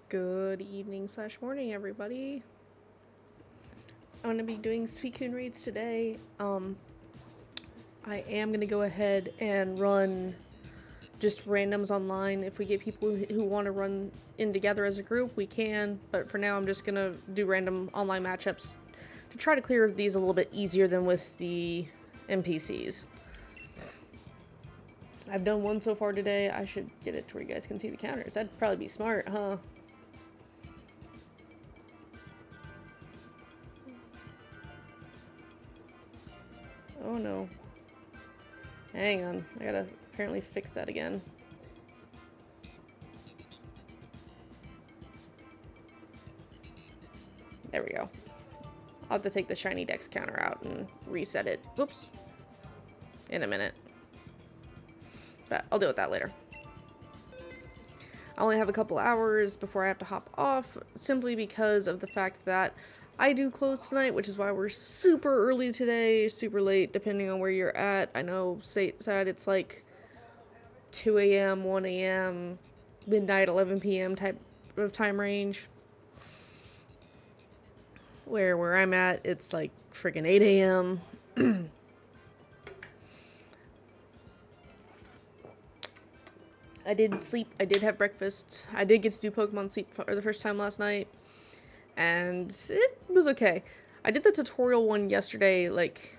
Good evening slash morning, everybody. I'm going to be doing Suicune raids today. I am going to go ahead and run just randoms online. If we get people who want to run in together as a group, we can. But for now, I'm just going to do random online matchups to try to clear these a little bit easier than with the NPCs. I've done one so far today. I should get it to where you guys can see the counters. That'd probably be smart, huh? Oh no. Hang on. I gotta apparently fix that again. There we go. I'll have to take the shiny dex counter out and reset it. Whoops. In a minute. But I'll deal with that later. I only have a couple hours before I have to hop off, simply because of the fact that I do close tonight, which is why we're super early today, super late, depending on where you're at. I know stateside it's like 2 a.m., 1 a.m., midnight, 11 p.m. type of time range. Where I'm at, it's like freaking 8 a.m. I did sleep, I did have breakfast, I did get to do Pokemon Sleep for the first time last night, and it was okay. I did the tutorial one yesterday, like,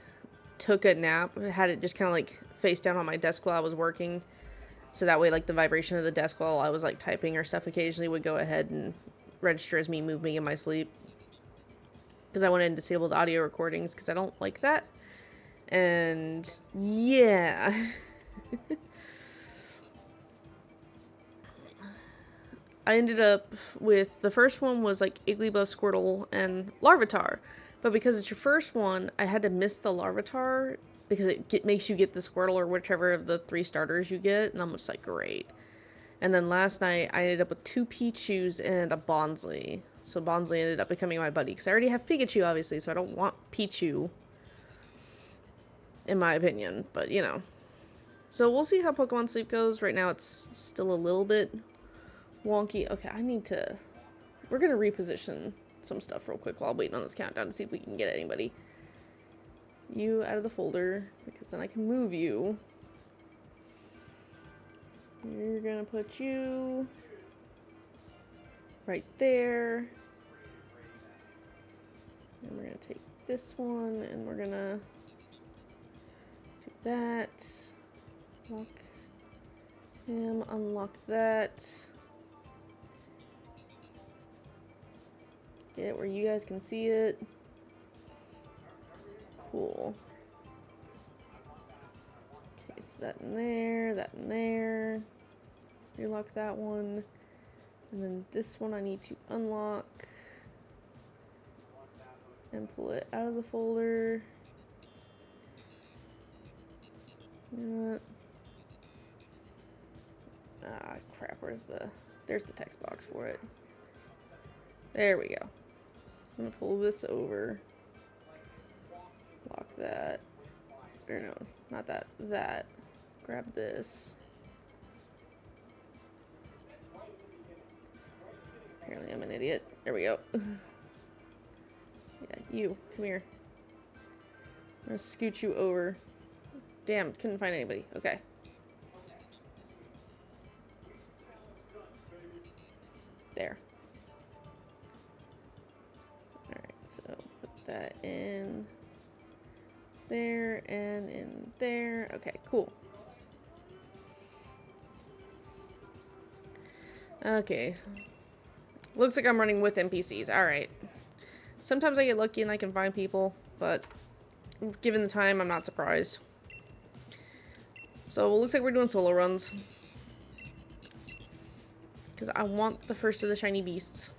took a nap, had it just kind of like face down on my desk while I was working, so that way like the vibration of the desk while I was like typing or stuff occasionally would go ahead and register as me moving in my sleep. Because I wanted to disable the audio recordings because I don't like that. And yeah. I ended up with, the first one was like Igglybuff, Squirtle, and Larvitar. But because it's your first one, I had to miss the Larvitar because it makes you get the Squirtle or whichever of the 3 starters you get. And I'm just like, great. And then last night, I ended up with 2 Pichus and a Bonsly. So Bonsly ended up becoming my buddy. Because I already have Pikachu, obviously, so I don't want Pichu. In my opinion. But, you know. So we'll see how Pokemon Sleep goes. Right now, it's still a little bit wonky. Okay, I need to... We're going to reposition some stuff real quick while I'm waiting on this countdown to see if we can get anybody. You out of the folder, because then I can move you. You're gonna put you right there. And we're gonna take this one and we're gonna do that. Lock him, unlock that. Get it where you guys can see it. Cool. Okay, so that in there, that in there. Relock that one. And then this one I need to unlock. And pull it out of the folder. You know what? Ah, crap, there's the text box for it. There we go. So I'm gonna pull this over. Lock that. Or no, not that. That. Grab this. Apparently I'm an idiot. There we go. Yeah, you. Come here. I'm gonna scoot you over. Damn, couldn't find anybody. Okay. There. Alright, so put that in there and in there. Okay, cool. Okay. Looks like I'm running with NPCs. Alright. Sometimes I get lucky and I can find people, but given the time, I'm not surprised. So it looks like we're doing solo runs. Because I want the first of the shiny beasts.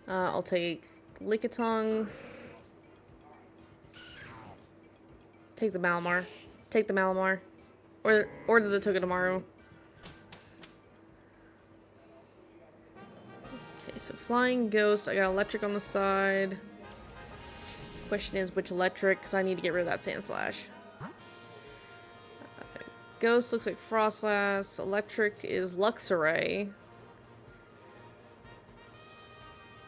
I'll take Lickitung. Take the Malamar. Take the Malamar. Or the Togedemaru. Okay, so Flying Ghost. I got Electric on the side. Question is which electric, because I need to get rid of that Sandslash. Ghost looks like Frostlass. Electric is Luxray.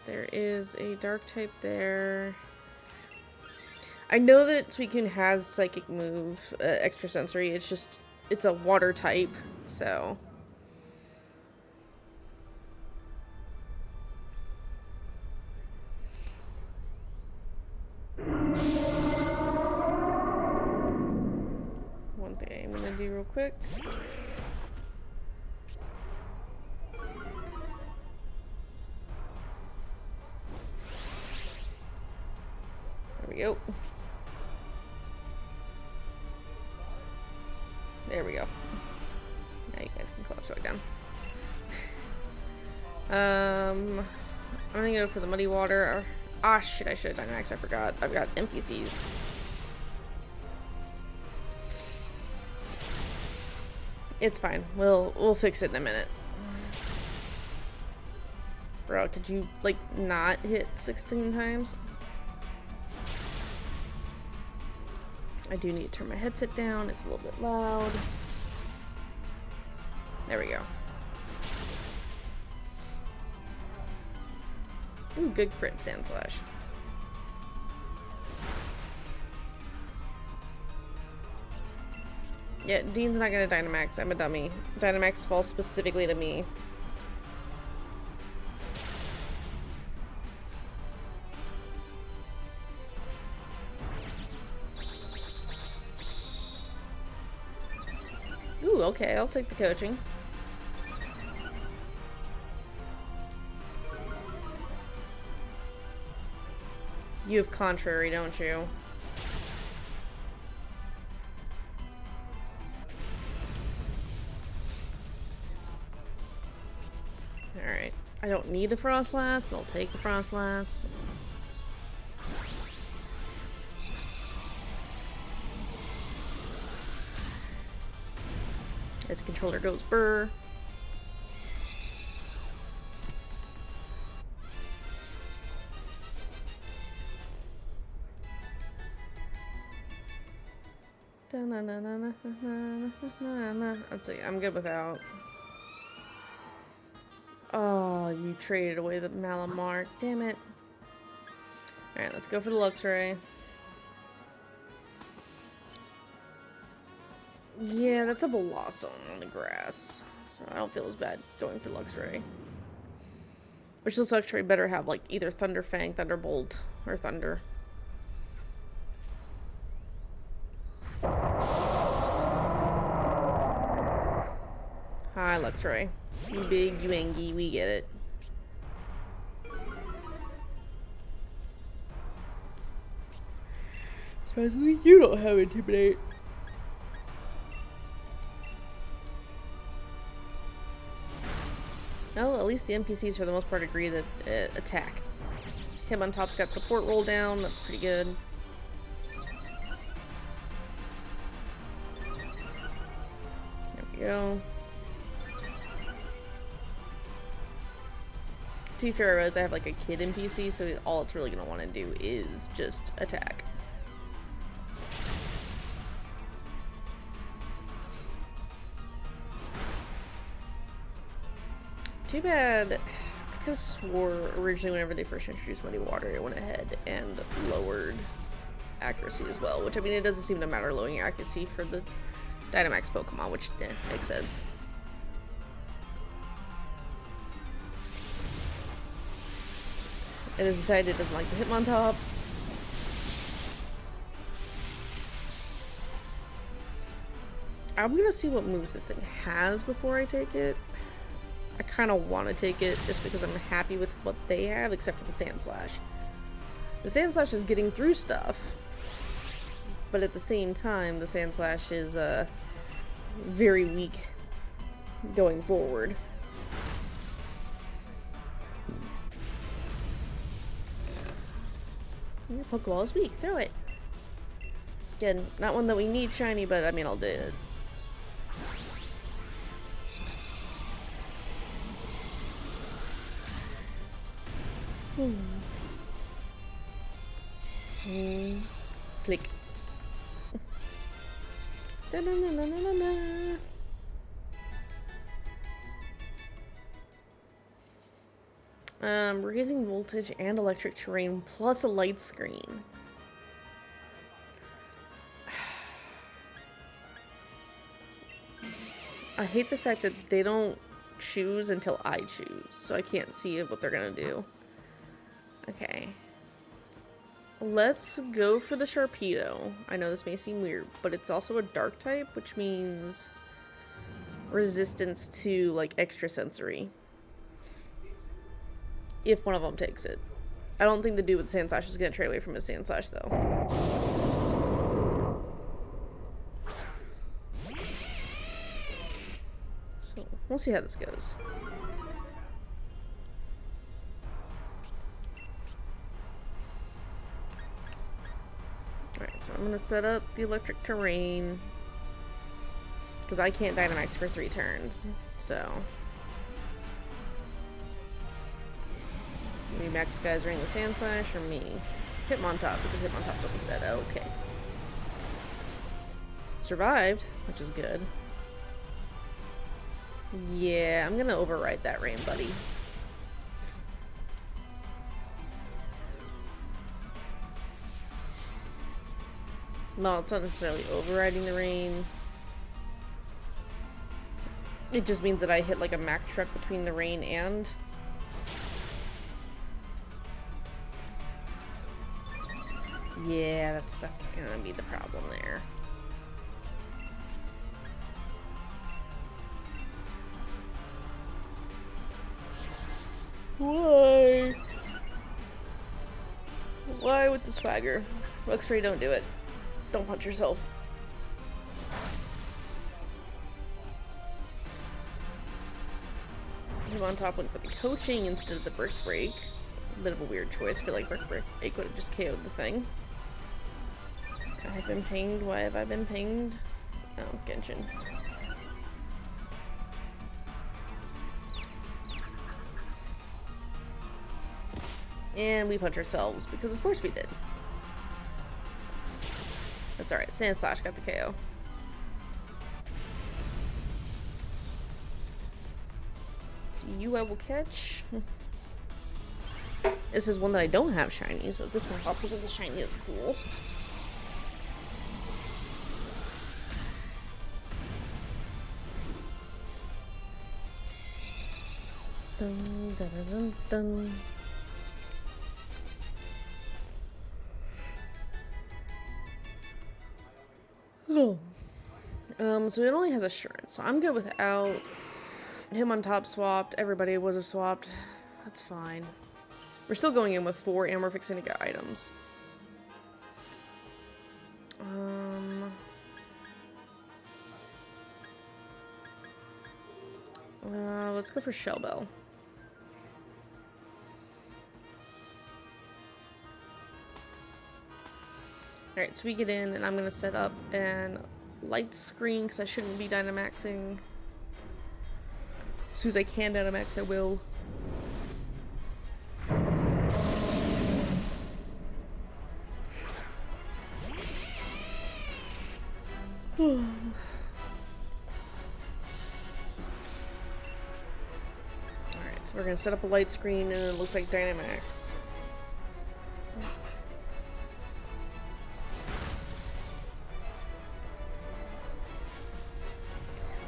There is a dark type there. I know that Suicune has psychic move, extrasensory. It's just, it's a water type, so. One thing I'm gonna do real quick. There we go. There we go. Now you guys can collapse back down. I'm gonna go for the muddy water. Ah, shit, I should have Dynamax. I forgot. I've got NPCs. It's fine. We'll fix it in a minute. Bro, could you, like, not hit 16 times? I do need to turn my headset down. It's a little bit loud. There we go. Ooh, good crit, Sandslash. Yeah, Dean's not gonna Dynamax. I'm a dummy. Dynamax falls specifically to me. Ooh, okay, I'll take the coaching. You have Contrary, don't you? Alright. I don't need a Frostlass, but I'll take the Frostlass. As controller goes burr. Let's see, I'm good without. Oh, you traded away the Malamar. Damn it. Alright, let's go for the Luxray. Yeah, that's a Blossom on the grass. So I don't feel as bad going for Luxray. Which this Luxray better have, like, either Thunderfang, Thunderbolt, or Thunder. Hi, Luxray. You big, you angy, we get it. Supposedly you don't have Intimidate. Well, at least the NPCs for the most part agree that attack. Hitmontop's got support roll down, that's pretty good. There we go. To be fair, I have like a kid NPC, so all it's really gonna want to do is just attack. Too bad. I could have swore originally whenever they first introduced Muddy Water, it went ahead and lowered accuracy as well. Which, I mean, it doesn't seem to matter lowering accuracy for the Dynamax Pokemon, which makes sense. It has decided it doesn't like the Hitmontop. I'm gonna see what moves this thing has before I take it. I kind of want to take it just because I'm happy with what they have, except for the Sandslash. The Sandslash is getting through stuff, but at the same time, the Sandslash is very weak going forward. Your Pokeball is weak. Throw it. Again, not one that we need shiny, but I mean, I'll do it. Click. Da-na-na-na-na-na. Raising voltage and electric terrain plus a light screen. I hate the fact that they don't choose until I choose, so I can't see what they're gonna do. Okay. Let's go for the Sharpedo. I know this may seem weird, but it's also a dark type, which means resistance to, like, extrasensory. If one of them takes it. I don't think the dude with Sandslash is gonna trade away from his Sandslash, though. So, we'll see how this goes. Alright, so I'm gonna set up the electric terrain. Because I can't Dynamax for 3 turns, so... Maybe Max guys ring the Sandslash, or me? Hitmontop, because Hitmontop's almost dead. Oh, okay. Survived, which is good. Yeah, I'm gonna override that rain, buddy. No, it's not necessarily overriding the rain. It just means that I hit like a Mack truck between the rain and... Yeah, that's gonna be the problem there. Why? Why with the swagger? Luxray, don't do it. Don't punch yourself. Hitmontop went for the coaching instead of the Brick Break. A bit of a weird choice. I feel like Brick Break would have just KO'd the thing. I've been pinged. Why have I been pinged? Oh, Genshin. And we punch ourselves, because of course we did. That's alright. Sandslash got the KO. So you I will catch. This is one that I don't have shiny, so if this one pops up as a shiny, it's cool. Dun, dun, dun, dun, dun. Oh. So it only has Assurance, so I'm good without Hitmontop swapped. Everybody would have swapped. That's fine. We're still going in with 4, and we're fixing to get items. Let's go for Shell Bell. Alright, so we get in, and I'm gonna set up an light screen, because I shouldn't be Dynamaxing. As soon as I can Dynamax, I will. Alright, so we're gonna set up a light screen, and it looks like Dynamax.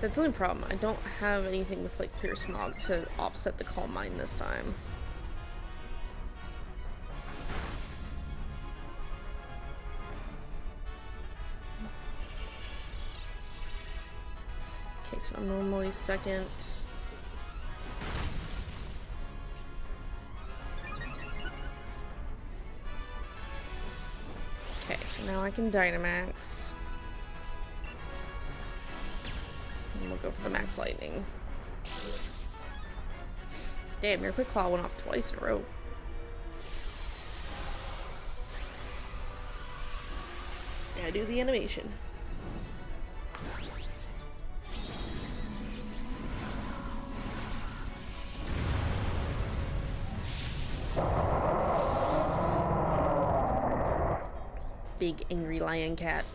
That's the only problem. I don't have anything with like Clear Smog to offset the Calm Mind this time. Okay, so I'm normally second. Okay, so now I can Dynamax. And we'll go for the Max Lightning. Damn, your Quick Claw went off twice in a row. Yeah, do the animation. Big angry lion cat.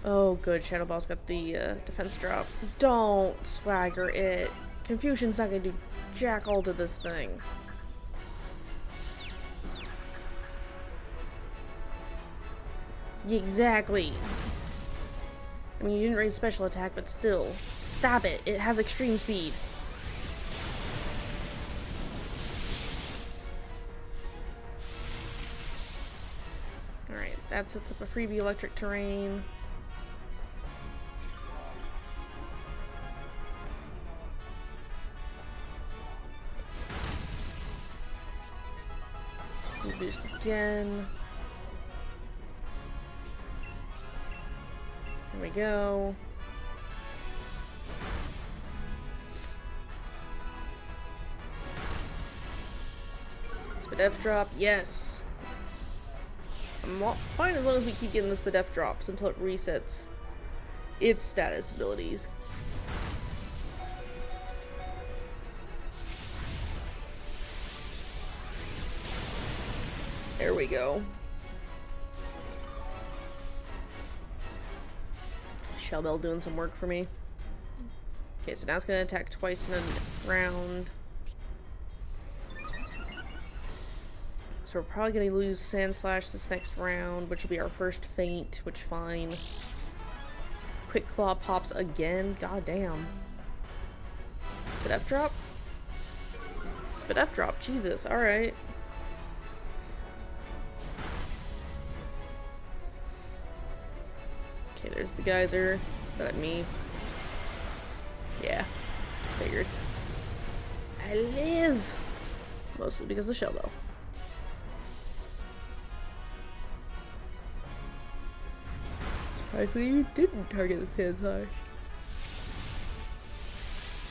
Oh, good. Shadow Ball's got the defense drop. Don't swagger it. Confusion's not gonna do jack all to this thing. Exactly. I mean, you didn't raise special attack, but still. Stop it. It has extreme speed. Alright, that sets up a freebie electric terrain. Speed boost again. There we go. Spadef drop, yes. I'm fine as long as we keep getting the Spadef drops until it resets its status abilities. There we go. Shell Bell doing some work for me. Okay, so now it's gonna attack twice in a round. So we're probably gonna lose Sand Slash this next round, which will be our first feint, which fine. Quick Claw pops again. God damn. Spadef drop? Spadef drop, Jesus, alright. Okay, there's the geyser. Is that me? Yeah. Figured. I live! Mostly because of Shell Bell. Surprisingly, you didn't target the Sand Slash.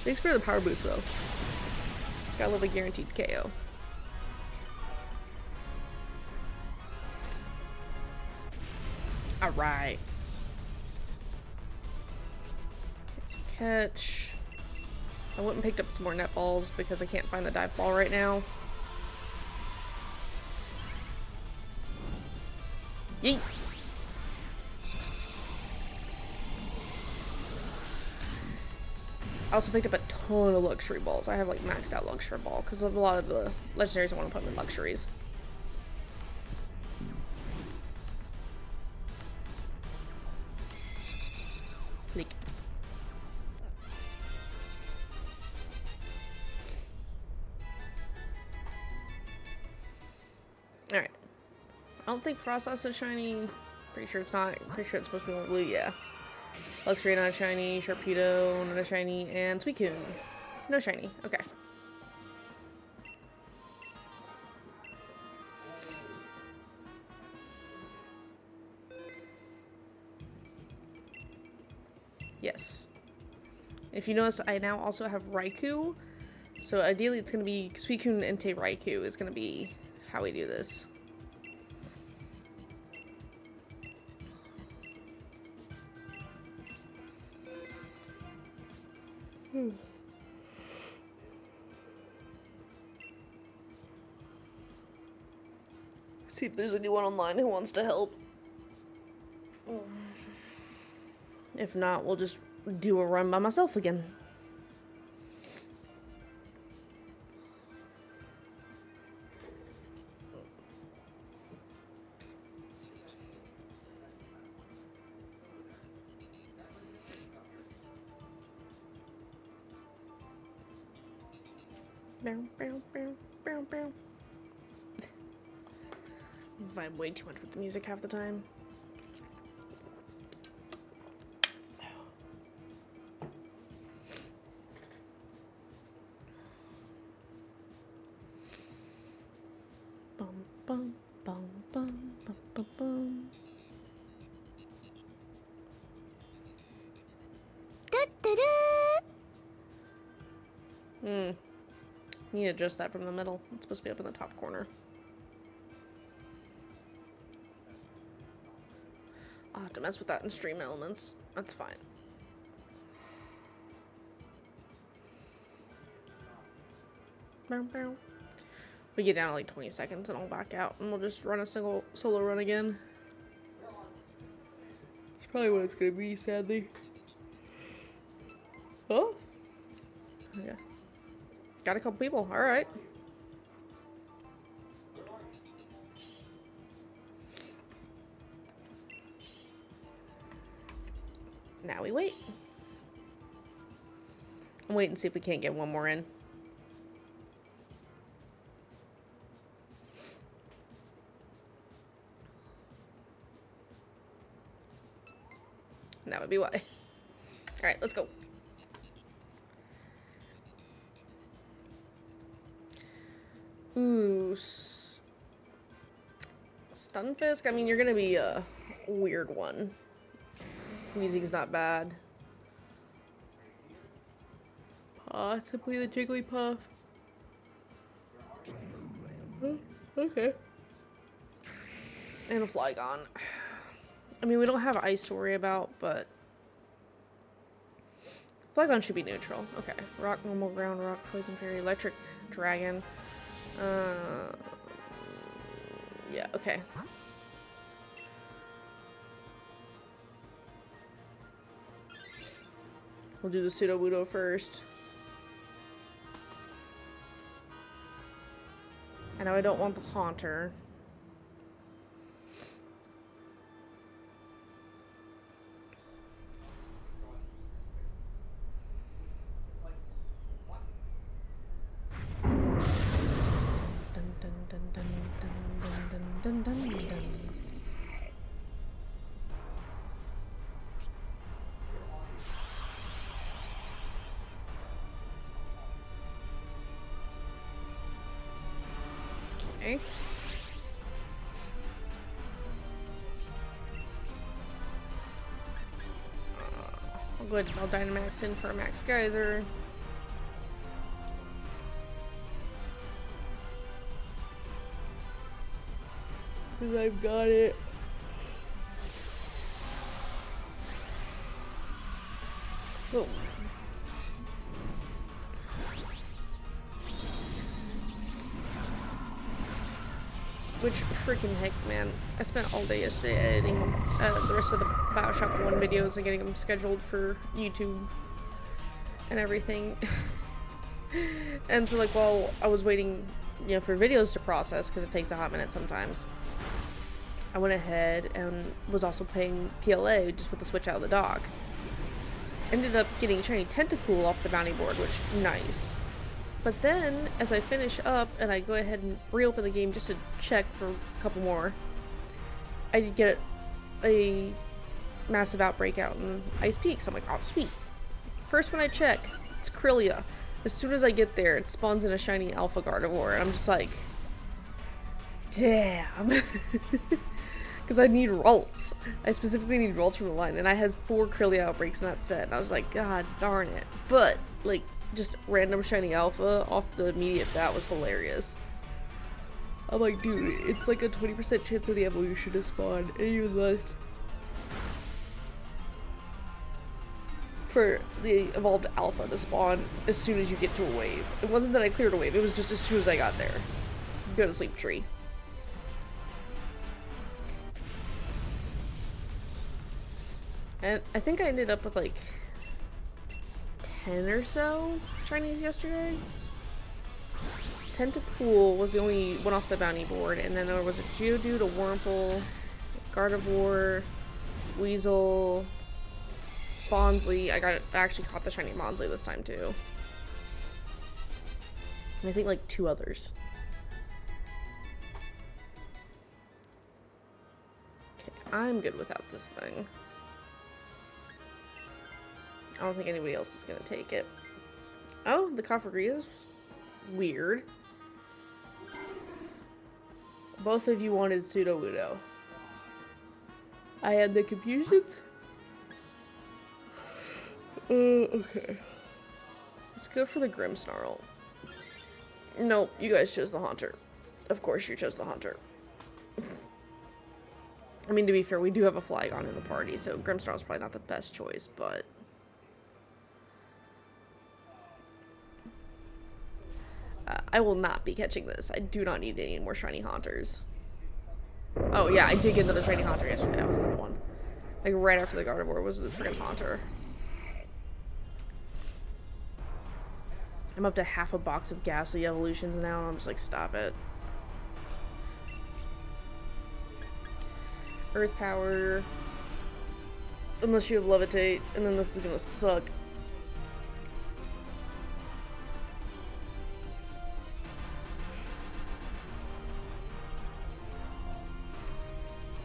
Thanks for the power boost, though. Gotta love a guaranteed KO. Alright. Okay, so catch. I went and picked up some more net balls because I can't find the dive ball right now. Yeet! I also picked up a ton of luxury balls. I have like maxed out luxury ball because of a lot of the legendaries I want to put them in luxuries. Flick. Alright. I don't think Frostlass is shiny. Pretty sure it's not. Pretty sure it's supposed to be more blue, yeah. Luxray not a shiny, Sharpedo not a shiny, and Suicune no shiny. Okay. Yes. If you notice, I now also have Raikou. So ideally it's going to be Suicune Entei Raikou is going to be how we do this. See if there's anyone online who wants to help. If not, we'll just do a run by myself again. Vibe way too much with the music half the time. Bum bum bum bum bum bum bum. Need to adjust that from the middle. It's supposed to be up in the top corner. I'll have to mess with that in Stream Elements. That's fine. We get down to like 20 seconds and I'll back out and we'll just run a single solo run again. It's Probably what it's gonna be, sadly. Oh? Yeah. Got a couple people. Alright. Now we wait. I'm waiting to see if we can't get one more in. And that would be why. Alright, let's go. Ooh. Stunfisk? I mean, you're gonna be a weird one. Music's not bad. Possibly the Jigglypuff. Oh, okay. And a Flygon. I mean, we don't have ice to worry about, but Flygon should be neutral. Okay. Rock, normal, ground, rock, poison fairy, electric, dragon. Yeah, okay. We'll do the Sudowoodo first. I know I don't want the Haunter. Dun dun dun dun dun dun dun dun dun. Okay. I'll go ahead and I'll Dynamax in for a Max Geyser. Because I've got it. Oh. Which freaking heck, man. I spent all day yesterday editing the rest of the Bioshock 1 videos and getting them scheduled for YouTube and everything. And so, like, while I was waiting, you know, for videos to process, because it takes a hot minute sometimes, I went ahead and was also playing PLA just with the Switch out of the dock. Ended up getting shiny Tentacool off the bounty board, which, nice. But then, as I finish up and I go ahead and reopen the game just to check for a couple more, I get a massive outbreak out in Ice Peak. So I'm like, oh, sweet. First one I check, it's Krillia. As soon as I get there, it spawns in a shiny Alpha Gardevoir, and I'm just like, damn. Because I need Ralts. I specifically need Ralts from the line, and I had 4 Krillia outbreaks in that set, and I was like, god darn it. But, like, just random shiny Alpha off the immediate bat was hilarious. I'm like, dude, it's like a 20% chance of the evolution to spawn, and even less for the evolved Alpha to spawn as soon as you get to a wave. It wasn't that I cleared a wave, it was just as soon as I got there. Go to sleep, tree. And I think I ended up with like 10 or so shinies yesterday. Tentacool was the only one off the bounty board, and then there was a Geodude, a Wurmple, Gardevoir, Weasel, Bonsly. I actually caught the shiny Bonsly this time too. And I think like 2 others. Okay, I'm good without this thing. I don't think anybody else is gonna take it. Oh, the Cofagrigus? Weird. Both of you wanted Sudowoodo. I had the confusions. Okay. Let's go for the Grimmsnarl. Nope, you guys chose the Haunter. Of course you chose the Haunter. I mean, to be fair, we do have a Flygon in the party, so Grimmsnarl's probably not the best choice, but I will not be catching this. I do not need any more shiny Haunters. Oh yeah, I did get another shiny Haunter yesterday. That was another one. Like, right after the Gardevoir was the freaking Haunter. I'm up to half a box of Ghastly Evolutions now, and I'm just like, stop it. Earth Power. Unless you have Levitate, and then this is gonna suck.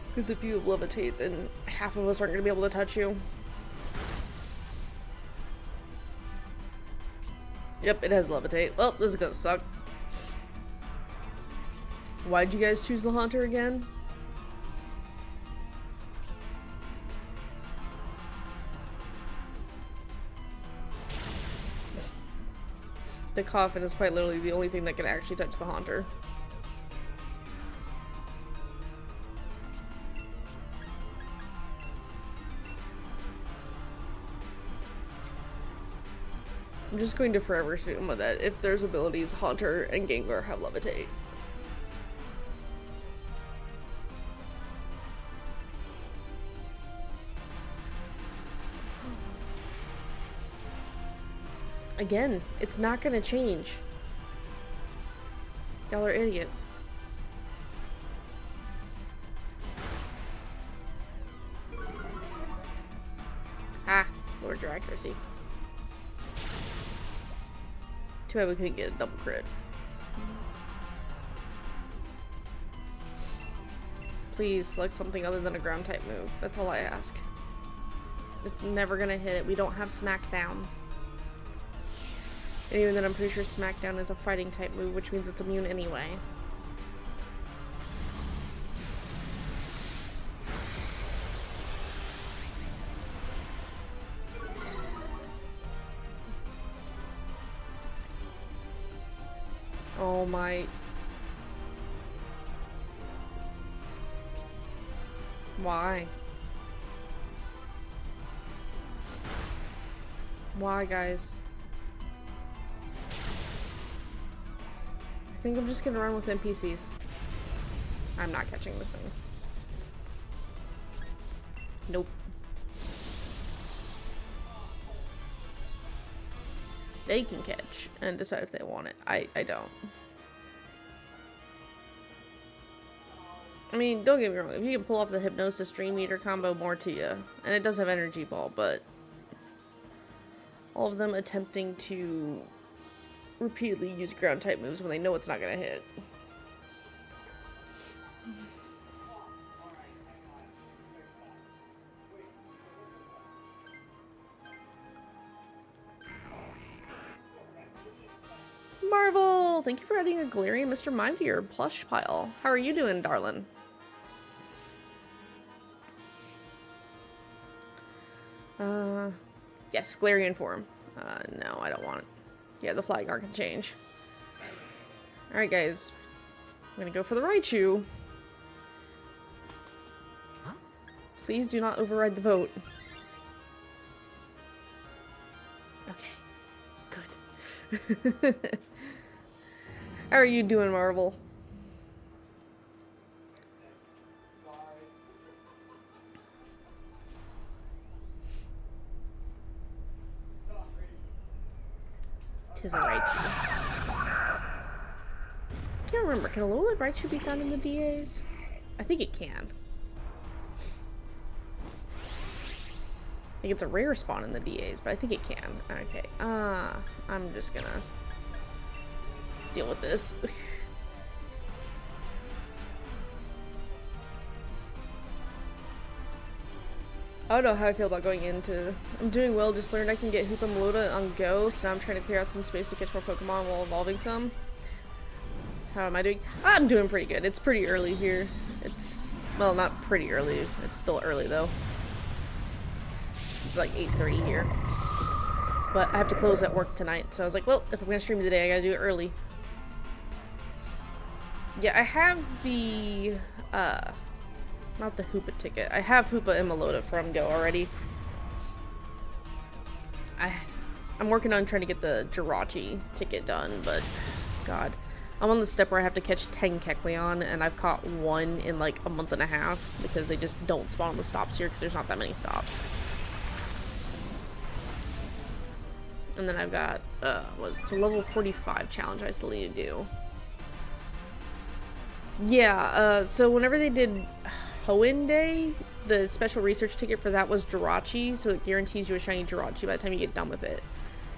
Because if you have Levitate, then half of us aren't gonna be able to touch you. Yep, it has Levitate. Well, this is gonna suck. Why'd you guys choose the Haunter again? The Coffin is quite literally the only thing that can actually touch the Haunter. I'm just going to forever assume that if there's abilities, Haunter and Gengar have Levitate. Again, it's not gonna change. Y'all are idiots. Ah, lowered your accuracy. Too bad we couldn't get a double crit. Please select something other than a ground type move. That's all I ask. It's never gonna hit it. We don't have Smackdown. And even then, I'm pretty sure Smackdown is a fighting type move, which means it's immune anyway. Oh my. Why? Why, guys? I think I'm just gonna run with NPCs. I'm not catching this thing. Nope. They can catch and decide if they want it. I don't. I mean, don't get me wrong. If you can pull off the Hypnosis Dream Eater combo, more to you. And it does have Energy Ball, but all of them attempting to repeatedly use ground type moves when they know it's not gonna hit. Marvel! Thank you for adding a Galarian Mr. Mime to your plush pile. How are you doing, darling? Yes, Galarian form. No, I don't want it. Yeah, the flying art can change. Alright, guys. I'm gonna go for the Raichu. Please do not override the vote. Okay. Good. How are you doing, Marvel? Tis a Raichu. I can't remember. Can Alola Raichu be found in the DAs? I think it can. I think it's a rare spawn in the DAs, but I think it can. Okay. I'm just gonna deal with this. I don't know how I feel about going into... I'm doing well, just learned I can get Hoopa Melota on Go, so now I'm trying to clear out some space to catch more Pokemon while evolving some. How am I doing? I'm doing pretty good. It's pretty early here. It's... well, not pretty early. It's still early, though. It's like 8:30 here. But I have to close at work tonight, so I was like, well, if I'm gonna stream today, I gotta do it early. Yeah, I have the... not the Hoopa ticket. I have Hoopa and Melota from Go already. I'm working on trying to get the Jirachi ticket done, but God. I'm on the step where I have to catch 10 Kecleon, and I've caught 1 in like a month and a half because they just don't spawn on the stops here because there's not that many stops. And then I've got, was the level 45 challenge I still need to do. Yeah, so whenever they did Hoenn Day, the special research ticket for that was Jirachi, so it guarantees you a shiny Jirachi by the time you get done with it.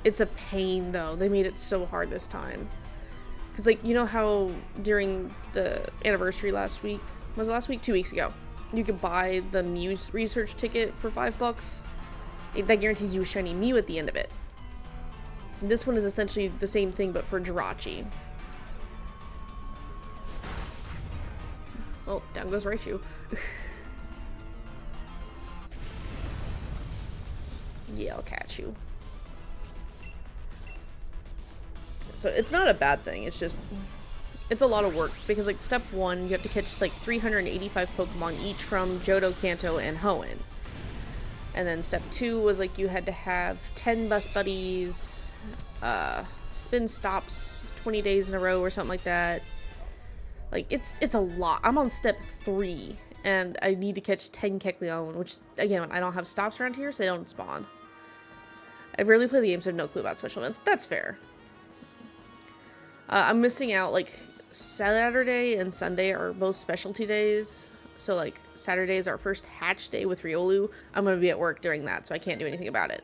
It's a pain, though. They made it so hard this time. Because, like, you know how during the anniversary last week, was it last week? 2 weeks ago, you could buy the Mew research ticket for $5. That guarantees you a shiny Mew at the end of it. This one is essentially the same thing, but for Jirachi. Oh, down goes Raichu. Yeah, I'll catch you. So it's not a bad thing, it's just, it's a lot of work, because like step 1, you have to catch like 385 Pokemon each from Johto, Kanto, and Hoenn. And then step 2 was like you had to have 10 bus buddies, spin stops 20 days in a row or something like that. Like, it's a lot. I'm on step 3, and I need to catch 10 Kecleon, which, again, I don't have stops around here, so they don't spawn. I rarely play the game, so I have no clue about special events. That's fair. I'm missing out, like, Saturday and Sunday are both specialty days. So, like, Saturday is our first hatch day with Riolu. I'm going to be at work during that, so I can't do anything about it.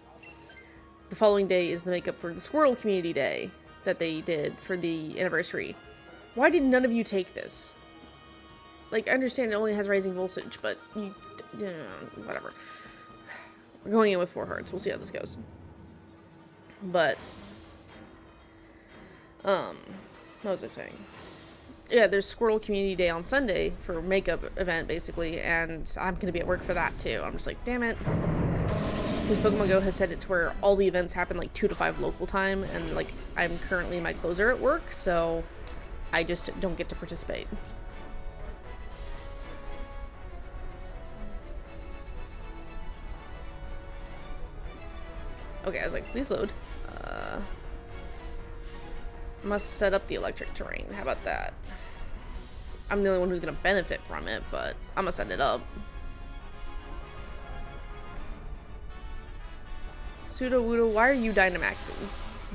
The following day is the makeup for the Squirtle Community Day that they did for the anniversary. Why did none of you take this? Like, I understand it only has Rising Voltage, but you... whatever. We're going in with 4 hearts. We'll see how this goes. But... what was I saying? Yeah, there's Squirtle Community Day on Sunday for makeup event, basically, and I'm gonna be at work for that, too. I'm just like, damn it. Because Pokemon Go has set it to where all the events happen, like, 2 to 5 local time, and, like, I'm currently my closer at work, so... I just don't get to participate. Okay, I was like, please load. Must set up the electric terrain. How about that? I'm the only one who's gonna benefit from it, but I'm gonna set it up. Sudowoodo, why are you Dynamaxing?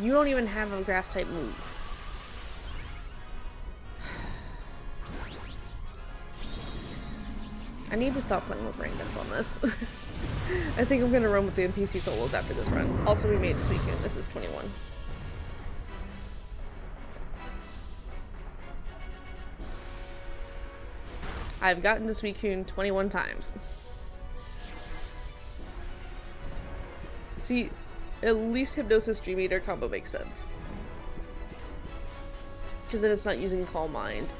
You don't even have a grass type move. I need to stop playing with randoms on this. I think I'm gonna run with the NPC solos after this run. Also, we made this weekend. This is 21. I've gotten to Suicune 21 times. See, at least Hypnosis Dream Eater combo makes sense. Because then it's not using Calm Mind.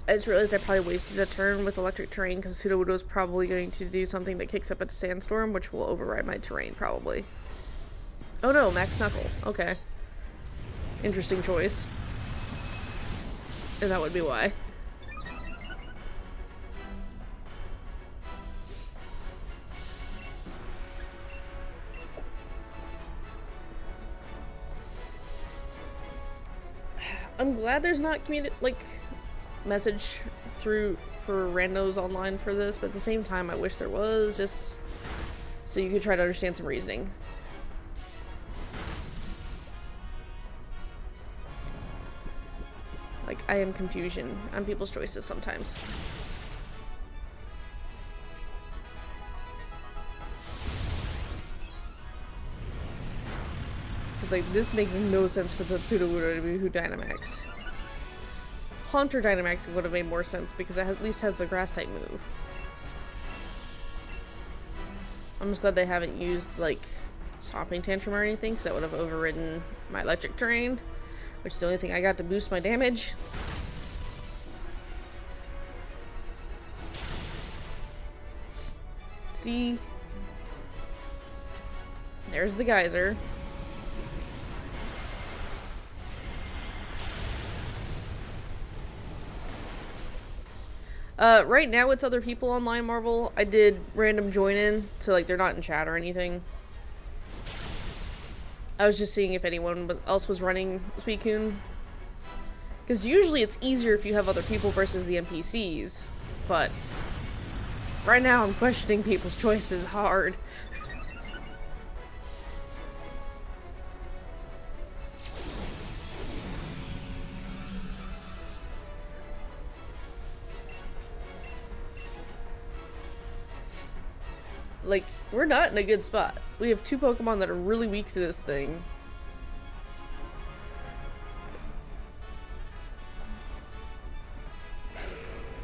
I just realized I probably wasted a turn with electric terrain because Sudowoodo is probably going to do something that kicks up a sandstorm, which will override my terrain, probably. Oh no, Max Knuckle. Okay. Interesting choice. And that would be why. I'm glad there's not message through for randos online for this, but at the same time I wish there was, just so you could try to understand some reasoning. Like, I am confusion on people's choices sometimes. Because, like, this makes no sense for the Sudowoodo to be who Dynamaxed. Haunter Dynamaxing would have made more sense because it at least has a grass type move. I'm just glad they haven't used, like, Stomping Tantrum or anything, because that would have overridden my electric terrain, which is the only thing I got to boost my damage. See? There's the geyser. Right now it's other people online, Marvel. I did random join in, so like they're not in chat or anything. I was just seeing if anyone else was running Suicune. Because usually it's easier if you have other people versus the NPCs. But right now I'm questioning people's choices hard. Like, we're not in a good spot. We have 2 Pokemon that are really weak to this thing.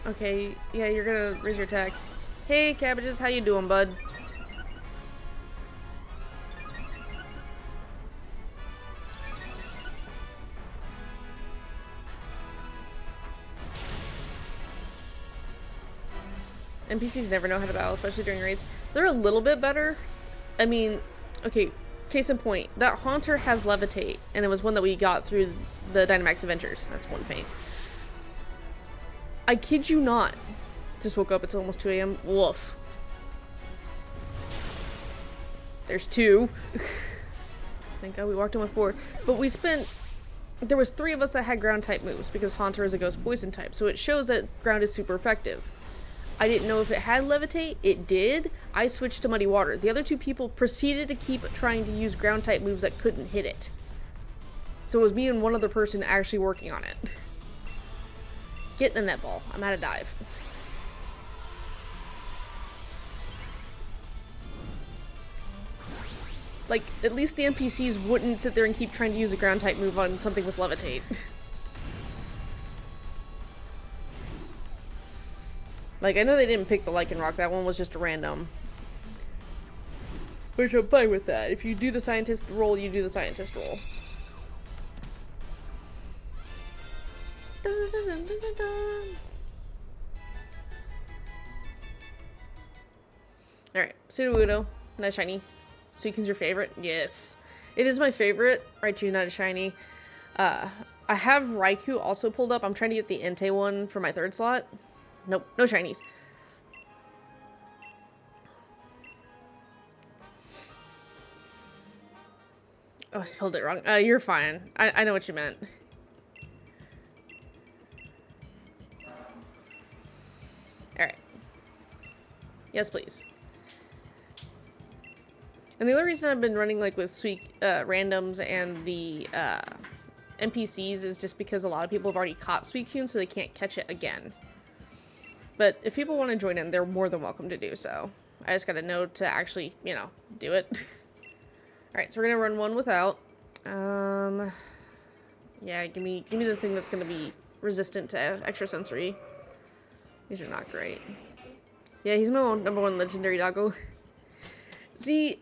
Okay, yeah, you're gonna raise your attack. Hey, Cabbages, how you doing, bud? NPCs never know how to battle, especially during raids. They're a little bit better. I mean, okay, case in point, that Haunter has Levitate, and it was one that we got through the Dynamax Adventures. That's one pain. I kid you not. Just woke up, it's almost 2 AM. Woof. There's 2. Thank God we walked in with 4. But we spent... There was 3 of us that had ground type moves, because Haunter is a ghost poison type, so it shows that ground is super effective. I didn't know if it had Levitate. It did. I switched to Muddy Water. The other 2 people proceeded to keep trying to use ground type moves that couldn't hit it. So it was me and one other person actually working on it. Get in the netball. I'm out of dive. Like, at least the NPCs wouldn't sit there and keep trying to use a ground type move on something with Levitate. Like, I know they didn't pick the Lycanroc. That one was just a random. Which I'm fine with that. If you do the scientist roll, you do the scientist roll. Dun, dun, dun, dun, dun, dun. Alright, Sudowoodo. Not shiny. Suicune's your favorite? Yes. It is my favorite. Raichu, not a shiny. I have Raikou also pulled up. I'm trying to get the Entei one for my 3rd slot. Nope, no shinies. Oh, I spelled it wrong. You're fine. I know what you meant. Alright. Yes, please. And the only reason I've been running like with randoms and the NPCs is just because a lot of people have already caught Suicune, so they can't catch it again. But if people want to join in, they're more than welcome to do so. I just gotta know to actually, you know, do it. Alright, so we're gonna run one without. Yeah, give me the thing that's gonna be resistant to extrasensory. These are not great. Yeah, he's my #1 legendary doggo. See,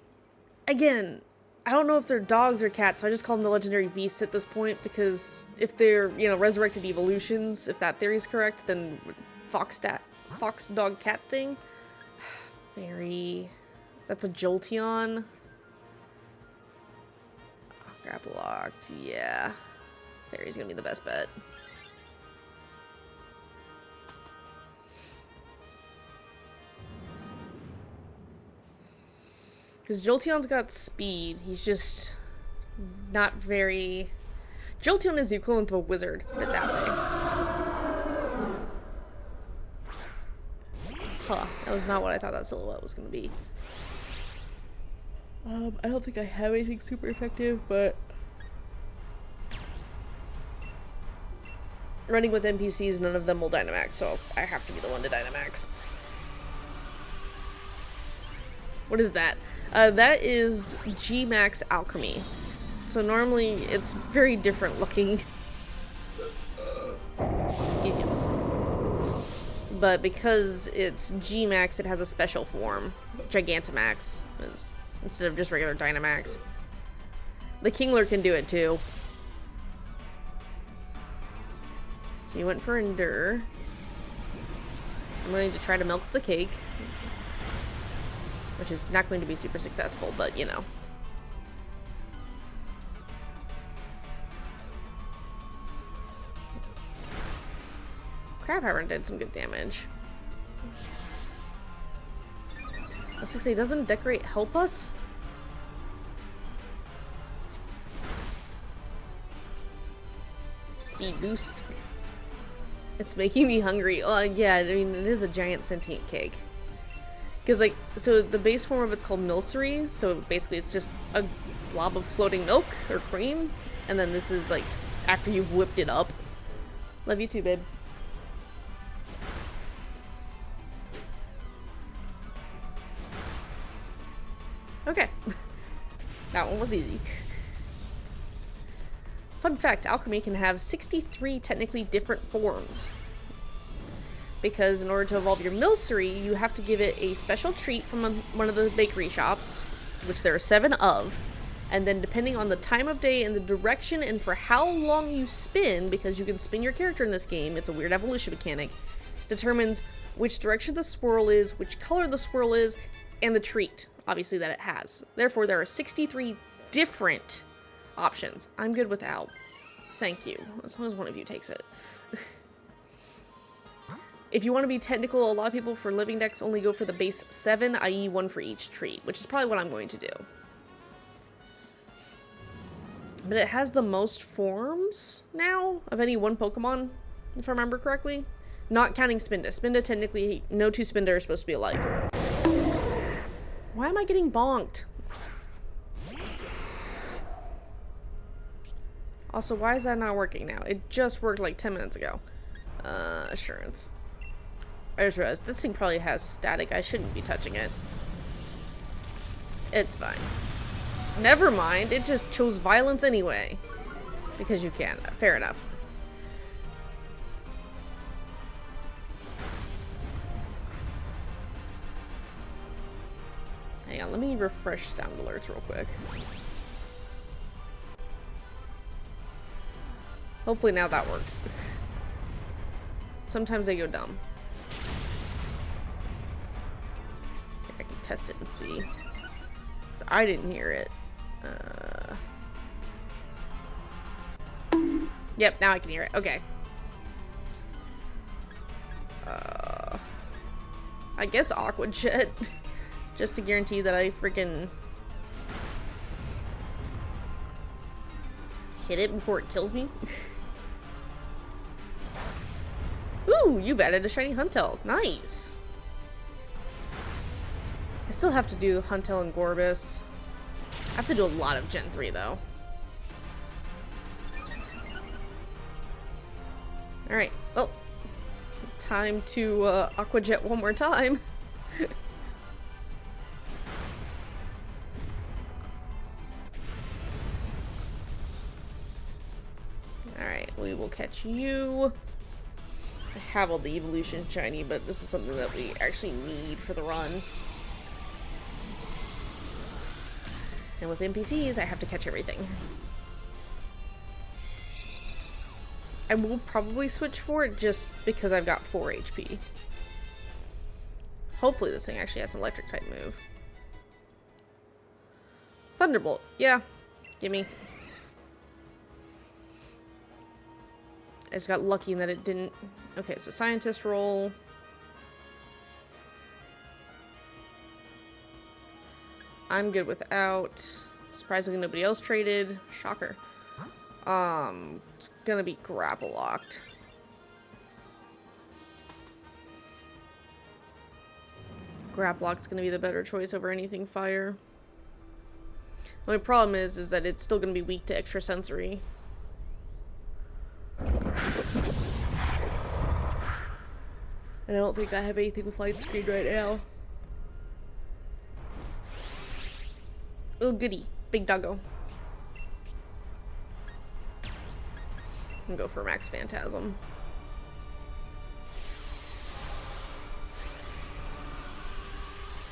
again, I don't know if they're dogs or cats, so I just call them the legendary beasts at this point, because if they're, you know, resurrected evolutions, if that theory is correct, then fox dog cat thing. Very. That's a Jolteon. Oh, grapple locked. Yeah. Fairy's gonna be the best bet. Because Jolteon's got speed. He's just not very... Jolteon is the equivalent of a wizard, put it that way. Huh. That was not what I thought that silhouette was going to be. I don't think I have anything super effective, but... Running with NPCs, none of them will Dynamax, so I have to be the one to Dynamax. What is that? That is G-Max Alchemy. So normally it's very different looking. Excuse me. But because it's G-Max, it has a special form. Gigantamax is instead of just regular Dynamax. The Kingler can do it too. So you went for Endure. I'm going to try to milk the cake. Which is not going to be super successful, but you know. Crabhammer did some good damage. I was gonna say, doesn't Decorate help us? Speed boost. It's making me hungry. Oh, yeah, I mean, it is a giant sentient cake. Because, like, so the base form of it's called Milcery, so basically it's just a blob of floating milk or cream, and then this is, like, after you've whipped it up. Love you too, babe. Okay. That one was easy. Fun fact, alchemy can have 63 technically different forms. Because in order to evolve your Milcery, you have to give it a special treat from one of the bakery shops, which there are 7 of, and then depending on the time of day and the direction and for how long you spin, because you can spin your character in this game, it's a weird evolution mechanic, determines which direction the swirl is, which color the swirl is, and the treat, obviously, that it has. Therefore, there are 63 different options. I'm good without. Thank you. As long as one of you takes it. If you want to be technical, a lot of people for living decks only go for the base 7, i.e. 1 for each treat, which is probably what I'm going to do. But it has the most forms now of any one Pokemon, if I remember correctly. Not counting Spinda. Spinda, technically, no two Spinda are supposed to be alike. Why am I getting bonked? Also, why is that not working now? It just worked like 10 minutes ago. Assurance. I just realized this thing probably has static. I shouldn't be touching it. It's fine. Never mind. It just chose violence anyway. Because you can. Fair enough. Hang on. Let me refresh sound alerts real quick. Hopefully now that works. Sometimes they go dumb. I can test it and see. So I didn't hear it. Yep, now I can hear it. Okay. I guess Aqua Jet. Just to guarantee that I freaking hit it before it kills me. Ooh, you've added a shiny Huntel. Nice. I still have to do Huntel and Gorbis. I have to do a lot of Gen 3 though. Alright, well, time to Aqua Jet one more time. Alright, we will catch you. I have all the evolution shiny, but this is something that we actually need for the run. And with NPCs, I have to catch everything. I will probably switch for it just because I've got 4 HP. Hopefully this thing actually has an electric type move. Thunderbolt. Yeah. Gimme. I just got lucky in that it didn't. Okay, so scientist roll. I'm good without. Surprisingly, nobody else traded. Shocker. It's gonna be grapple locked. Grapple lock's gonna be the better choice over anything fire. The only problem is that it's still gonna be weak to extrasensory. And I don't think I have anything with light screen right now. Oh, goody. Big doggo. I'm gonna go for Max Phantasm.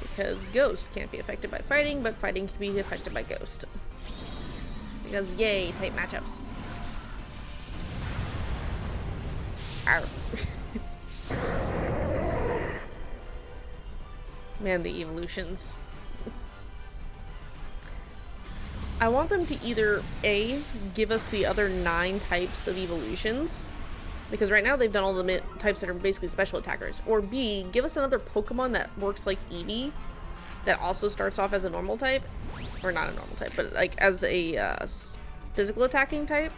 Because Ghost can't be affected by fighting, but fighting can be affected by Ghost. Because, yay, tight matchups. Arr. Man, the evolutions. I want them to either A, give us the other 9 types of evolutions, because right now they've done all the types that are basically special attackers, or B, give us another Pokemon that works like Eevee, that also starts off as a normal type, or not a normal type, but like as a physical attacking type,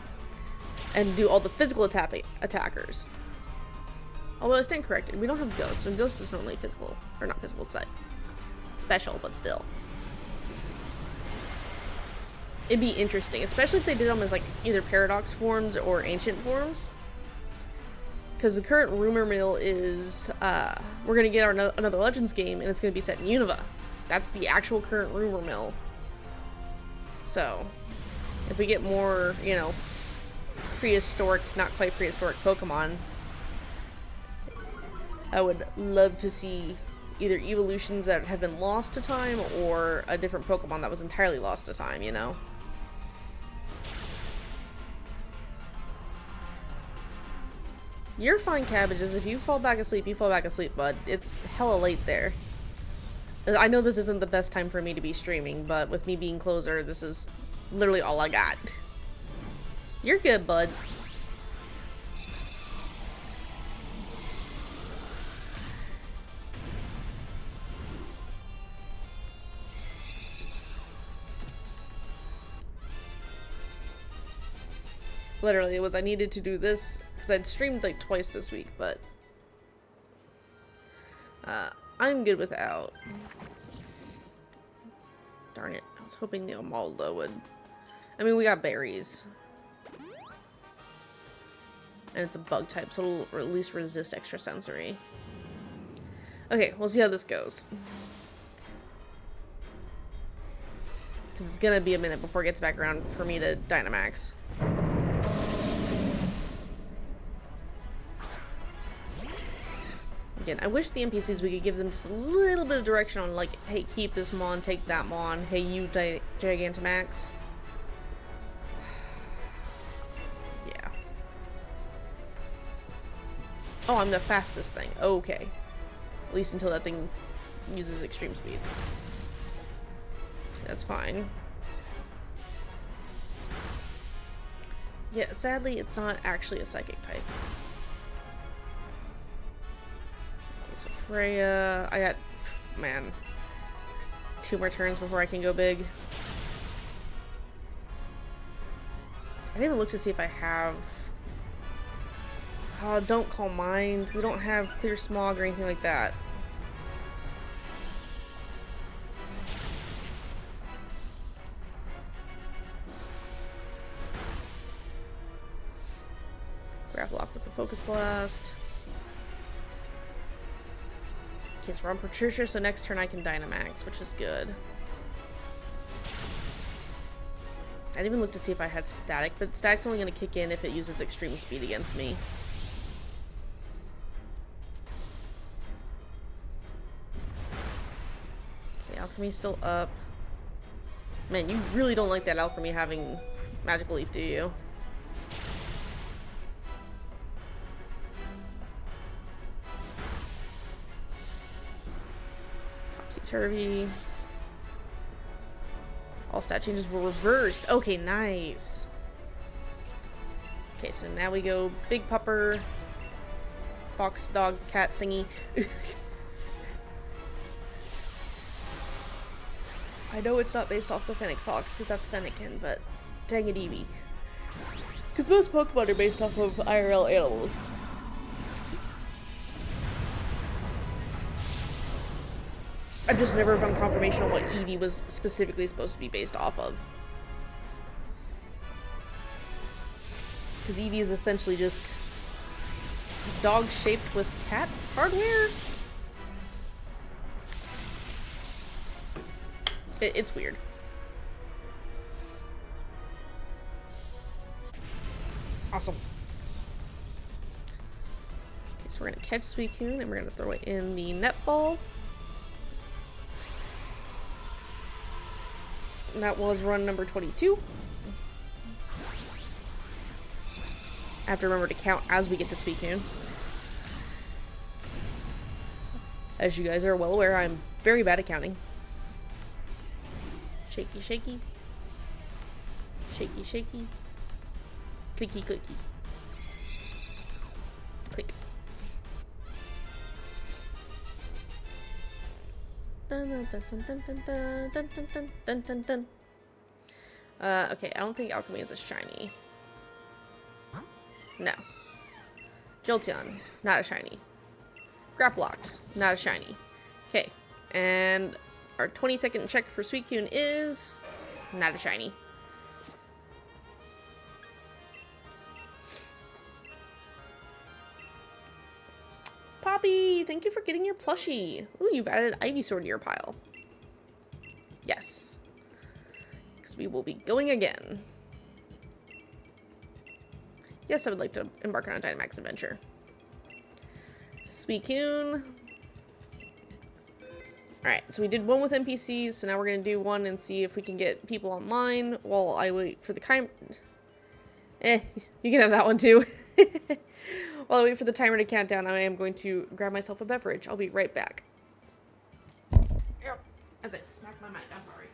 and do all the physical attackers. Although I stand corrected, we don't have Ghost, and Ghost is normally physical, or not physical, special, but still. It'd be interesting, especially if they did them as like either paradox forms or ancient forms. Because the current rumor mill is we're gonna get another Legends game, and it's gonna be set in Unova. That's the actual current rumor mill. So, if we get more, you know, prehistoric, not quite prehistoric Pokemon, I would love to see either evolutions that have been lost to time or a different Pokemon that was entirely lost to time, you know? You're fine, Cabbages. If you fall back asleep, you fall back asleep, bud. It's hella late there. I know this isn't the best time for me to be streaming, but with me being closer, this is literally all I got. You're good, bud. Literally, it was I needed to do this because I'd streamed like twice this week, but I'm good without. Darn it, I was hoping the Amalda would. I mean, we got berries. And it's a bug type, so it'll at least resist extrasensory. Okay, we'll see how this goes. Because it's gonna be a minute before it gets back around for me to Dynamax. Again, I wish the NPCs, we could give them just a little bit of direction on, like, hey, keep this Mon, take that Mon, hey, you Gigantamax. Yeah. Oh, I'm the fastest thing. Okay. At least until that thing uses extreme speed. That's fine. Yeah, sadly, it's not actually a psychic type. So Freya, I got, man, 2 more turns before I can go big. I didn't even look to see if I have, oh, don't call mind. We don't have clear smog or anything like that. Grab lock with the focus blast. Okay, so we're on Patricia, so next turn I can Dynamax, which is good. I didn't even look to see if I had Static, but Static's only going to kick in if it uses extreme speed against me. Okay, Alchemy's still up. Man, you really don't like that Alchemy having Magical Leaf, do you? Topsy-turvy. All stat changes were reversed. Okay, nice. Okay, so now we go big pupper, fox, dog, cat thingy. I know it's not based off the Fennec Fox, because that's Fennekin, but dang it, Eevee. Because most Pokemon are based off of IRL animals. I've just never found confirmation on what Eevee was specifically supposed to be based off of. Because Eevee is essentially just dog shaped with cat hardware? It's weird. Awesome. Okay, so we're gonna catch Suicune and we're gonna throw it in the netball. And that was run number 22. I have to remember to count as we get to Suicune. As you guys are well aware, I'm very bad at counting. Shaky, shaky. Shaky, shaky. Clicky, clicky. Click. Dun, dun, dun, dun, dun, dun, dun, dun, dun, dun, dun, dun. Okay, I don't think Alchemy is a shiny. No. Jolteon, not a shiny. Grapploct, not a shiny. Okay, and our 20-second check for Suicune is not a shiny. Poppy, thank you for getting your plushie. Ooh, you've added Ivysaur to your pile. Yes. Because we will be going again. Yes, I would like to embark on a Dynamax adventure. Suicune. Alright, so we did one with NPCs, so now we're going to do one and see if we can get people online while I wait for the you can have that one too. While I wait for the timer to count down, I am going to grab myself a beverage. I'll be right back. As I smack my mic, I'm sorry.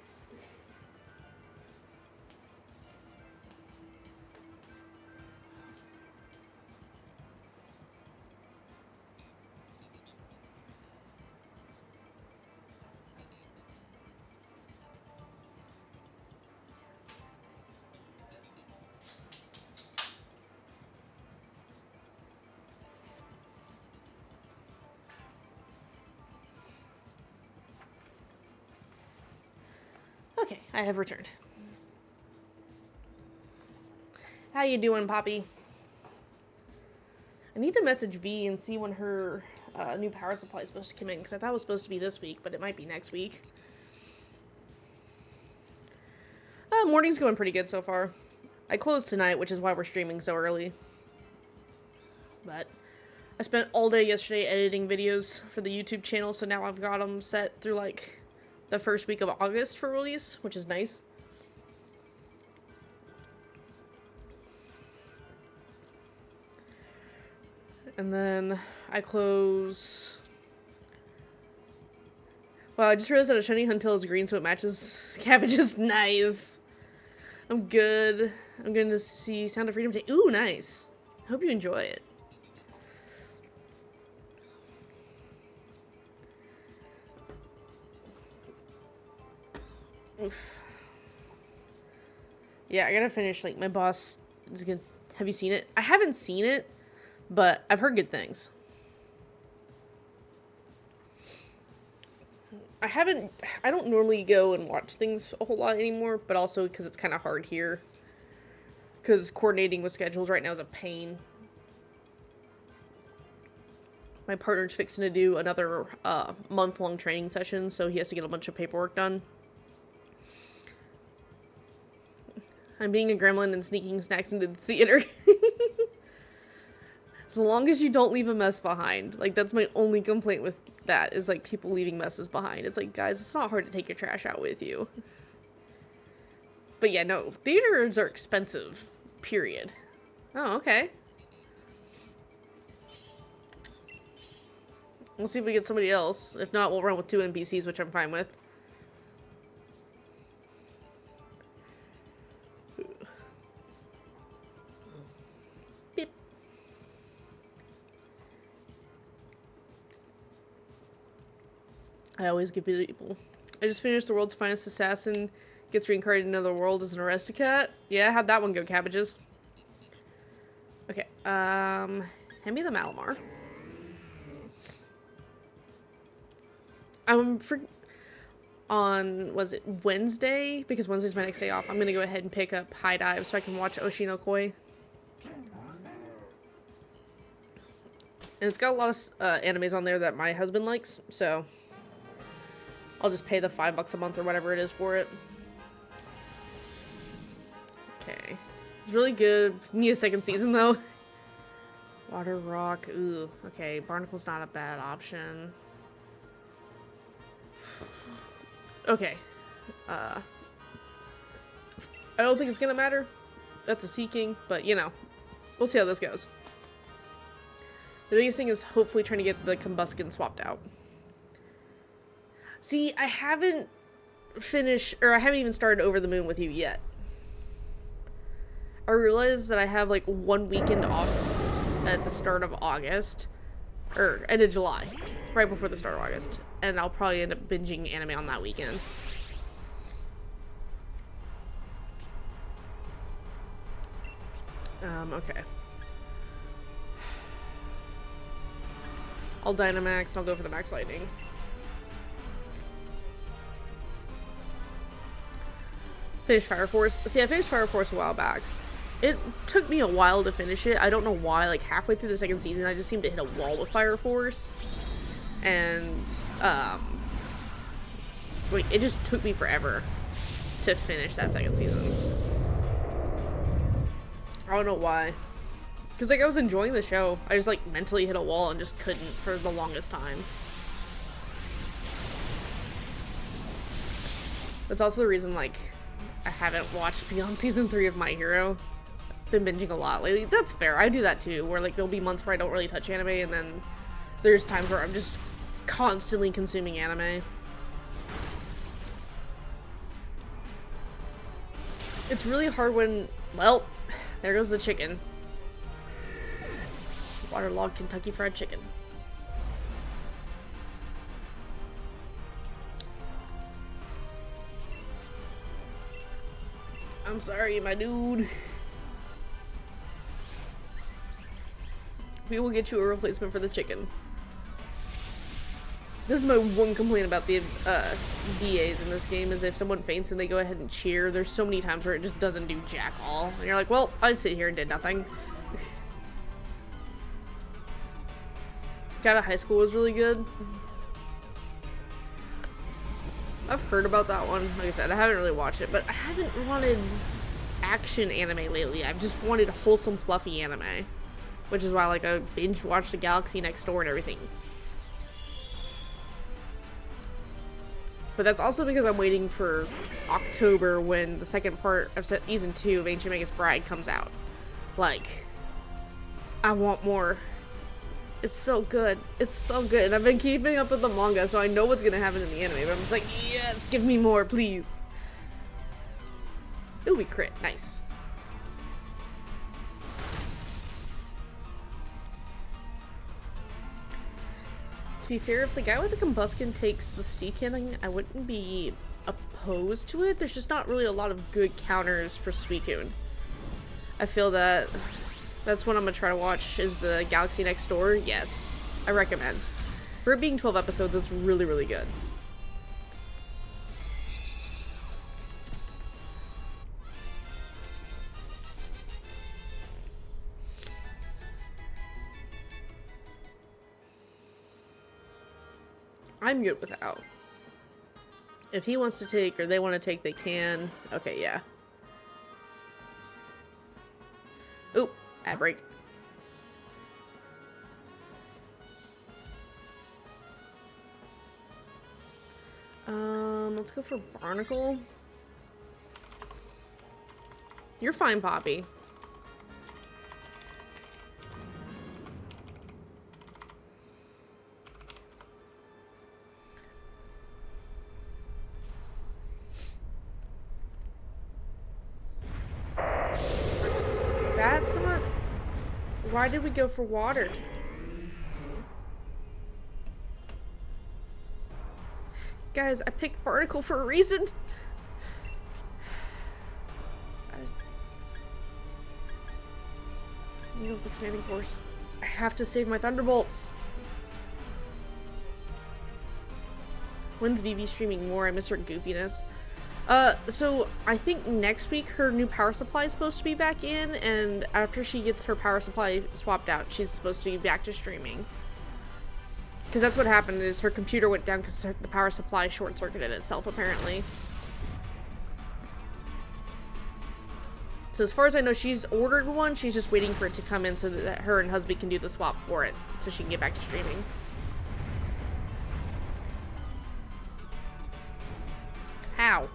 Okay, I have returned. How you doing, Poppy? I need to message V and see when her new power supply is supposed to come in, because I thought it was supposed to be this week, but it might be next week. Morning's going pretty good so far. I closed tonight, which is why we're streaming so early. But I spent all day yesterday editing videos for the YouTube channel, so now I've got them set through, like, the first week of August for release, which is nice. And then I close... Wow, I just realized that a shiny Huntail is green, so it matches Cabbage's. Nice. I'm good. I'm going to see Sound of Freedom today. Ooh, nice. I hope you enjoy it. Oof. Yeah, I gotta finish, like, my boss is gonna... Have you seen it? I haven't seen it, but I've heard good things. I don't normally go and watch things a whole lot anymore, but also because it's kind of hard here. Because coordinating with schedules right now is a pain. My partner's fixing to do another month-long training session, so he has to get a bunch of paperwork done. I'm being a gremlin and sneaking snacks into the theater. As long as you don't leave a mess behind. Like, that's my only complaint with that, is, like, people leaving messes behind. It's like, guys, it's not hard to take your trash out with you. But yeah, no, theaters are expensive. Period. Oh, okay. We'll see if we get somebody else. If not, we'll run with 2 NPCs, which I'm fine with. Beep. I always give people. I just finished The World's Finest Assassin. Gets reincarnated in another world as an Aristocat. Yeah, how'd that one go, Cabbages? Okay, hand me the Malamar. On, was it Wednesday? Because Wednesday's my next day off. I'm gonna go ahead and pick up High Dive so I can watch Oshinokoi. And it's got a lot of animes on there that my husband likes, so I'll just pay the $5 a month or whatever it is for it. Okay. It's really good. Need a second season, though. Water Rock. Ooh. Okay, Barnacle's not a bad option. Okay. I don't think it's gonna matter. That's a Seeking, but, you know. We'll see how this goes. The biggest thing is hopefully trying to get the Combusken swapped out. See, I haven't finished, or I haven't even started Over the Moon with you yet. I realized that I have, like, 1 weekend off at the start of August. Or, end of July. Right before the start of August. And I'll probably end up binging anime on that weekend. Okay. I'll Dynamax and I'll go for the Max Lightning. Finish Fire Force. See, I finished Fire Force a while back. It took me a while to finish it. I don't know why. Like, halfway through the second season, I just seemed to hit a wall with Fire Force. And, wait, it just took me forever to finish that second season. I don't know why. Because, like, I was enjoying the show. I just, like, mentally hit a wall and just couldn't for the longest time. That's also the reason, like, I haven't watched beyond season 3 of My Hero. Been binging a lot lately. That's fair. I do that too, where like there'll be months where I don't really touch anime, and then there's times where I'm just constantly consuming anime. It's really hard when, well, there goes the chicken. Waterlogged Kentucky Fried Chicken. I'm sorry, my dude. We will get you a replacement for the chicken. This is my one complaint about the DAs in this game, is if someone faints and they go ahead and cheer, there's so many times where it just doesn't do jack all. And you're like, well, I sit here and did nothing. Got Out of High School was really good. I've heard about that one. Like I said, I haven't really watched it, but I haven't wanted action anime lately. I've just wanted wholesome, fluffy anime. Which is why, like, I binge watched The Galaxy Next Door and everything. But that's also because I'm waiting for October when the second part of season 2 of Ancient Magus Bride comes out. Like, I want more. It's so good. It's so good. And I've been keeping up with the manga, so I know what's gonna happen in the anime. But I'm just like, yes, give me more, please. Ooh, we crit. Nice. To be fair, if the guy with the Combusken takes the Seaking, I wouldn't be opposed to it. There's just not really a lot of good counters for Suicune. I feel that that's what I'm gonna try to watch, is the Galaxy Next Door. Yes, I recommend. For it being 12 episodes, it's really, really good. I'm good without. If he wants to take, or they want to take, they can. Okay, yeah. Oop, ad break. Let's go for Barnacle. You're fine, Poppy. That's not... Why did we go for water? Guys, I picked Barnacle for a reason. I need with Expanding Force. I have to save my Thunderbolts. When's Vivi streaming more? I miss her goofiness. So I think next week her new power supply is supposed to be back in, and after she gets her power supply swapped out, she's supposed to be back to streaming. Because that's what happened, is her computer went down because the power supply short-circuited itself, apparently. So as far as I know, she's ordered one, she's just waiting for it to come in so that her and husband can do the swap for it, so she can get back to streaming. How?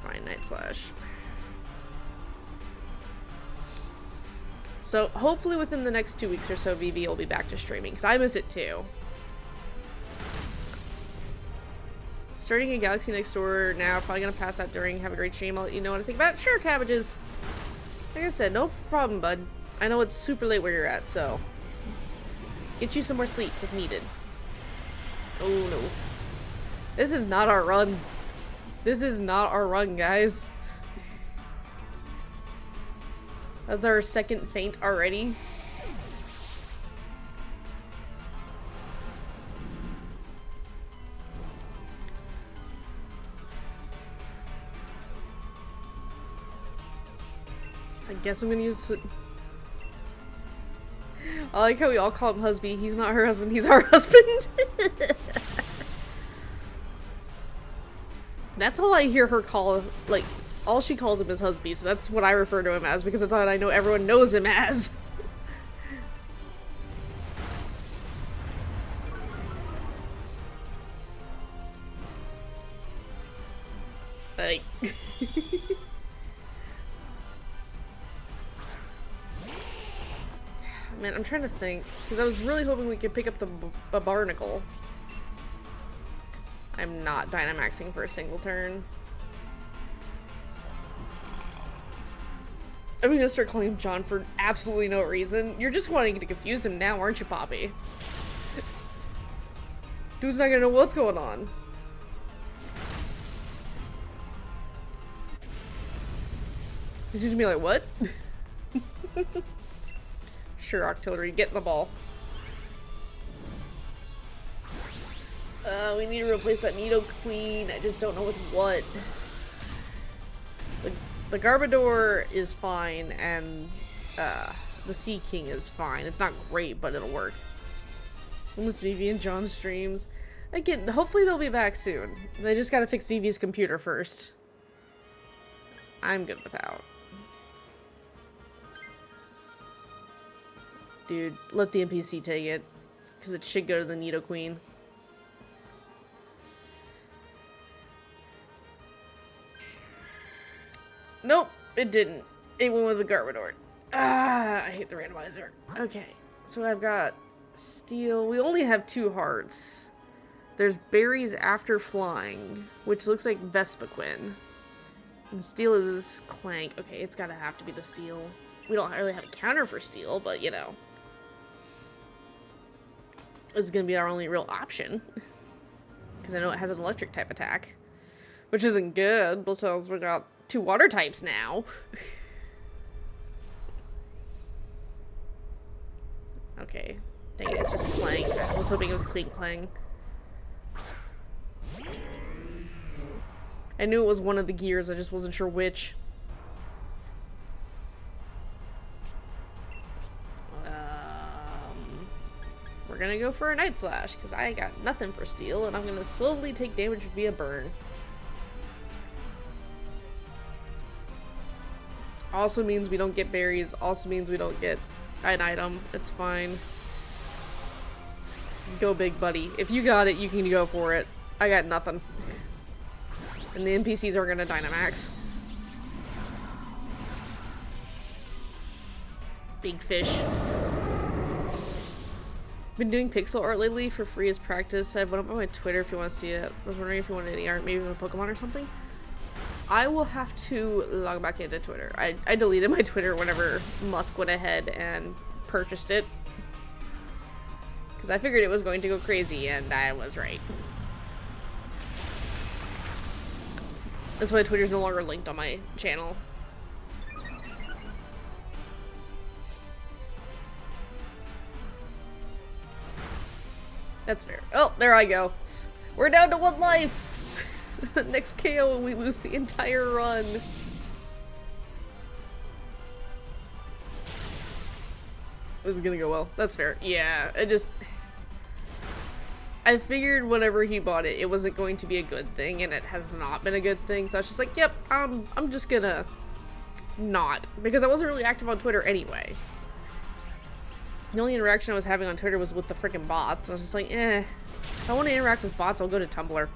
Fine, Night Slash. So hopefully within the next 2 weeks or so, Vivi will be back to streaming, because I miss it too. Starting a Galaxy Next Door now, probably gonna pass out during. Have a great stream. I'll let you know what I think about it. Sure, Cabbages. Like I said, no problem, bud. I know it's super late where you're at, so get you some more sleeps if needed. Oh no. This is not our run. This is not our run, guys. That's our second faint already. I guess I'm gonna use it. I like how we all call him husband. He's not her husband, he's our husband. That's all I hear her call, like, all she calls him is husband, so that's what I refer to him as because that's all I know everyone knows him as. Like... Man, I'm trying to think, because I was really hoping we could pick up the Barnacle. I'm not Dynamaxing for a single turn. I'm gonna start calling him John for absolutely no reason. You're just wanting to confuse him now, aren't you, Poppy? Dude's not gonna know what's going on. He's just gonna be like, what? Sure, Octillery, get in the ball. We need to replace that Nidoqueen. I just don't know with what. The Garbodor is fine, and the Sea King is fine. It's not great, but it'll work. Almost Vivi and John's streams. Again, hopefully they'll be back soon. They just gotta fix Vivi's computer first. I'm good without. Dude, let the NPC take it. Because it should go to the Nidoqueen. Nope, it didn't. It went with the Garbodor. Ah, I hate the randomizer. Okay, so I've got Steel. We only have 2 hearts. There's berries after flying, which looks like Vespiquen. And Steel is Clank. Okay, it's gotta have to be the Steel. We don't really have a counter for Steel, but you know. This is gonna be our only real option. Because I know it has an electric type attack. Which isn't good, because we got 2 water types now. Okay. Dang it, it's just Clang. I was hoping it was Clang. I knew it was one of the gears, I just wasn't sure which. We're gonna go for a Night Slash, because I got nothing for Steel, and I'm gonna slowly take damage via burn. Also means we don't get berries, also means we don't get an item. It's fine. Go big, buddy. If you got it, you can go for it. I got nothing. And the NPCs are gonna Dynamax. Big fish. Been doing pixel art lately for free as practice. I have one up on my Twitter if you want to see it. I was wondering if you wanted any art, maybe of a Pokemon or something. I will have to log back into Twitter. I deleted my Twitter whenever Musk went ahead and purchased it. Because I figured it was going to go crazy, and I was right. That's why Twitter's no longer linked on my channel. That's fair. Oh, there I go. We're down to 1 life! Next KO and we lose the entire run. This is gonna go well. That's fair. Yeah, I figured whenever he bought it, it wasn't going to be a good thing, and it has not been a good thing, so I was just like, yep, I'm just gonna not. Because I wasn't really active on Twitter anyway. The only interaction I was having on Twitter was with the freaking bots. I was just like, if I want to interact with bots, I'll go to Tumblr.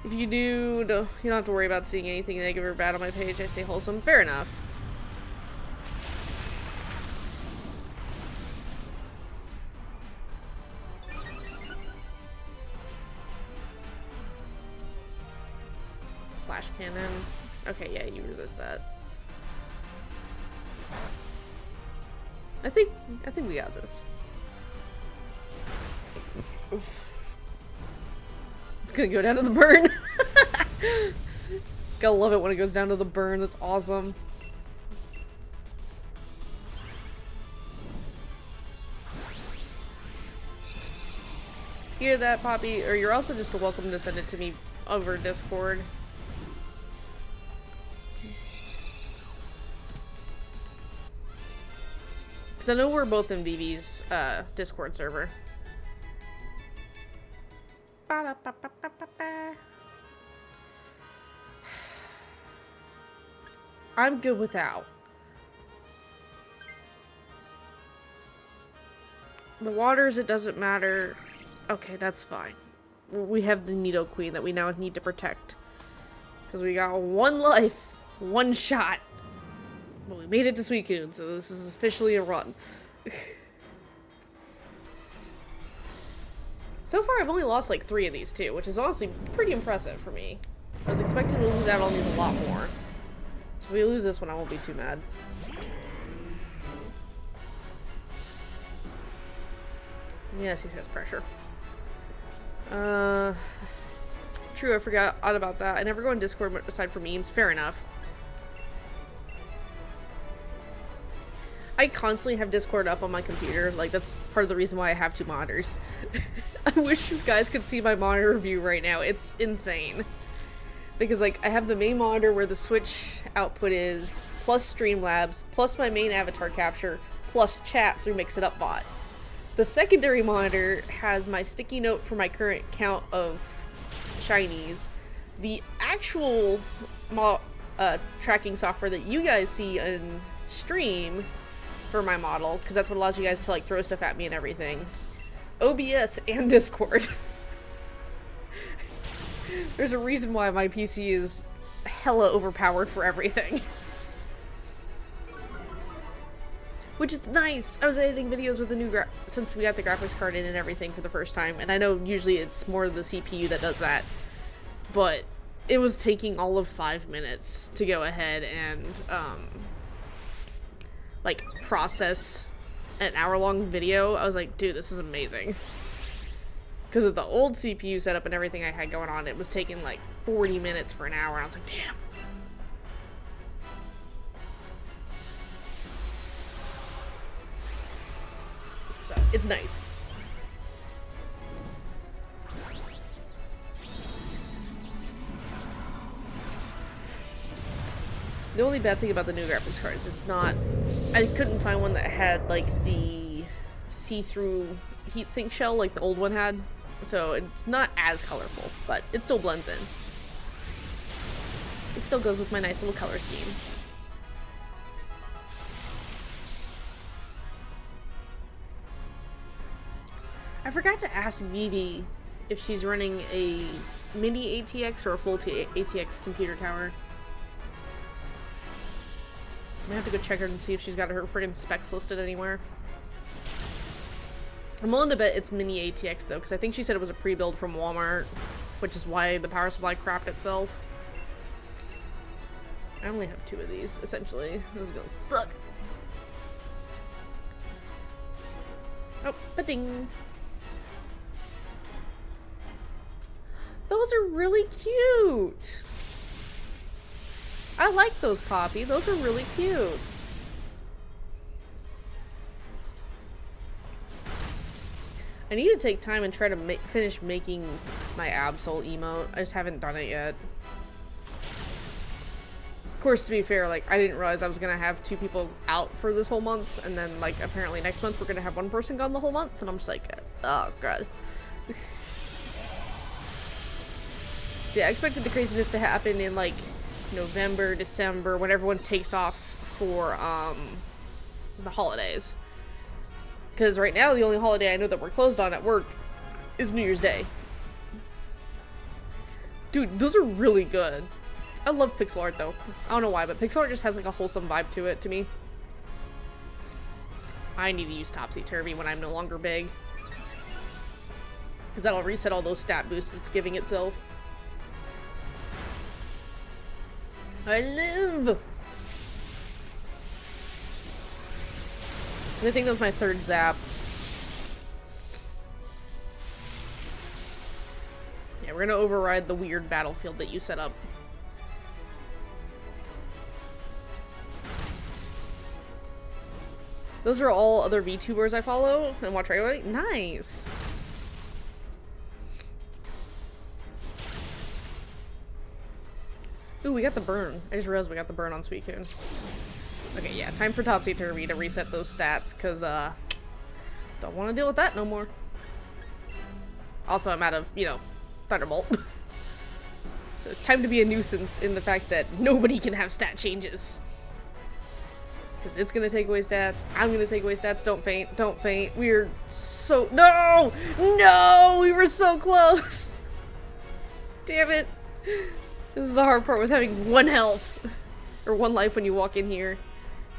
If you do, you don't have to worry about seeing anything negative or bad on my page. I stay wholesome. Fair enough. Flash cannon. Okay, yeah, you resist that. I think we got this. It's gonna go down to the burn. Gotta love it when it goes down to the burn. That's awesome. Hear that, Poppy? Or you're also just welcome to send it to me over Discord. Because I know we're both in Vivi's Discord server. I'm good without. The waters, it doesn't matter. Okay, that's fine. We have the Nidoqueen that we now need to protect. Because we got one life, one shot. But we made it to Suicune, so this is officially a run. So far, I've only lost like 3 of these too, which is honestly pretty impressive for me. I was expecting to lose out on these a lot more. So if we lose this one, I won't be too mad. Yes, he says pressure. True, I forgot about that. I never go on Discord aside from memes. Fair enough. I constantly have Discord up on my computer. Like, that's part of the reason why I have 2 monitors. I wish you guys could see my monitor view right now. It's insane. Because, like, I have the main monitor where the Switch output is, plus Streamlabs, plus my main avatar capture, plus chat through Mix It Up bot. The secondary monitor has my sticky note for my current count of shinies. The actual tracking software that you guys see in stream for my model, because that's what allows you guys to like throw stuff at me and everything. OBS and Discord. There's a reason why my PC is hella overpowered for everything. Which is nice. I was editing videos with the new since we got the graphics card in and everything for the first time, and I know usually it's more the CPU that does that, but it was taking all of 5 minutes to go ahead and like process an hour-long video. I was like, dude, this is amazing. Because with the old CPU setup and everything I had going on, it was taking like 40 minutes for an hour, and I was like, damn. So, it's nice. The only bad thing about the new graphics card is it's not... I couldn't find one that had, like, the see-through heatsink shell like the old one had. So it's not as colorful, but it still blends in. It still goes with my nice little color scheme. I forgot to ask Vivi if she's running a mini ATX or a full ATX computer tower. I'm gonna have to go check her and see if she's got her friggin' specs listed anywhere. I'm willing to bet it's mini ATX though, because I think she said it was a pre-build from Walmart, which is why the power supply crapped itself. I only have 2 of these, essentially. This is gonna suck. Oh, ba-ding. Those are really cute. I like those, Poppy. Those are really cute. I need to take time and try to finish making my Absol emote. I just haven't done it yet. Of course, to be fair, like, I didn't realize I was gonna have 2 people out for this whole month, and then, like, apparently next month we're gonna have 1 person gone the whole month, and I'm just like, oh, God. So yeah, I expected the craziness to happen in, like, November, December, when everyone takes off for, the holidays. Because right now, the only holiday I know that we're closed on at work is New Year's Day. Dude, those are really good. I love pixel art, though. I don't know why, but pixel art just has, like, a wholesome vibe to it, to me. I need to use Topsy-Turvy when I'm no longer big. Because that'll reset all those stat boosts it's giving itself. I live! I think that was my 3rd zap. Yeah, we're gonna override the weird battlefield that you set up. Those are all other VTubers I follow and watch regularly. Nice. Ooh, we got the burn. I just realized we got the burn on Suicune. Okay, yeah, time for Topsy-Turvy to reset those stats, because, don't want to deal with that no more. Also, I'm out of, you know, Thunderbolt. So, time to be a nuisance in the fact that nobody can have stat changes. Because it's gonna take away stats, I'm gonna take away stats, don't faint, don't faint. We're so- No! No! We were so close! Damn it. This is the hard part with having 1 health. Or 1 life when you walk in here.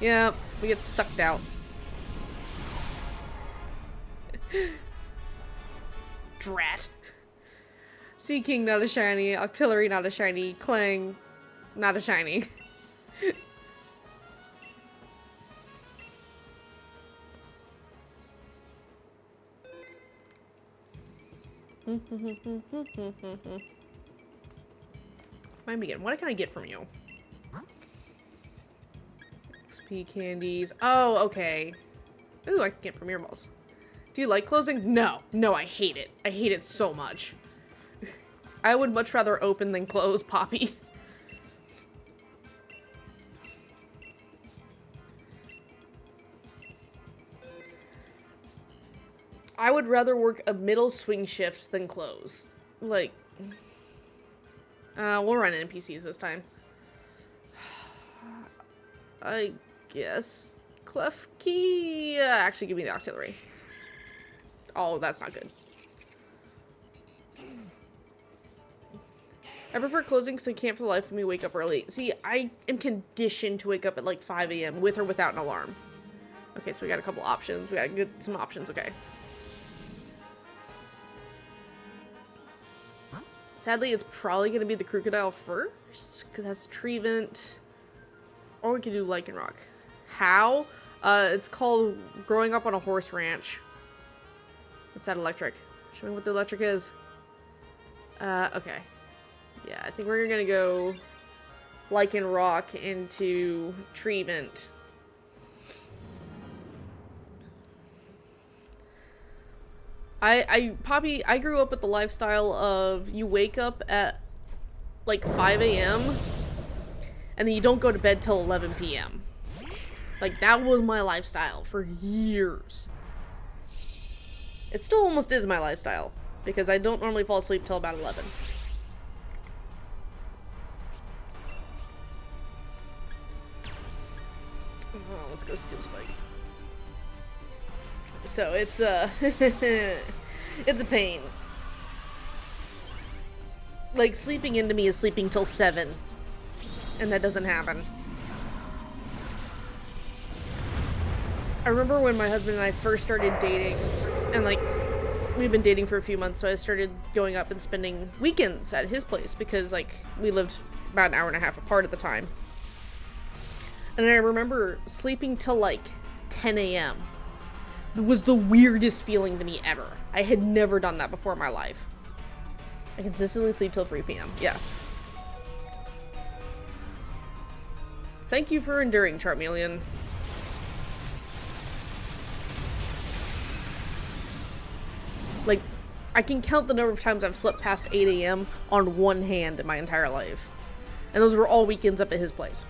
Yeah, we get sucked out. Drat. Sea King, not a shiny. Octillery, not a shiny. Clang, not a shiny. Mind me again, what can I get from you? XP candies. Oh, okay. Ooh, I can get Premier Balls. Do you like closing? No. No, I hate it. I hate it so much. I would much rather open than close, Poppy. I would rather work a middle swing shift than close. Like, we'll run NPCs this time. I guess Klefki. Actually, give me the Octillery. Oh, that's not good. I prefer closing because I can't for the life of me wake up early. See, I am conditioned to wake up at like 5 a.m. with or without an alarm. Okay, so we got a couple options. We got some options, okay. Sadly, it's probably going to be the Crocodile first, because that's Treevent. Or we could do Lycanroc. How? It's called Growing Up on a Horse Ranch. What's that electric? Show me what the electric is. Okay. Yeah, I think we're gonna go Lycanroc into Treevent. Poppy, I grew up with the lifestyle of you wake up at like 5 a.m. and then you don't go to bed till 11 p.m. Like, that was my lifestyle for years. It still almost is my lifestyle, because I don't normally fall asleep till about 11. Oh, let's go Steel Spike. So, it's, it's a pain. Like, sleeping into me is sleeping till 7. And that doesn't happen. I remember when my husband and I first started dating, and like, we've been dating for a few months, so I started going up and spending weekends at his place, because like, we lived about an hour and a half apart at the time. And I remember sleeping till like 10 a.m. It was the weirdest feeling to me ever. I had never done that before in my life. I consistently sleep till 3 p.m. Yeah. Thank you for enduring, Charmeleon. Like, I can count the number of times I've slept past 8 a.m. on one hand in my entire life. And those were all weekends up at his place.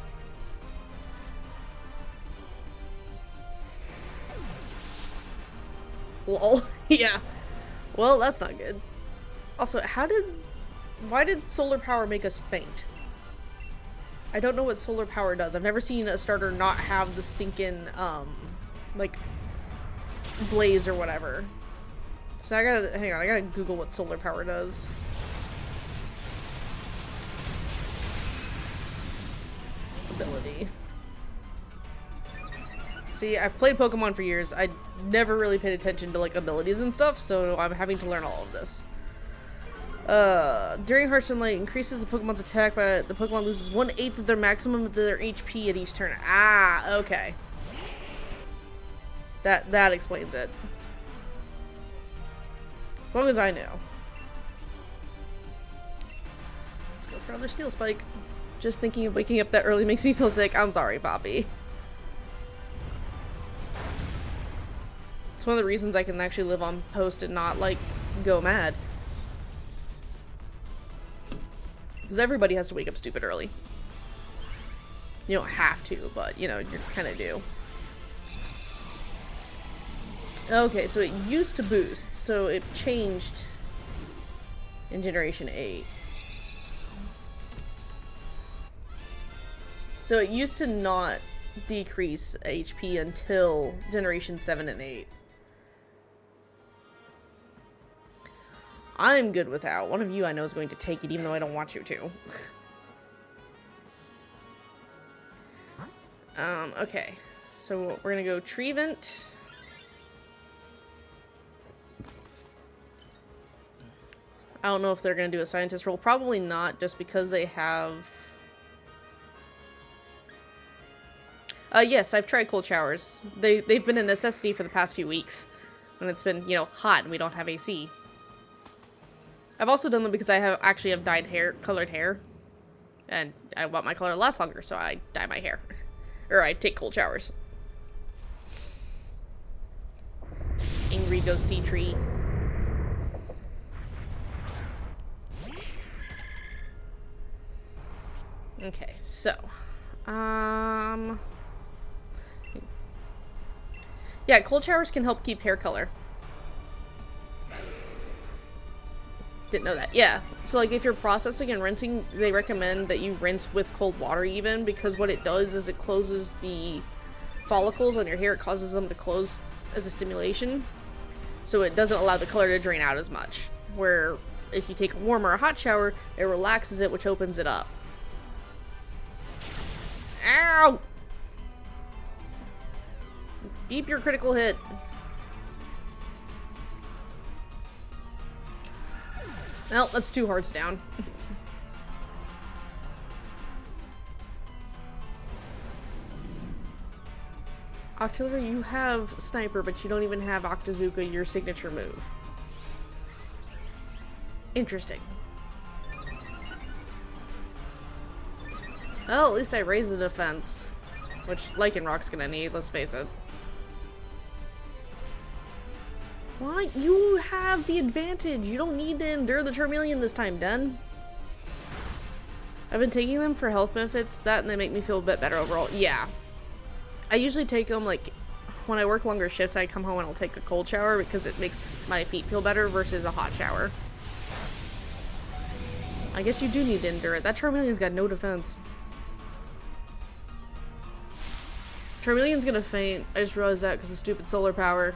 Lol. Yeah. Well, that's not good. Also, why did solar power make us faint? I don't know what solar power does. I've never seen a starter not have the stinking, like, blaze or whatever. So I gotta Google what solar power does. Ability. See, I've played Pokemon for years. I never really paid attention to, like, abilities and stuff, so I'm having to learn all of this. During Heart Sunlight, increases the Pokemon's attack, but the Pokemon loses 1/8 of their maximum of their HP at each turn. Ah, okay. That explains it. As long as I know. Let's go for another Steel Spike. Just thinking of waking up that early makes me feel sick. I'm sorry, Poppy. It's one of the reasons I can actually live on post and not, like, go mad. Because everybody has to wake up stupid early. You don't have to, but, you know, you kind of do. Okay, so it used to boost, so it changed in Generation 8. So it used to not decrease HP until Generation 7 and 8. I'm good without. One of you I know is going to take it even though I don't want you to. Okay. So we're gonna go Treevent. I don't know if they're gonna do a scientist role. Probably not, just because they have... yes, I've tried cold showers. They've been a necessity for the past few weeks. When it's been, you know, hot and we don't have AC. I've also done them because I actually have dyed hair, colored hair. And I want my color to last longer, so I dye my hair. Or I take cold showers. Angry ghosty tree. Okay, so. Yeah, cold showers can help keep hair color. Didn't know that. Yeah. So, like, if you're processing and rinsing, they recommend that you rinse with cold water even, because what it does is it closes the follicles on your hair. It causes them to close as a stimulation. So it doesn't allow the color to drain out as much. Where if you take a warm or a hot shower, it relaxes it, which opens it up. Ow! Beep your critical hit. Well, that's 2 hearts down. Octillery, you have Sniper, but you don't even have Octazooka, your signature move. Interesting. Well, at least I raised the defense. Which Lycanroc's gonna need, let's face it. Why? You have the advantage. You don't need to endure the Charmeleon this time, Den. I've been taking them for health benefits, that, and they make me feel a bit better overall. Yeah. I usually take them, like, when I work longer shifts, I come home and I'll take a cold shower because it makes my feet feel better versus a hot shower. I guess you do need to endure it. That Charmeleon's got no defense. Charmeleon's gonna faint. I just realized that because of stupid solar power.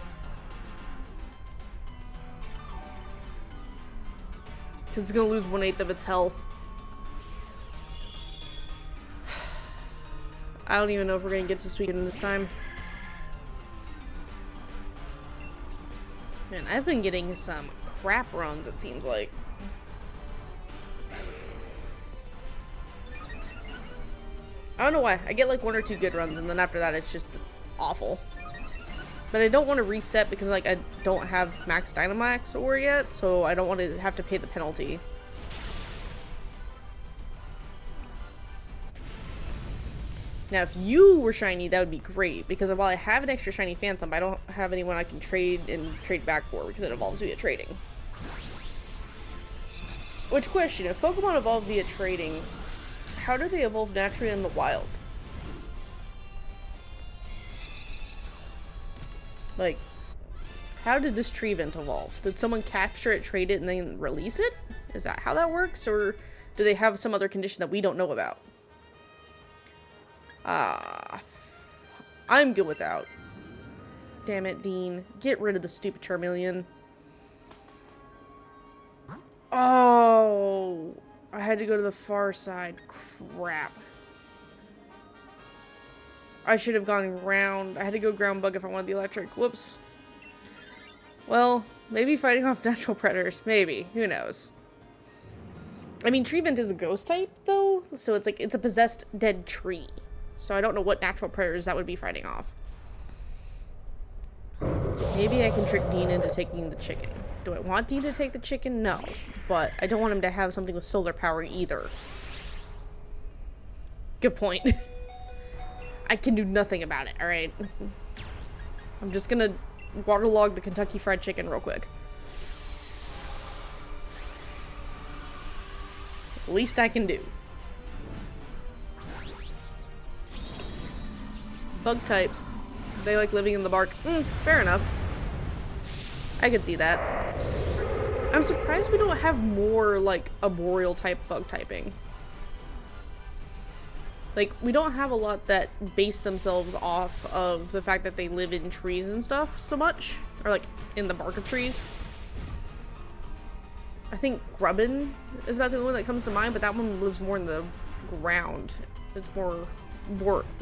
Because it's gonna lose 1/8 of its health. I don't even know if we're gonna get to Suicune this time. Man, I've been getting some crap runs, it seems like. I don't know why. I get like 1 or 2 good runs, and then after that it's just awful. But I don't want to reset because, like, I don't have Max Dynamax Ore yet, so I don't want to have to pay the penalty. Now, if you were shiny, that would be great, because while I have an extra shiny Phantom, I don't have anyone I can trade and trade back for, because it evolves via trading. Which, question, if Pokemon evolve via trading, how do they evolve naturally in the wild? Like, how did this Treevent evolve? Did someone capture it, trade it, and then release it? Is that how that works? Or do they have some other condition that we don't know about? I'm good without. Damn it, Dean. Get rid of the stupid Charmeleon. Oh, I had to go to the far side. Crap. I should have gone ground. I had to go ground bug if I wanted the electric. Whoops. Well, maybe fighting off natural predators. Maybe. Who knows? I mean, Treevent is a ghost type, though. So it's like, it's a possessed dead tree. So I don't know what natural predators that would be fighting off. Maybe I can trick Dean into taking the chicken. Do I want Dean to take the chicken? No. But I don't want him to have something with solar power either. Good point. I can do nothing about it, alright? I'm just gonna waterlog the Kentucky Fried Chicken real quick. Least I can do. Bug types. They like living in the bark. Fair enough. I could see that. I'm surprised we don't have more, like, arboreal type bug typing. Like, we don't have a lot that base themselves off of the fact that they live in trees and stuff so much. Or, like, in the bark of trees. I think Grubbin is about the only one that comes to mind, but that one lives more in the ground. It's more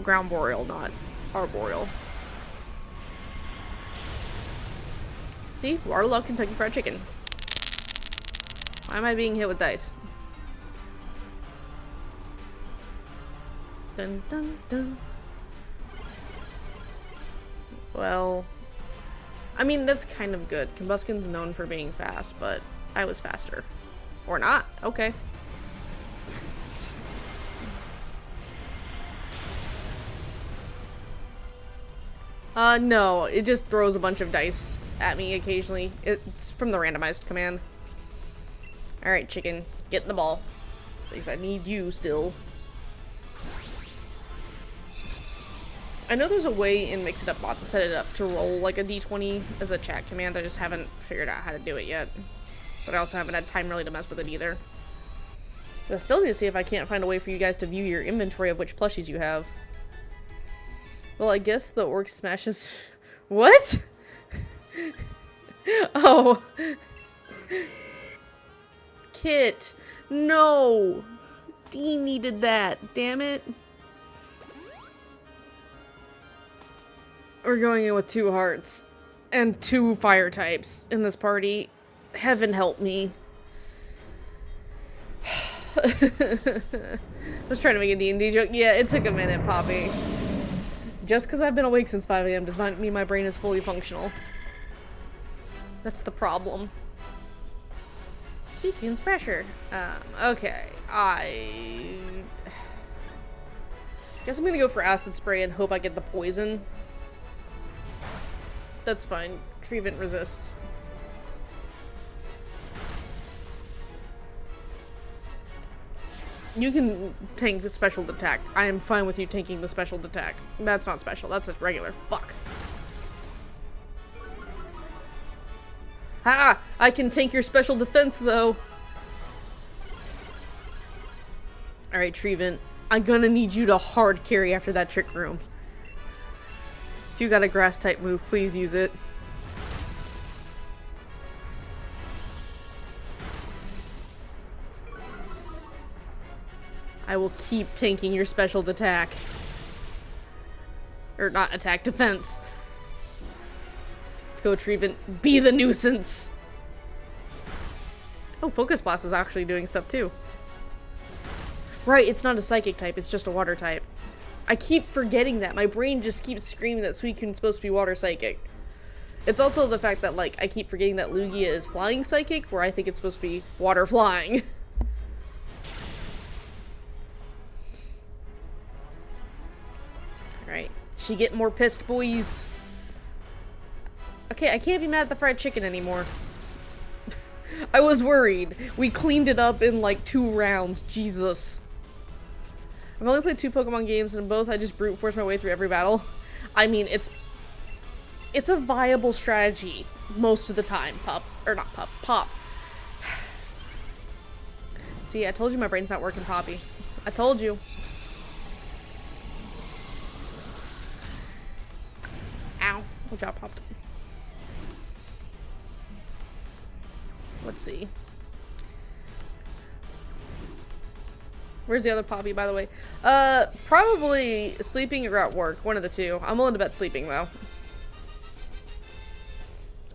ground boreal, not arboreal. See? Waterlog Kentucky Fried Chicken. Why am I being hit with dice? Dun dun dun. Well, I mean, that's kind of good. Combusken's known for being fast, but I was faster. Or not. Okay. No. It just throws a bunch of dice at me occasionally. It's from the randomized command. Alright, chicken. Get in the ball. Because I need you still. I know there's a way in Mix It Up Bot to set it up to roll like a d20 as a chat command. I just haven't figured out how to do it yet. But I also haven't had time really to mess with it either. But I still need to see if I can't find a way for you guys to view your inventory of which plushies you have. Well, I guess the orc smashes... What? Oh. Kit. No. Dee needed that. Damn it. We're going in with 2 hearts. And 2 fire types in this party. Heaven help me. I was trying to make a D&D joke. Yeah, it took a minute, Poppy. Just because I've been awake since 5 AM does not mean my brain is fully functional. That's the problem. Speaking of pressure. Okay. I guess I'm gonna go for acid spray and hope I get the poison. That's fine. Treevent resists. You can tank the special attack. I am fine with you tanking the special attack. That's not special. That's a regular. Fuck. Ha! I can tank your special defense, though. Alright, Treevent. I'm gonna need you to hard carry after that trick room. If you got a grass type move, please use it. I will keep tanking your special attack. Or not attack, defense. Let's go, Treevent. Be the nuisance! Oh, Focus Blast is actually doing stuff too. Right, it's not a psychic type, it's just a water type. I keep forgetting that. My brain just keeps screaming that Suicune's supposed to be water psychic. It's also the fact that, like, I keep forgetting that Lugia is flying psychic, where I think it's supposed to be water flying. Alright. She getting more pissed, boys. Okay, I can't be mad at the fried chicken anymore. I was worried. We cleaned it up in, like, 2 rounds. Jesus. I've only played 2 Pokemon games, and in both I just brute force my way through every battle. I mean, it's a viable strategy most of the time, pup. Or not pup, Pop. See, I told you my brain's not working, Poppy. I told you. Ow. My jaw popped. Let's see. Where's the other Poppy, by the way? Probably sleeping or at work. One of the two. I'm willing to bet sleeping, though.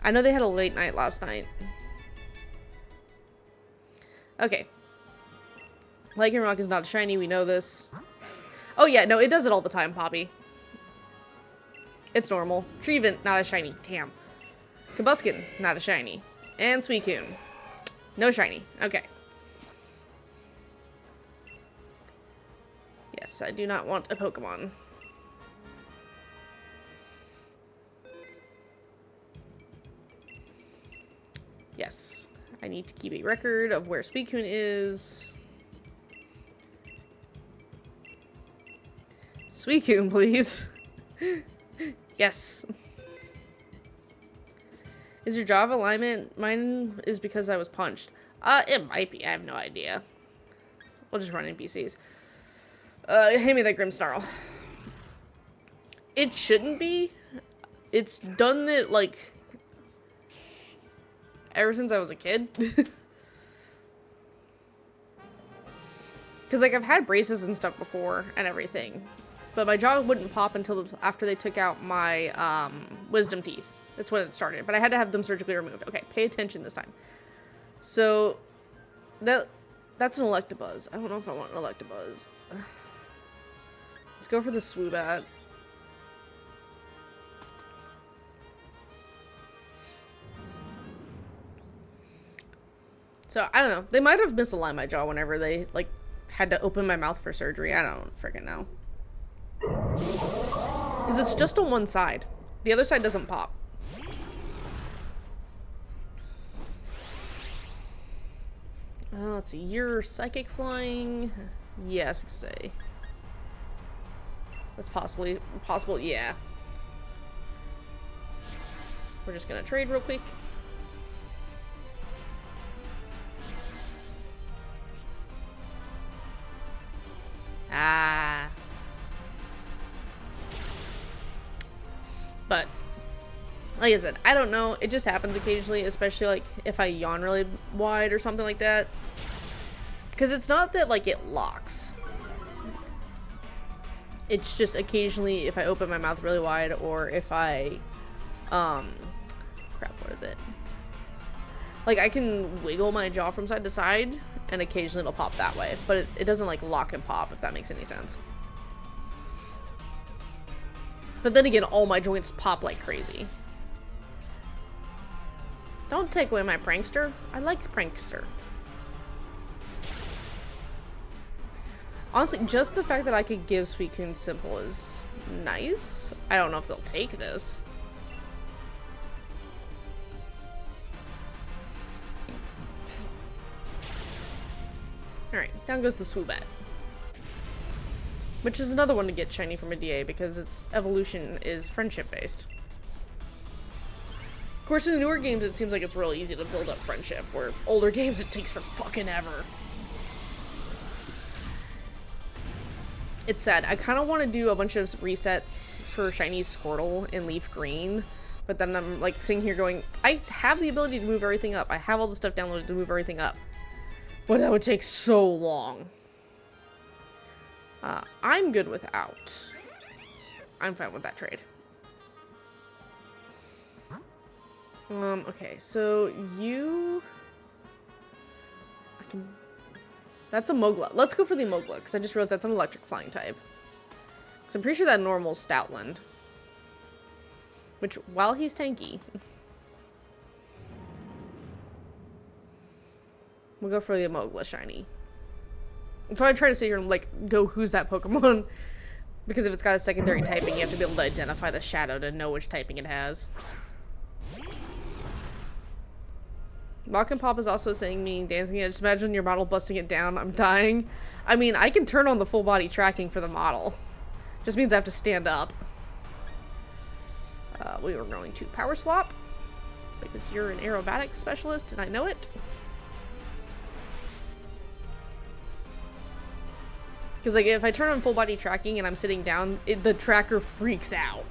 I know they had a late night last night. Okay. Lycanroc is not a shiny. We know this. Oh, yeah. No, it does it all the time, Poppy. It's normal. Treevent, not a shiny. Damn. Combusken, not a shiny. And Suicune. No shiny. Okay. Yes, I do not want a Pokemon. to keep a record of where Suicune is. Suicune, please. Yes. Is your Java alignment? Mine is because I was punched. It might be. I have no idea. We'll just run NPCs. Hand me that Grimmsnarl. It shouldn't be. It's done it, like, ever since I was a kid. Because, like, I've had braces and stuff before and everything. But my jaw wouldn't pop until after they took out my, wisdom teeth. That's when it started. But I had to have them surgically removed. Okay, pay attention this time. So, that's an Electabuzz. I don't know if I want an Electabuzz. Let's go for the Swoobat. So, I don't know. They might have misaligned my jaw whenever they, like, had to open my mouth for surgery. I don't freaking know. Because it's just on one side. The other side doesn't pop. Let's see. You're Psychic Flying. Yes, say. That's possible, yeah. We're just gonna trade real quick. But, like I said, I don't know. It just happens occasionally, especially, like, if I yawn really wide or something like that. Because it's not that, like, it locks. It's just occasionally if I open my mouth really wide or if I, crap, what is it? Like, I can wiggle my jaw from side to side, and occasionally it'll pop that way. But it doesn't, like, lock and pop, if that makes any sense. But then again, all my joints pop like crazy. Don't take away my prankster. I like the prankster. Honestly, just the fact that I could give Suicune Simple is nice. I don't know if they'll take this. Alright, down goes the Swoobat. Which is another one to get shiny from a DA because its evolution is friendship-based. Of course, in the newer games, it seems like it's real easy to build up friendship, where older games, it takes for fucking ever. It's sad. I kind of want to do a bunch of resets for shiny Squirtle in Leaf Green, but then I'm, like, sitting here going, I have the ability to move everything up. I have all the stuff downloaded to move everything up. But that would take so long. I'm good without. I'm fine with that trade. Okay, so you... I can... That's a Mogla. Let's go for the Mogla, because I just realized that's an electric flying type. Because I'm pretty sure that normal's Stoutland. Which, while he's tanky... We'll go for the Mogla shiny. So I try to sit here and, like, go who's that Pokemon. Because if it's got a secondary typing, you have to be able to identify the shadow to know which typing it has. Lock and Pop is also saying me dancing it. Just imagine your model busting it down. I'm dying. I mean, I can turn on the full body tracking for the model. Just means I have to stand up. We are going to Power Swap. Because you're an aerobatics specialist and I know it. Because, like, if I turn on full body tracking and I'm sitting down, the tracker freaks out.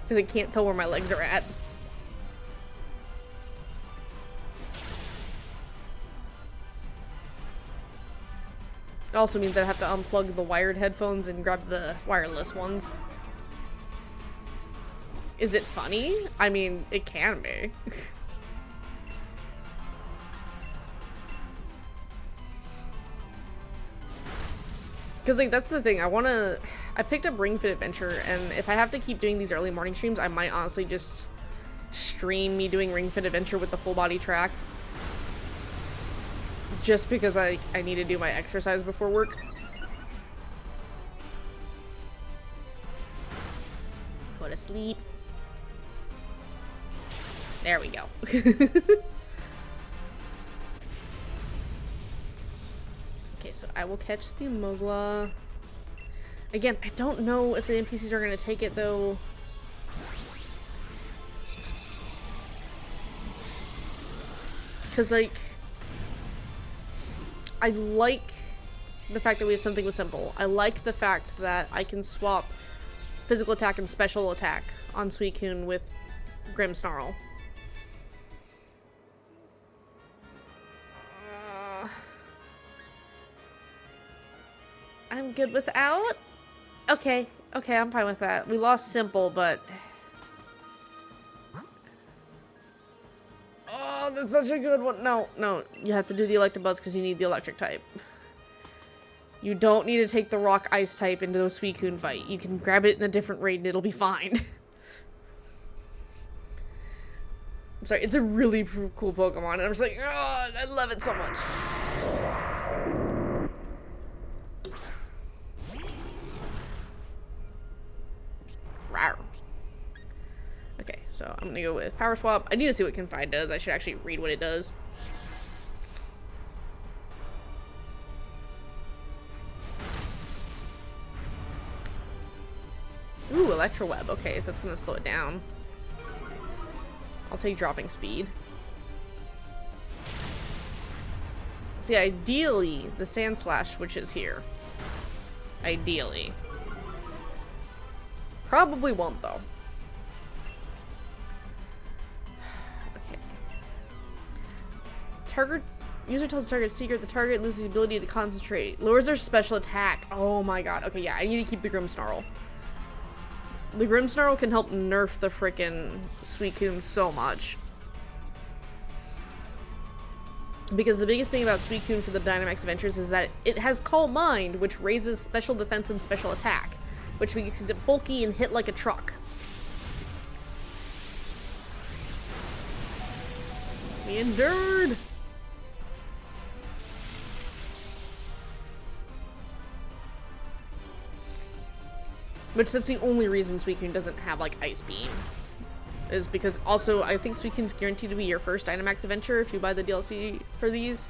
Because it can't tell where my legs are at. It also means I have to unplug the wired headphones and grab the wireless ones. Is it funny? I mean, it can be. Because, like, that's the thing. I picked up Ring Fit Adventure, and if I have to keep doing these early morning streams, I might honestly just stream me doing Ring Fit Adventure with the full body track. Just because I need to do my exercise before work. Go to sleep. There we go. so I will catch the Mogla. Again, I don't know if the NPCs are gonna take it though. Cause like, I like the fact that we have something with simple. I like the fact that I can swap physical attack and special attack on Suicune with Grimmsnarl. I'm good without? Okay, I'm fine with that. We lost simple, but... Oh, that's such a good one. No, you have to do the Electabuzz because you need the electric type. You don't need to take the rock ice type into the Suicune fight. You can grab it in a different raid and it'll be fine. I'm sorry, it's a really cool Pokemon and I'm just like, oh, I love it so much. Rawr. Okay, so I'm gonna go with Power Swap. I need to see what Confide does. I should actually read what it does. Ooh, Electro Web. Okay, so that's gonna slow it down. I'll take dropping speed. See, ideally, the Sand Slash switches here. Ideally. Probably won't, though. Okay. Target... User tells the target secret, the target loses the ability to concentrate. Lowers their special attack. Oh my god. Okay, yeah, I need to keep the Grimmsnarl. The Grimmsnarl can help nerf the frickin' Suicune so much. Because the biggest thing about Suicune for the Dynamax Adventures is that it has Calm Mind, which raises special defense and special attack, which makes it bulky and hit like a truck. We endured! Which that's the only reason Suicune doesn't have like Ice Beam. Is because also I think Suicune's guaranteed to be your first Dynamax adventure if you buy the DLC for these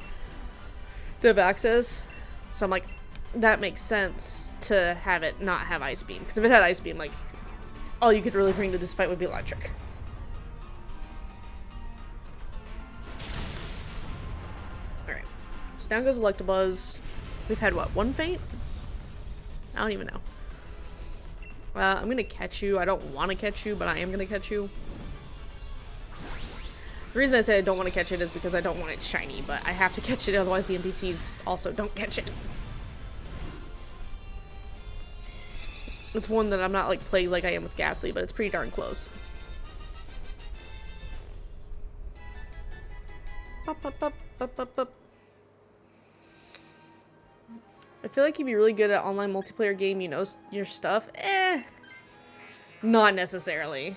to have access. So I'm like, that makes sense to have it not have Ice Beam. Because if it had Ice Beam, like, all you could really bring to this fight would be electric. Alright. So down goes Electabuzz. We've had what, one faint? I don't even know. I'm gonna catch you. I don't want to catch you, but I am gonna catch you. The reason I say I don't want to catch it is because I don't want it shiny, but I have to catch it, otherwise the NPCs also don't catch it. It's one that I'm not like plagued like I am with Ghastly, but it's pretty darn close. Up, up, up, up, up, up. I feel like you'd be really good at online multiplayer game, you know your stuff. Not necessarily.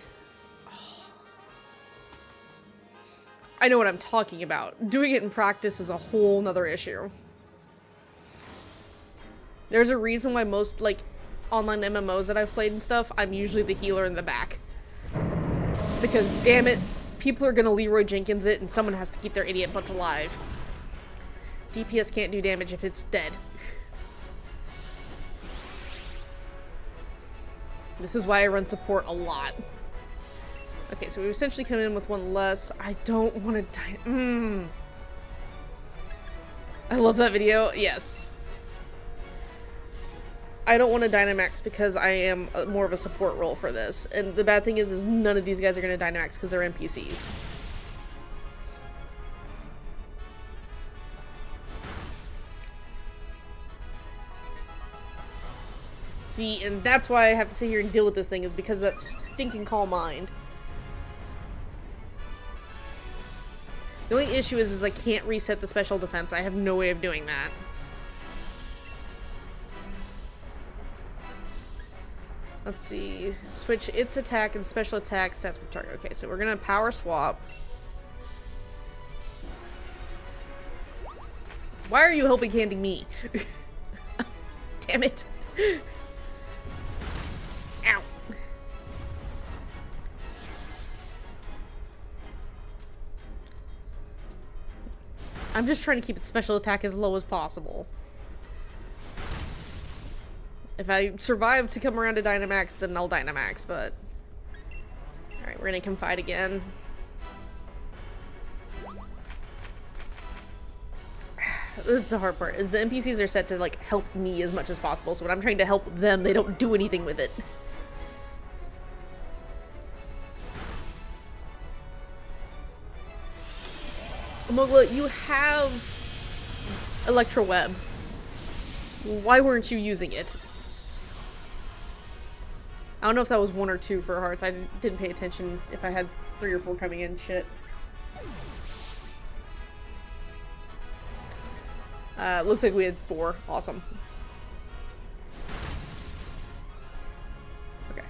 I know what I'm talking about. Doing it in practice is a whole nother issue. There's a reason why most, like, online MMOs that I've played and stuff, I'm usually the healer in the back. Because, damn it, people are gonna Leroy Jenkins it and someone has to keep their idiot butts alive. DPS can't do damage if it's dead. This is why I run support a lot. Okay, so we've essentially come in with one less. I don't want to die. I love that video. Yes. I don't want to Dynamax because I am more of a support role for this. And the bad thing is none of these guys are going to Dynamax because they're NPCs. See, and that's why I have to sit here and deal with this thing, is because of that stinking Calm Mind. The only issue is I can't reset the special defense. I have no way of doing that. Let's see. Switch its attack and special attack stats per target. Okay, so we're gonna power swap. Why are you helping handing me? Damn it. Ow. I'm just trying to keep its special attack as low as possible. If I survive to come around to Dynamax, then I'll Dynamax, but... Alright, we're gonna Confide again. This is the hard part, is the NPCs are set to, like, help me as much as possible, so when I'm trying to help them, they don't do anything with it. Mogla, you have Electro Web. Why weren't you using it? I don't know if that was 1 or 2 for hearts. I didn't pay attention if I had 3 or 4 coming in. Shit. Looks like we had 4. Awesome. Okay.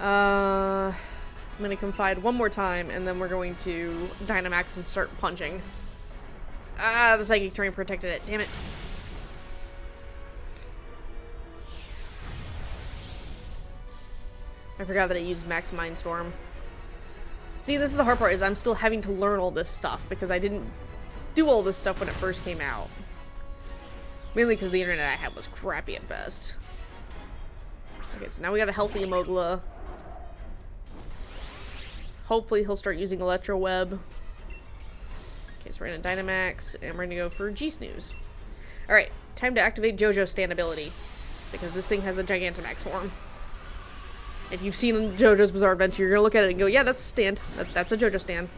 I'm gonna Confide one more time, and then we're going to Dynamax and start punching. Ah, the Psychic Terrain protected it. Damn it. I forgot that it used Max Mindstorm. See, this is the hard part, is I'm still having to learn all this stuff, because I didn't do all this stuff when it first came out. Mainly because the internet I had was crappy at best. Okay, so now we got a healthy Emogla. Hopefully he'll start using Electro Web. Okay, so we're gonna Dynamax, and we're gonna go for G-Snooze. Alright, time to activate JoJo's stand ability, because this thing has a Gigantamax form. If you've seen JoJo's Bizarre Adventure, you're gonna look at it and go, yeah, that's a stand. That's a JoJo stand.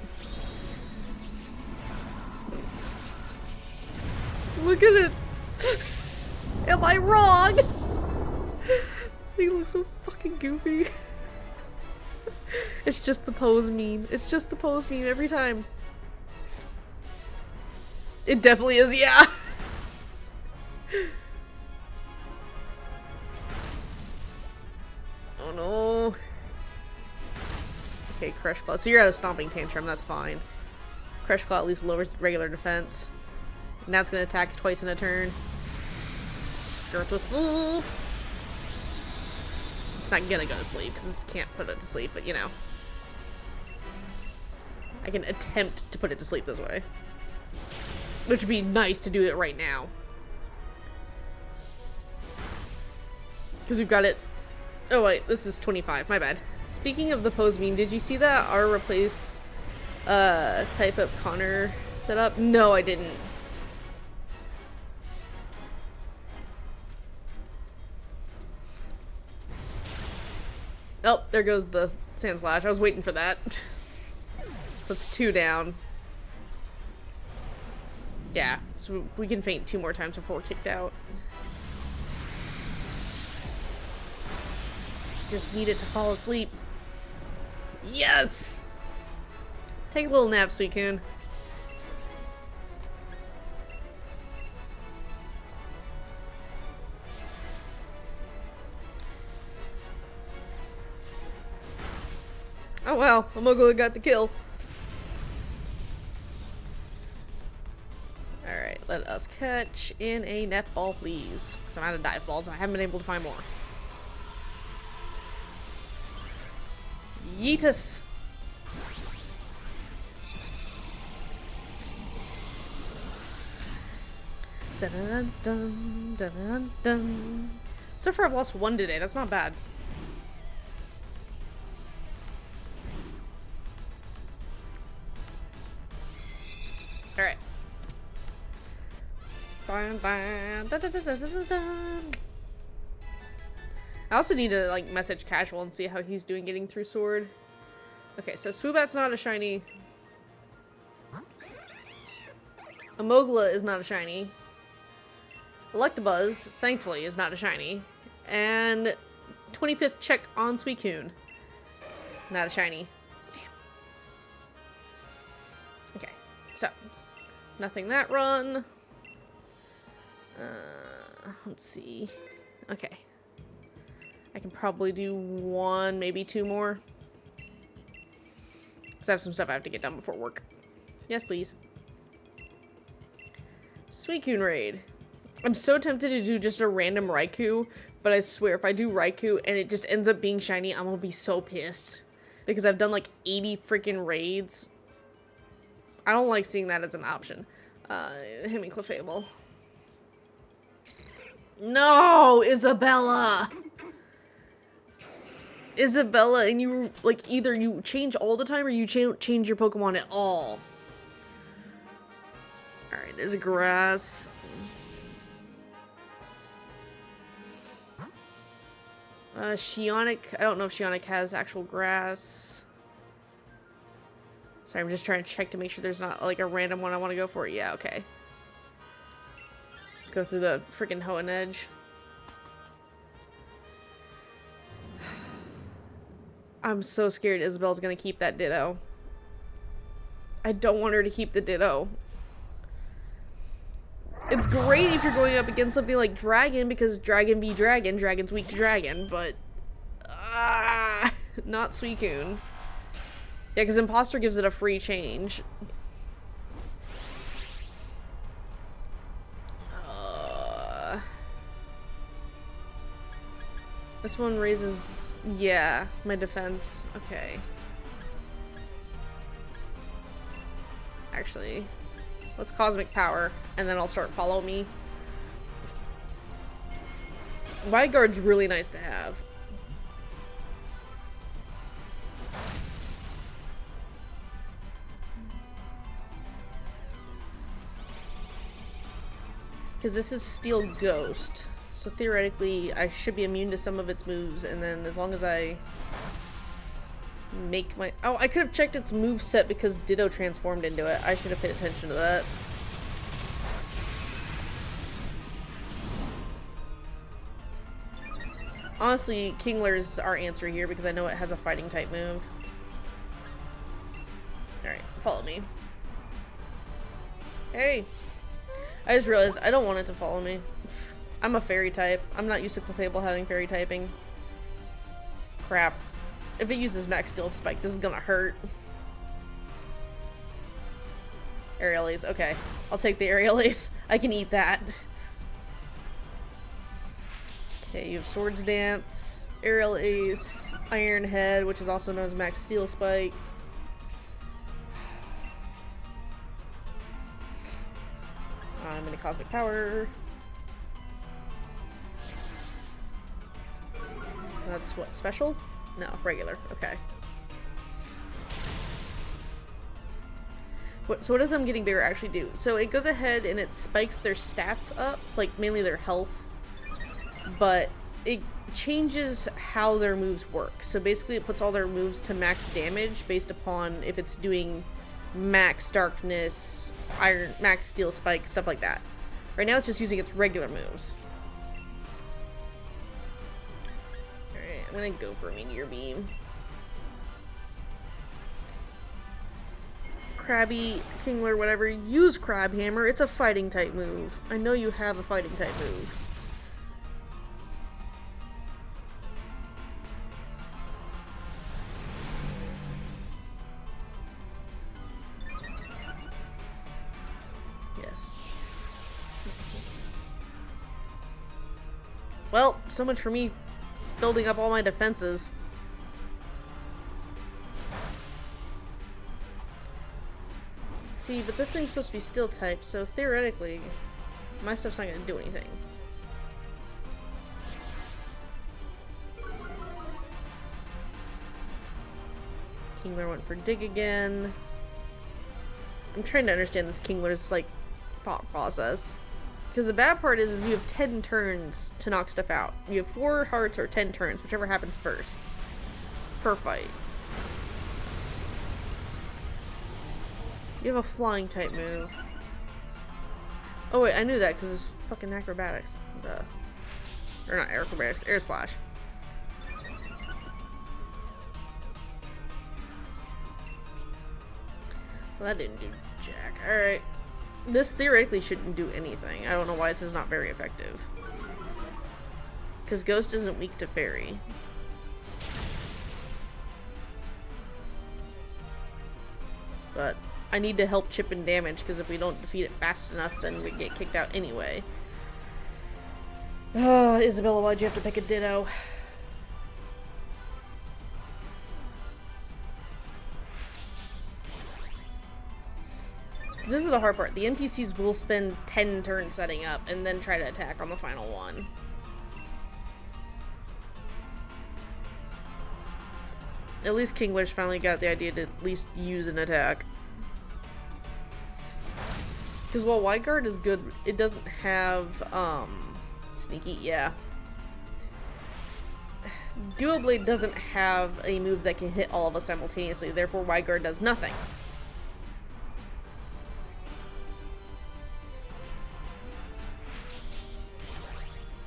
Look at it! Am I wrong? He looks so fucking goofy. It's just the pose meme. It's just the pose meme every time. It definitely is, yeah. Oh no. Okay, Crush Claw. So you're at a Stomping Tantrum, that's fine. Crush Claw at least lowers regular defense. And that's gonna attack twice in a turn. Go to sleep. It's not gonna go to sleep, because this can't put it to sleep, but you know. I can attempt to put it to sleep this way. Which would be nice to do it right now. Because we've got it. Oh wait, this is 25, my bad. Speaking of the pose meme, did you see that R replace type up Connor setup? No, I didn't. Oh, there goes the Sandslash. I was waiting for that. So it's 2 down. Yeah, so we can faint 2 more times before we're kicked out. Just needed to fall asleep. Yes! Take a little nap, Suicune. Oh well, Emogla got the kill. Alright, let us catch in a netball, please. Because I'm out of dive balls and I haven't been able to find more. Yeetus! Dun dun dun dun dun dun. So far I've lost 1 today, that's not bad. Alright. I also need to, like, message Casual and see how he's doing getting through Sword. Okay, so Swoobat's not a shiny. Emogla is not a shiny. Electabuzz, thankfully, is not a shiny. And 25th check on Suicune. Not a shiny. Damn. Okay, so nothing that run. Let's see. Okay. I can probably do 1, maybe 2 more. Because I have some stuff I have to get done before work. Yes, please. Suicune raid. I'm so tempted to do just a random Raikou, but I swear if I do Raikou and it just ends up being shiny, I'm gonna be so pissed. Because I've done like 80 freaking raids. I don't like seeing that as an option. Hit me, Clefable. No, Isabella! Isabella, and you, like, either you change all the time or you change your Pokemon at all. Alright, there's a grass. Shionic, I don't know if Shionic has actual grass. Sorry, I'm just trying to check to make sure there's not, like, a random one I want to go for. Yeah, okay. Let's go through the freaking Hoenn Edge. I'm so scared Isabel's gonna keep that Ditto. I don't want her to keep the Ditto. It's great if you're going up against something like Dragon, because Dragon v Dragon, Dragon's weak to Dragon, but... not Suicune. Yeah, because Imposter gives it a free change. This one raises... yeah, my defense. Okay. Actually, let's Cosmic Power, and then I'll start Follow Me. Wide Guard's really nice to have. Because this is Steel Ghost. So theoretically, I should be immune to some of its moves, and then as long as I make my... oh, I could have checked its move set because Ditto transformed into it. I should have paid attention to that. Honestly, Kingler's our answer here because I know it has a fighting type move. Alright, follow me. Hey! I just realized I don't want it to follow me. I'm a fairy type. I'm not used to Clefable having fairy typing. Crap. If it uses Max Steel Spike, this is gonna hurt. Aerial Ace. Okay. I'll take the Aerial Ace. I can eat that. Okay, you have Swords Dance, Aerial Ace, Iron Head, which is also known as Max Steel Spike. I'm gonna Cosmic Power. That's what, special? No, regular. Okay. So what does them getting bigger actually do? So it goes ahead and it spikes their stats up, like mainly their health, but it changes how their moves work. So basically it puts all their moves to max damage based upon if it's doing max darkness, max steel spike, stuff like that. Right now it's just using its regular moves. Alright, I'm gonna go for a Meteor Beam. Krabby, Kingler, whatever, use Crab Hammer. It's a fighting type move. I know you have a fighting type move. Yes. Well, so much for me building up all my defenses. See, but this thing's supposed to be steel type, so theoretically, my stuff's not gonna do anything. Kingler went for dig again. I'm trying to understand this Kingler's, like, thought process. Because the bad part is you have 10 turns to knock stuff out. You have 4 hearts or 10 turns, whichever happens first. Per fight. You have a flying type move. Oh wait, I knew that because it's fucking acrobatics. Or not acrobatics, air slash. Well, that didn't do jack. Alright. This theoretically shouldn't do anything. I don't know why this is not very effective. Because Ghost isn't weak to Fairy. But I need to help chip and damage, because if we don't defeat it fast enough, then we get kicked out anyway. Isabella, why'd you have to pick a Ditto? Because this is the hard part. The NPCs will spend 10 turns setting up and then try to attack on the final one. At least King Wish finally got the idea to at least use an attack. Because while Wide Guard is good, it doesn't have, Sneaky, yeah. Duo Blade doesn't have a move that can hit all of us simultaneously, therefore Wide Guard does nothing.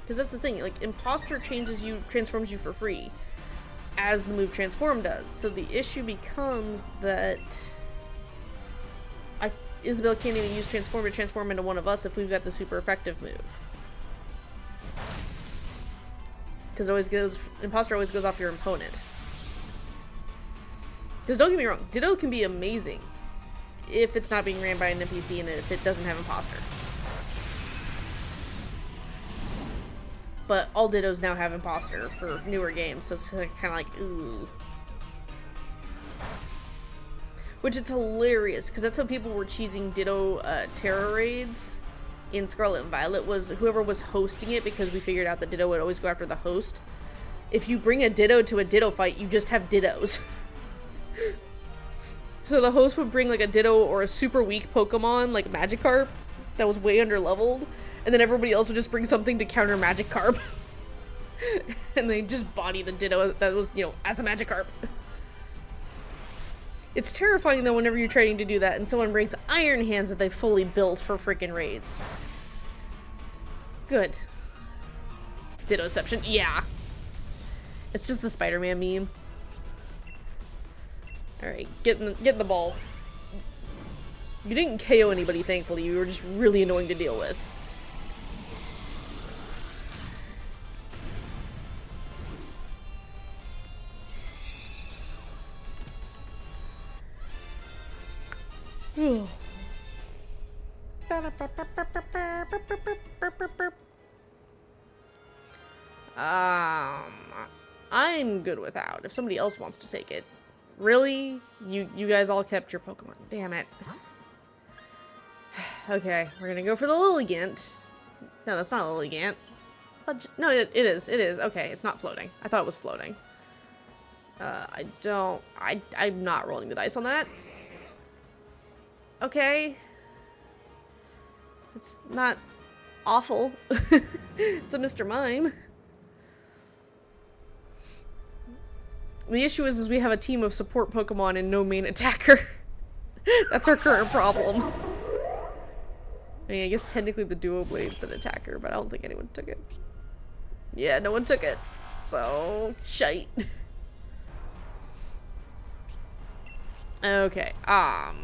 Because that's the thing, like, Imposter transforms you for free, as the move Transform does. So the issue becomes that Isabelle can't even use Transform to transform into one of us if we've got the super effective move. Because Imposter always goes off your opponent. Because don't get me wrong, Ditto can be amazing if it's not being ran by an NPC and if it doesn't have Imposter. But all Dittos now have Imposter for newer games, so it's kind of like, ooh. Which is hilarious, because that's how people were cheesing Ditto Terror Raids in Scarlet and Violet, was whoever was hosting it, because we figured out that Ditto would always go after the host. If you bring a Ditto to a Ditto fight, you just have Dittos. So the host would bring like a Ditto or a super weak Pokemon, like Magikarp, that was way under leveled, and then everybody else would just bring something to counter Magikarp. And they just body the Ditto that was, you know, as a Magikarp. It's terrifying though whenever you're trying to do that and someone brings Iron Hands that they fully built for freaking raids. Good. Dittoception, yeah. It's just the Spider-Man meme. Alright, get in the ball. You didn't KO anybody, thankfully. You were just really annoying to deal with. I'm good without. If somebody else wants to take it. Really? You guys all kept your Pokemon. Damn it. Okay, we're gonna go for the Lilligant. No, that's not Lilligant. No, it is. It is. Okay, it's not floating. I thought it was floating. I'm not rolling the dice on that. Okay. It's not awful. It's a Mr. Mime. The issue is we have a team of support Pokemon and no main attacker. That's our current problem. I mean, I guess technically the Duo Blade's an attacker, but I don't think anyone took it. Yeah, no one took it. So, shite. Okay, I'm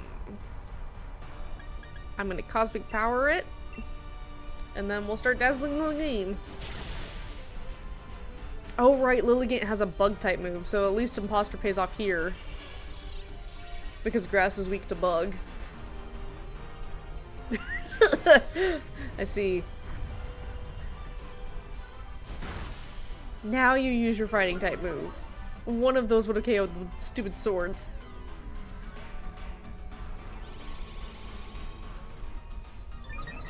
gonna Cosmic Power it, and then we'll start dazzling the game. Oh right, Lilligant has a bug type move, so at least Imposter pays off here. Because grass is weak to bug. I see. Now you use your fighting type move. One of those would have KO'd with stupid swords.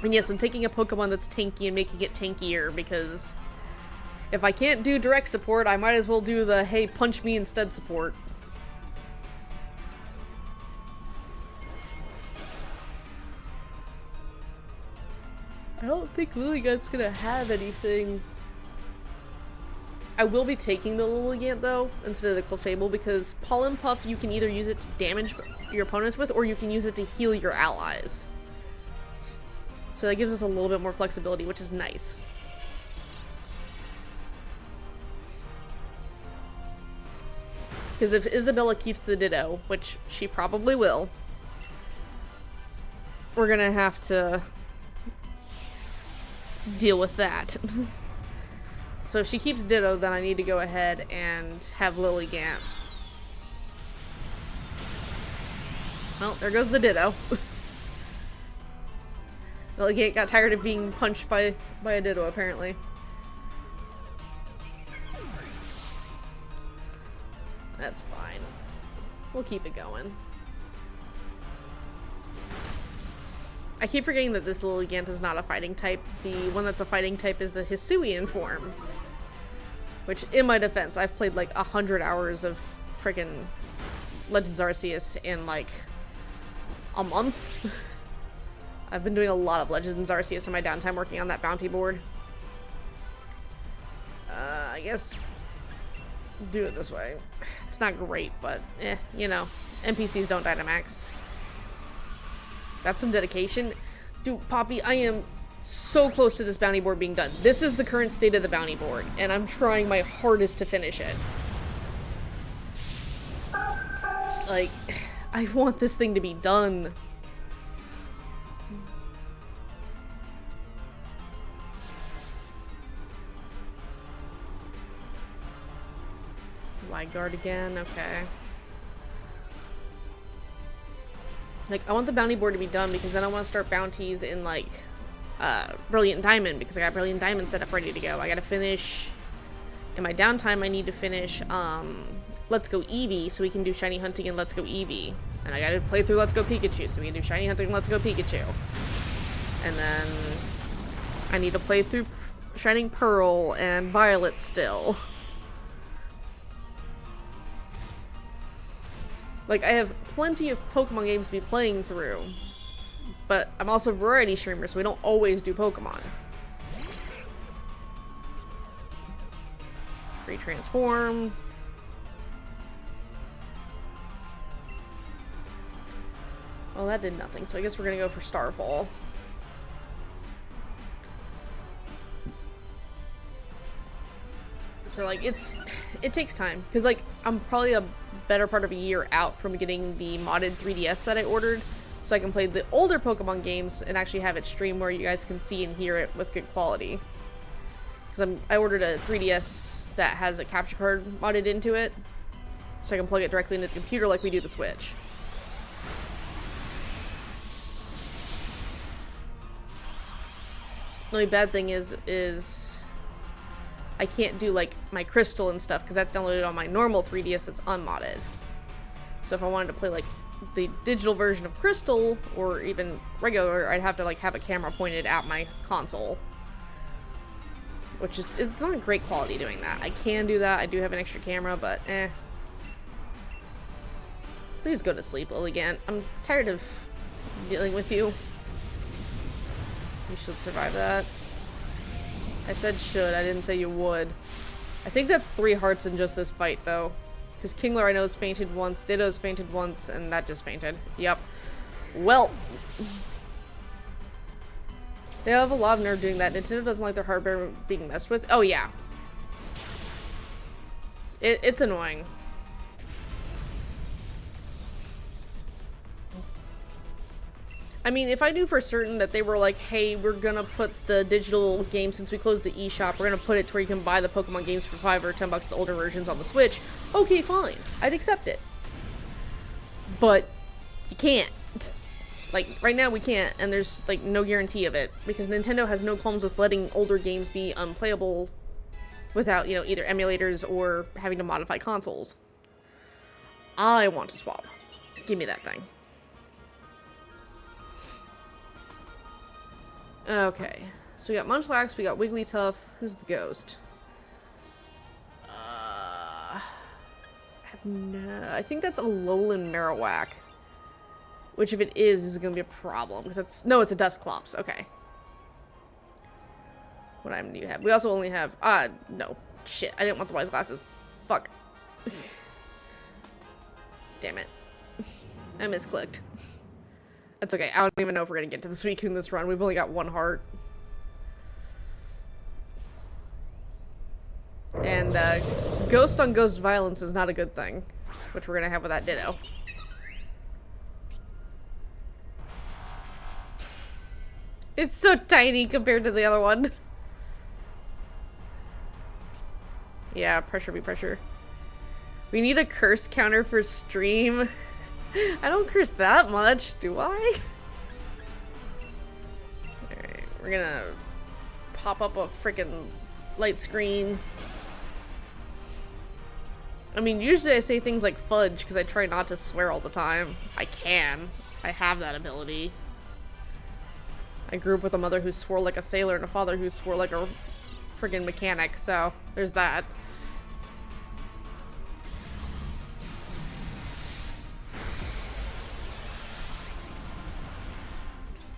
And yes, I'm taking a Pokemon that's tanky and making it tankier because if I can't do direct support, I might as well do the hey, punch me instead support. I don't think Lilligant's gonna have anything. I will be taking the Lilligant though, instead of the Clefable, because Pollen Puff you can either use it to damage your opponents with, or you can use it to heal your allies. So that gives us a little bit more flexibility, which is nice. Because if Isabella keeps the Ditto, which she probably will, we're gonna have to deal with that. So if she keeps Ditto, then I need to go ahead and have Lilligant. Well, there goes the Ditto. Lilligant got tired of being punched by a Ditto, apparently. That's fine. We'll keep it going. I keep forgetting that this Lilligant is not a fighting type. The one that's a fighting type is the Hisuian form. Which, in my defense, I've played like 100 hours of friggin' Legends Arceus in like a month. I've been doing a lot of Legends Arceus in my downtime working on that bounty board. I guess do it this way. It's not great, but you know, NPCs don't Dynamax. That's some dedication. Dude, Poppy, I am so close to this bounty board being done. This is the current state of the bounty board, and I'm trying my hardest to finish it. Like, I want this thing to be done. Wide guard again, okay. Like, I want the bounty board to be done because then I want to start bounties in, like, Brilliant Diamond because I got Brilliant Diamond set up ready to go. I gotta finish, in my downtime, I need to finish, Let's Go Eevee so we can do Shiny Hunting and Let's Go Eevee. And I gotta play through Let's Go Pikachu so we can do Shiny Hunting and Let's Go Pikachu. And then I need to play through Shining Pearl and Violet still. Like, I have plenty of Pokemon games to be playing through, but I'm also a variety streamer, so we don't always do Pokemon. Free Transform. Well, that did nothing, so I guess we're gonna go for Starfall. So, like, it takes time, because, like, I'm probably a better part of a year out from getting the modded 3DS that I ordered, so I can play the older Pokemon games and actually have it stream where you guys can see and hear it with good quality. Because I ordered a 3DS that has a capture card modded into it, so I can plug it directly into the computer like we do the Switch. The only bad thing is I can't do, like, my Crystal and stuff, because that's downloaded on my normal 3DS that's unmodded. So if I wanted to play, like, the digital version of Crystal, or even regular, I'd have to, like, have a camera pointed at my console. Which is, it's not great quality doing that. I can do that, I do have an extra camera, but Please go to sleep, Lilligant. I'm tired of dealing with you. You should survive that. I said should, I didn't say you would. I think that's 3 hearts in just this fight, though. Because Kingler, I know, has fainted once, Ditto's fainted once, and that just fainted. Yep. Well. They have a lot of nerve doing that. Nintendo doesn't like their hardware being messed with. Oh, yeah. It's annoying. I mean, if I knew for certain that they were like, hey, we're gonna put the digital game, since we closed the eShop, we're gonna put it to where you can buy the Pokemon games for $5 or $10, the older versions on the Switch, okay, fine. I'd accept it. But you can't. Like, right now we can't, and there's, like, no guarantee of it, because Nintendo has no qualms with letting older games be unplayable without, you know, either emulators or having to modify consoles. I want to swap. Give me that thing. Okay, so we got Munchlax, we got Wigglytuff. Who's the ghost? I think that's a Alolan Marowak. Which, if it is gonna be a problem, because it's... No, it's a Dusclops. Okay. What item do you have? We also only have... no. Shit, I didn't want the wise glasses. Fuck. Damn it. I misclicked. That's okay. I don't even know if we're gonna get to the Suicune this run. We've only got 1 heart. And, Ghost on Ghost violence is not a good thing. Which we're gonna have with that Ditto. It's so tiny compared to the other one. Yeah, pressure be pressure. We need a curse counter for stream. I don't curse that much, do I? Alright, we're gonna pop up a freaking light screen. I mean, usually I say things like fudge because I try not to swear all the time. I can. I have that ability. I grew up with a mother who swore like a sailor and a father who swore like a friggin' mechanic, so there's that.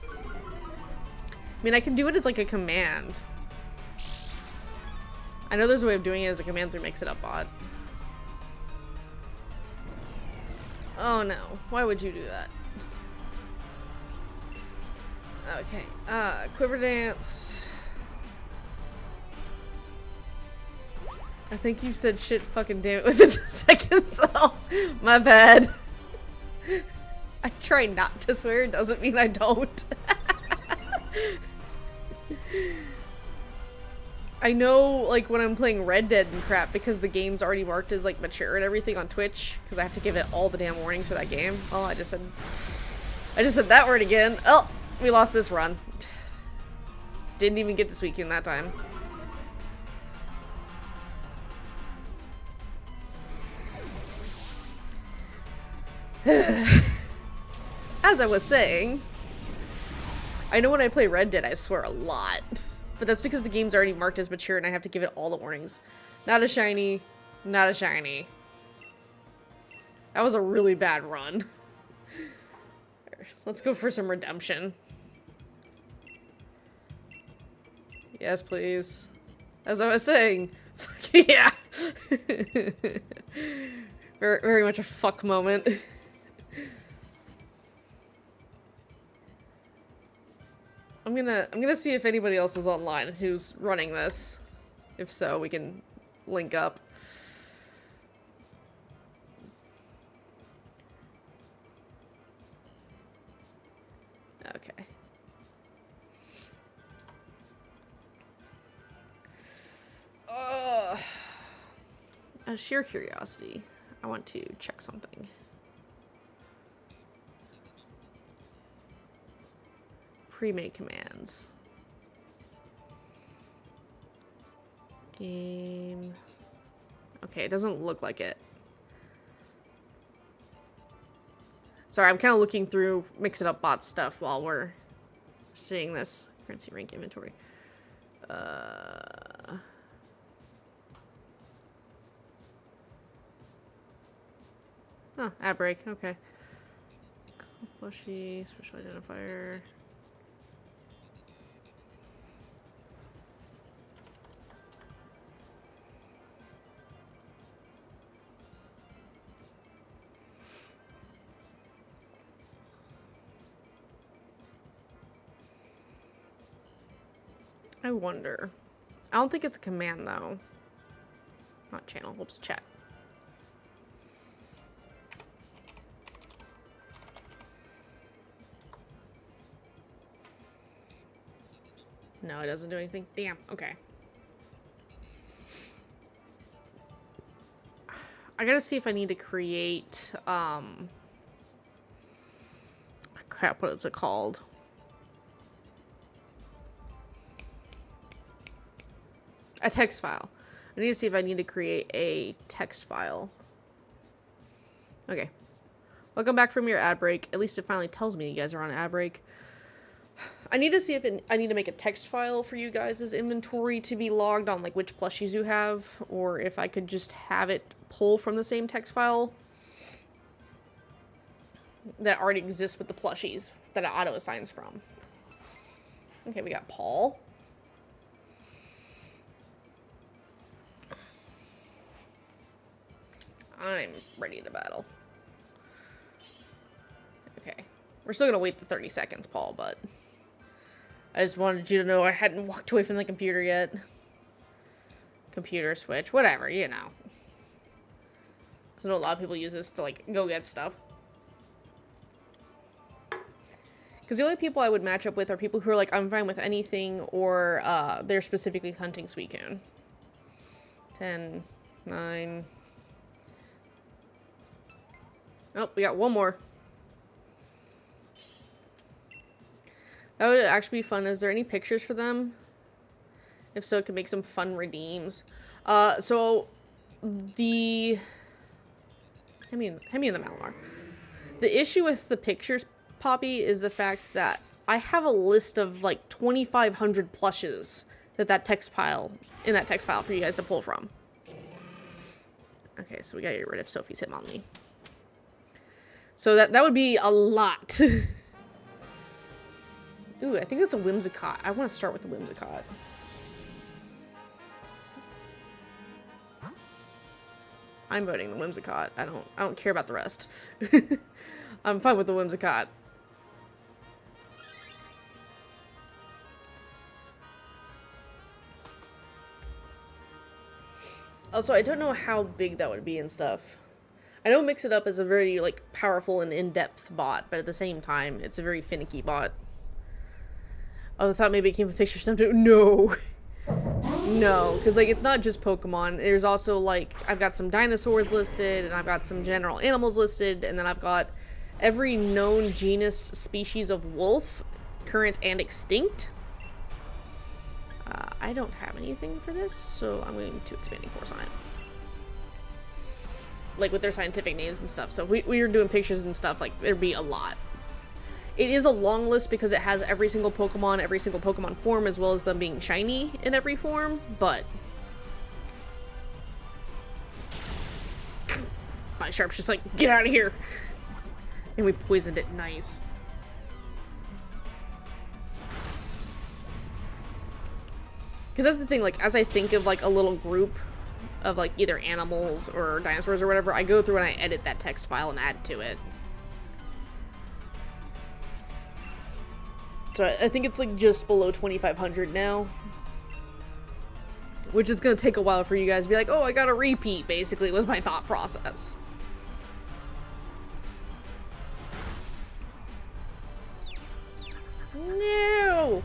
I mean, I can do it as like a command. I know there's a way of doing it as a command through Mix It Up Bot. Oh no, why would you do that? Okay, Quiver Dance. I think you said shit fucking damn it within 2 seconds. Oh, my bad. I try not to swear, doesn't mean I don't. I know, like, when I'm playing Red Dead and crap, because the game's already marked as, like, mature and everything on Twitch, because I have to give it all the damn warnings for that game. Oh, I just said that word again. Oh, we lost this run. Didn't even get to Suicune that time. As I was saying, I know when I play Red Dead, I swear a lot. But that's because the game's already marked as mature and I have to give it all the warnings. Not a shiny, not a shiny. That was a really bad run. Let's go for some redemption. Yes, please. As I was saying, fuck yeah. very, very much a fuck moment. I'm gonna see if anybody else is online who's running this. If so, we can link up. Okay. Out of sheer curiosity, I want to check something. Pre-made commands. Game. Okay, it doesn't look like it. Sorry, I'm kind of looking through Mix It Up Bot stuff while we're seeing this. Currency rank inventory. Ad break. Okay. Plushy, special identifier. I wonder. I don't think it's a command though. Not channel. Whoops, chat. No, it doesn't do anything. Damn. Okay. I gotta see if I need to create, crap, what is it called? A text file. I need to see if I need to create a text file. Okay. Welcome back from your ad break. At least it finally tells me you guys are on ad break. I need to see if I need to make a text file for you guys' inventory to be logged on, like, which plushies you have, or if I could just have it pull from the same text file that already exists with the plushies that it auto-assigns from. Okay, we got Paul. I'm ready to battle. Okay. We're still gonna wait the 30 seconds, Paul, but I just wanted you to know I hadn't walked away from the computer yet. Computer switch, whatever, you know. Because I know a lot of people use this to, like, go get stuff. Because the only people I would match up with are people who are like, I'm fine with anything, or they're specifically hunting Suicune. 10, 9... Oh, we got one more. That would actually be fun. Is there any pictures for them? If so, it could make some fun redeems. So the Hemi and the Malamar. The issue with the pictures, Poppy, is the fact that I have a list of like 2,500 plushes in that text file for you guys to pull from. Okay, so we gotta get rid of Sophie's Hitmonlee. So that would be a lot. Ooh, I think that's a Whimsicott. I want to start with the Whimsicott. I'm voting the Whimsicott. I don't care about the rest. I'm fine with the Whimsicott. Also, I don't know how big that would be and stuff. I know Mix It Up is a very, like, powerful and in-depth bot, but at the same time, it's a very finicky bot. Oh, I thought maybe it came with picture stem too. No. No, because, like, it's not just Pokemon. There's also, like, I've got some dinosaurs listed, and I've got some general animals listed, and then I've got every known genus species of wolf, current and extinct. I don't have anything for this, so I'm going to Expanding Force on it. Like, with their scientific names and stuff. So if we were doing pictures and stuff, like, there'd be a lot. It is a long list because it has every single Pokemon form, as well as them being shiny in every form, but... Bisharp's just like, get out of here! And we poisoned it, nice. Because that's the thing, like, as I think of, like, a little group of, like, either animals or dinosaurs or whatever, I go through and I edit that text file and add to it. So I think it's, like, just below 2,500 now. Which is gonna take a while for you guys to be like, oh, I got a repeat, basically, was my thought process. No!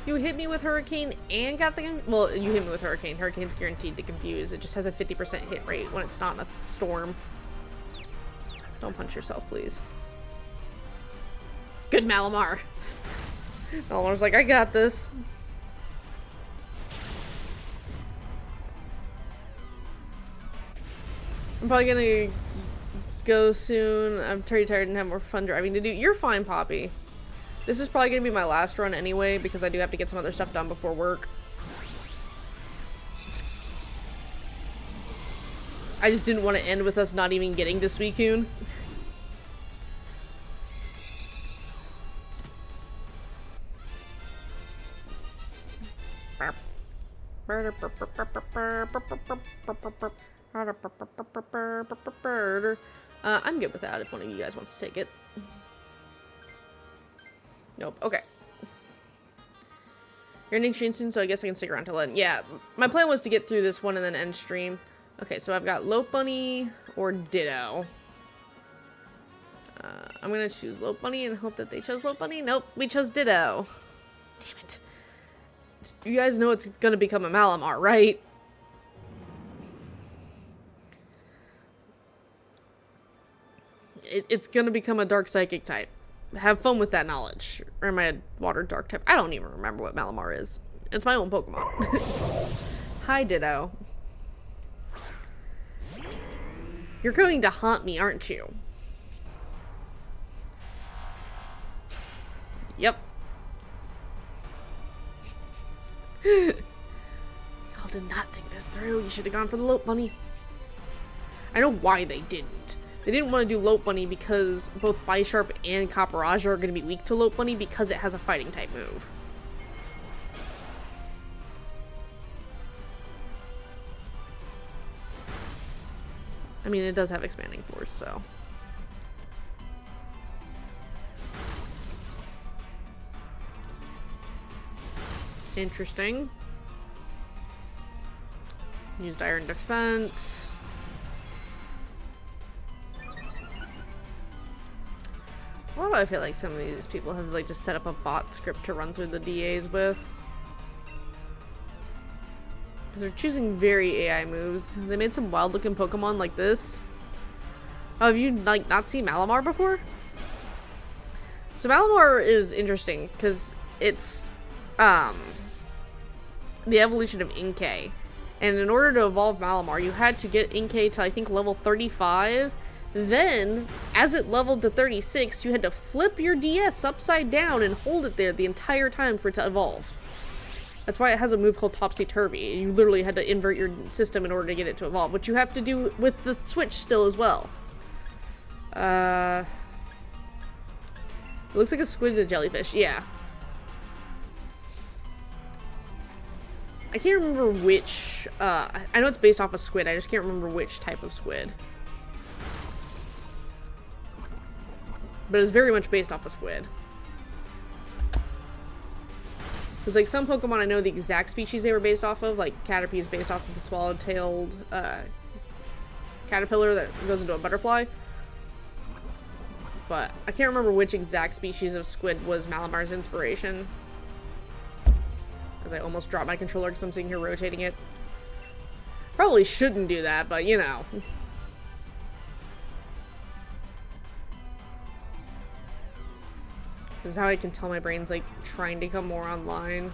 You hit me with Hurricane and got the... Well, you hit me with Hurricane. Hurricane's guaranteed to confuse. It just has a 50% hit rate when it's not in a storm. Don't punch yourself, please. Good Malamar. Malamar's like, I got this. I'm probably gonna go soon. I'm pretty tired and have more fun driving to do. You're fine, Poppy. This is probably gonna be my last run anyway, because I do have to get some other stuff done before work. I just didn't want to end with us not even getting to Suicune. I'm good with that if one of you guys wants to take it. Nope. Okay. You're ending stream soon, so I guess I can stick around till then. Yeah, my plan was to get through this one and then end stream. Okay, so I've got Lopunny or Ditto. I'm gonna choose Lopunny and hope that they chose Lopunny. Nope, we chose Ditto. Damn it. You guys know it's gonna become a Malamar, right? It's gonna become a Dark Psychic type. Have fun with that knowledge. Or am I a Water Dark type? I don't even remember what Malamar is. It's my own Pokemon. Hi, Ditto. You're going to haunt me, aren't you? Yep. Y'all did not think this through. You should have gone for the Lopunny. I know why they didn't. They didn't want to do Lopunny because both Bisharp and Copperajah are going to be weak to Lopunny because it has a fighting type move. I mean, it does have Expanding Force, so... Interesting. Used Iron Defense. Why do I feel like some of these people have like just set up a bot script to run through the DAs with? Because they're choosing very AI moves. They made some wild looking Pokemon like this. Oh, have you like not seen Malamar before? So Malamar is interesting because it's the evolution of Inkay. And in order to evolve Malamar, you had to get Inkay to I think level 35 Then, as it leveled to 36, you had to flip your DS upside down and hold it there the entire time for it to evolve. That's why it has a move called Topsy-Turvy. You literally had to invert your system in order to get it to evolve, which you have to do with the Switch still as well. It looks like a squid and a jellyfish, yeah. I can't remember which, I know it's based off a squid, I just can't remember which type of squid. But it's very much based off a squid. Because, like, some Pokemon I know the exact species they were based off of, like Caterpie is based off of the swallow-tailed, caterpillar that goes into a butterfly. But I can't remember which exact species of squid was Malamar's inspiration. As I almost dropped my controller because I'm sitting here rotating it. Probably shouldn't do that, but you know. This is how I can tell my brain's like trying to come more online.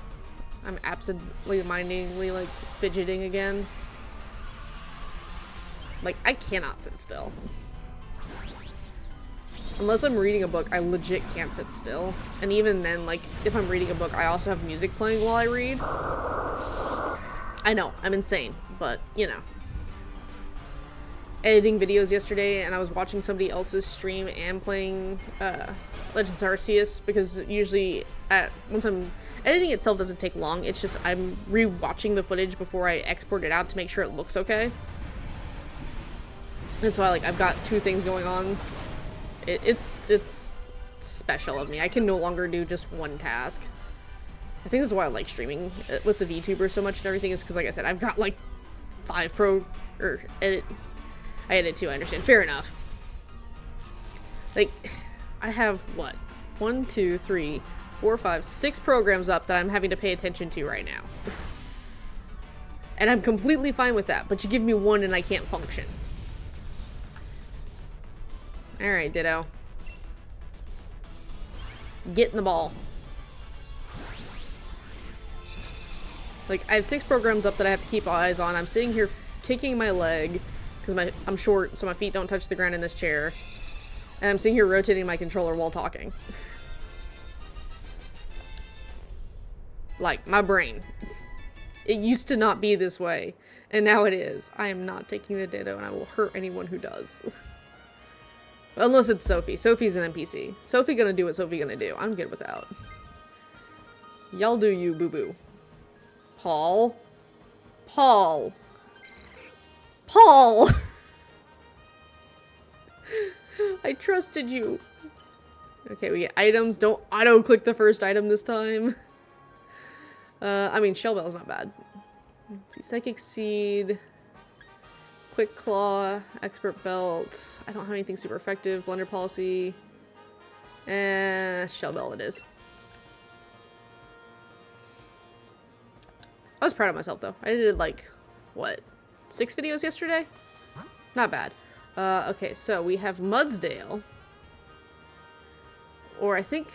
I'm absently-mindedly like fidgeting again. Like, I cannot sit still. Unless I'm reading a book, I legit can't sit still. And even then, like, if I'm reading a book, I also have music playing while I read. I know, I'm insane, but, you know. Editing videos yesterday, and I was watching somebody else's stream and playing, Legends Arceus, because usually, once I'm... Editing itself doesn't take long, it's just I'm re-watching the footage before I export it out to make sure it looks okay. And so I've got two things going on. It's special of me. I can no longer do just one task. I think that's why I like streaming with the VTuber so much and everything, is because, like I said, I've got like 5 edit. I edit too, I understand. Fair enough. Like, I have, what? 1, 2, 3, 4, 5, 6 programs up that I'm having to pay attention to right now. And I'm completely fine with that, but you give me one and I can't function. Alright, Ditto. Get in the ball. Like, I have 6 programs up that I have to keep eyes on. I'm sitting here kicking my leg, because I'm short, so my feet don't touch the ground in this chair. And I'm sitting here rotating my controller while talking. Like, my brain. It used to not be this way, and now it is. I am not taking the Ditto, and I will hurt anyone who does. Unless it's Sophie. Sophie's an NPC. Sophie gonna do what Sophie gonna do. I'm good without. Y'all do you, boo-boo. Paul? Paul! Paul! I trusted you. Okay, we get items. Don't auto-click the first item this time. I mean, Shell Bell's not bad. Let's see, Psychic Seed... Quick Claw, Expert Belt. I don't have anything super effective. Blunder Policy. Shell Bell it is. I was proud of myself though. I did like, what, 6 videos yesterday? Not bad. Okay, so we have Mudsdale. Or I think,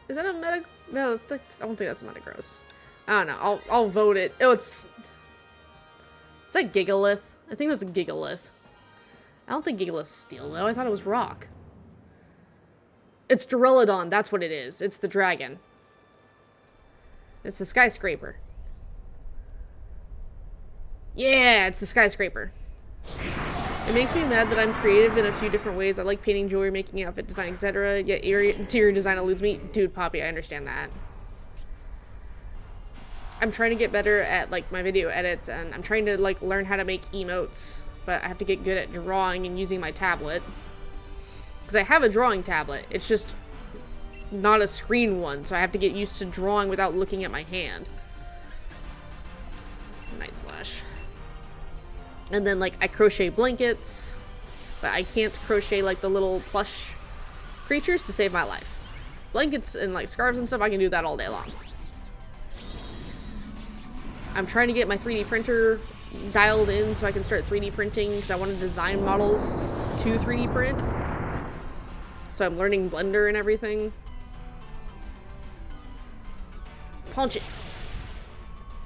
is that a Meta? No, I don't think that's a Metagross. I don't know. I'll vote it. Oh, is that Gigalith? I think that's a Gigalith. I don't think Gigalith's steel, though. I thought it was rock. It's Duraludon. That's what it is. It's the dragon. It's the skyscraper. Yeah, it's the skyscraper. It makes me mad that I'm creative in a few different ways. I like painting jewelry, making outfit design, etc. Yet interior design eludes me. Dude, Poppy, I understand that. I'm trying to get better at, like, my video edits, and I'm trying to, like, learn how to make emotes, but I have to get good at drawing and using my tablet. Because I have a drawing tablet, it's just not a screen one, so I have to get used to drawing without looking at my hand. Night Slash. And then, like, I crochet blankets, but I can't crochet, like, the little plush creatures to save my life. Blankets and, like, scarves and stuff, I can do that all day long. I'm trying to get my 3D printer dialed in so I can start 3D printing because I want to design models to 3D print. So I'm learning Blender and everything. Punch it.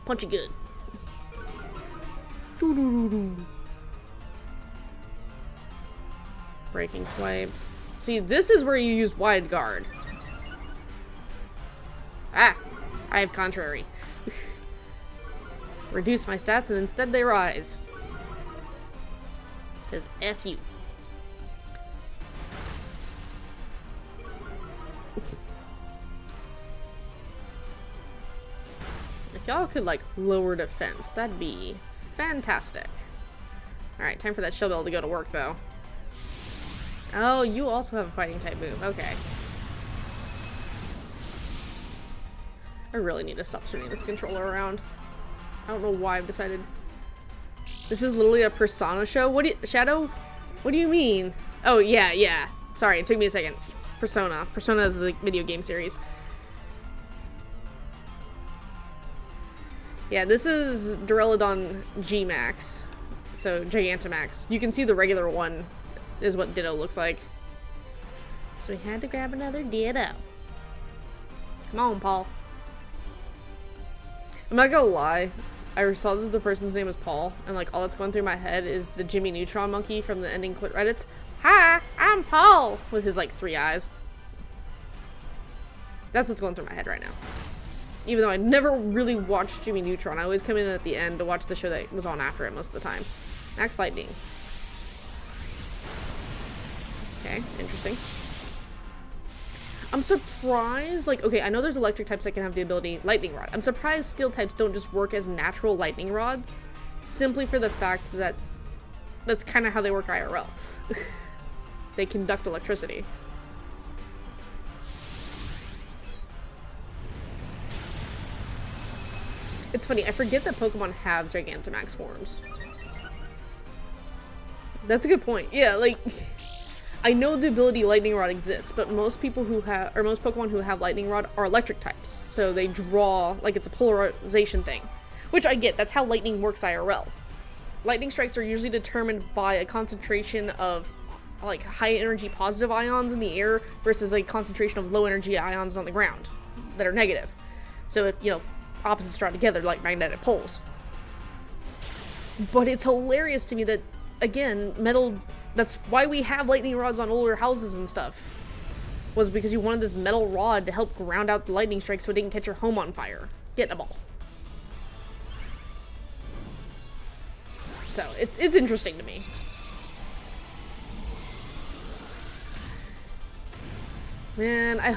Punch it good. Breaking swipe. See, this is where you use wide guard. Ah! I have contrary. Reduce my stats and instead they rise. Says F you. If y'all could, like, lower defense, that'd be fantastic. Alright, time for that shell bell to go to work, though. Oh, you also have a fighting type move. Okay. I really need to stop swinging this controller around. I don't know why I've decided. This is literally a Persona show? What do you- Shadow? What do you mean? Oh, yeah. Sorry, it took me a second. Persona. Persona is the video game series. Yeah, this is Duraludon G-Max. So, Gigantamax. You can see the regular one is what Ditto looks like. So we had to grab another Ditto. Come on, Paul. I'm not gonna lie. I saw that the person's name was Paul, and like all that's going through my head is the Jimmy Neutron monkey from the ending credits. Hi, I'm Paul! With his like 3 eyes. That's what's going through my head right now. Even though I never really watched Jimmy Neutron, I always come in at the end to watch the show that was on after it most of the time. Max Lightning. Okay, interesting. I'm surprised, like, okay, I know there's electric types that can have the ability Lightning Rod. I'm surprised steel types don't just work as natural lightning rods, simply for the fact that that's kind of how they work IRL. They conduct electricity. It's funny, I forget that Pokemon have Gigantamax forms. That's a good point. Yeah, like, I know the ability Lightning Rod exists, but most people who have, or most Pokemon who have Lightning Rod are electric types. So they draw, like it's a polarization thing. Which I get, that's how lightning works IRL. Lightning strikes are usually determined by a concentration of, like, high energy positive ions in the air versus a concentration of low energy ions on the ground that are negative. So, if, you know, opposites draw together like magnetic poles. But it's hilarious to me that, again, metal, that's why we have lightning rods on older houses and stuff, was because you wanted this metal rod to help ground out the lightning strike so it didn't catch your home on fire. Get in a ball. So, it's interesting to me. Man,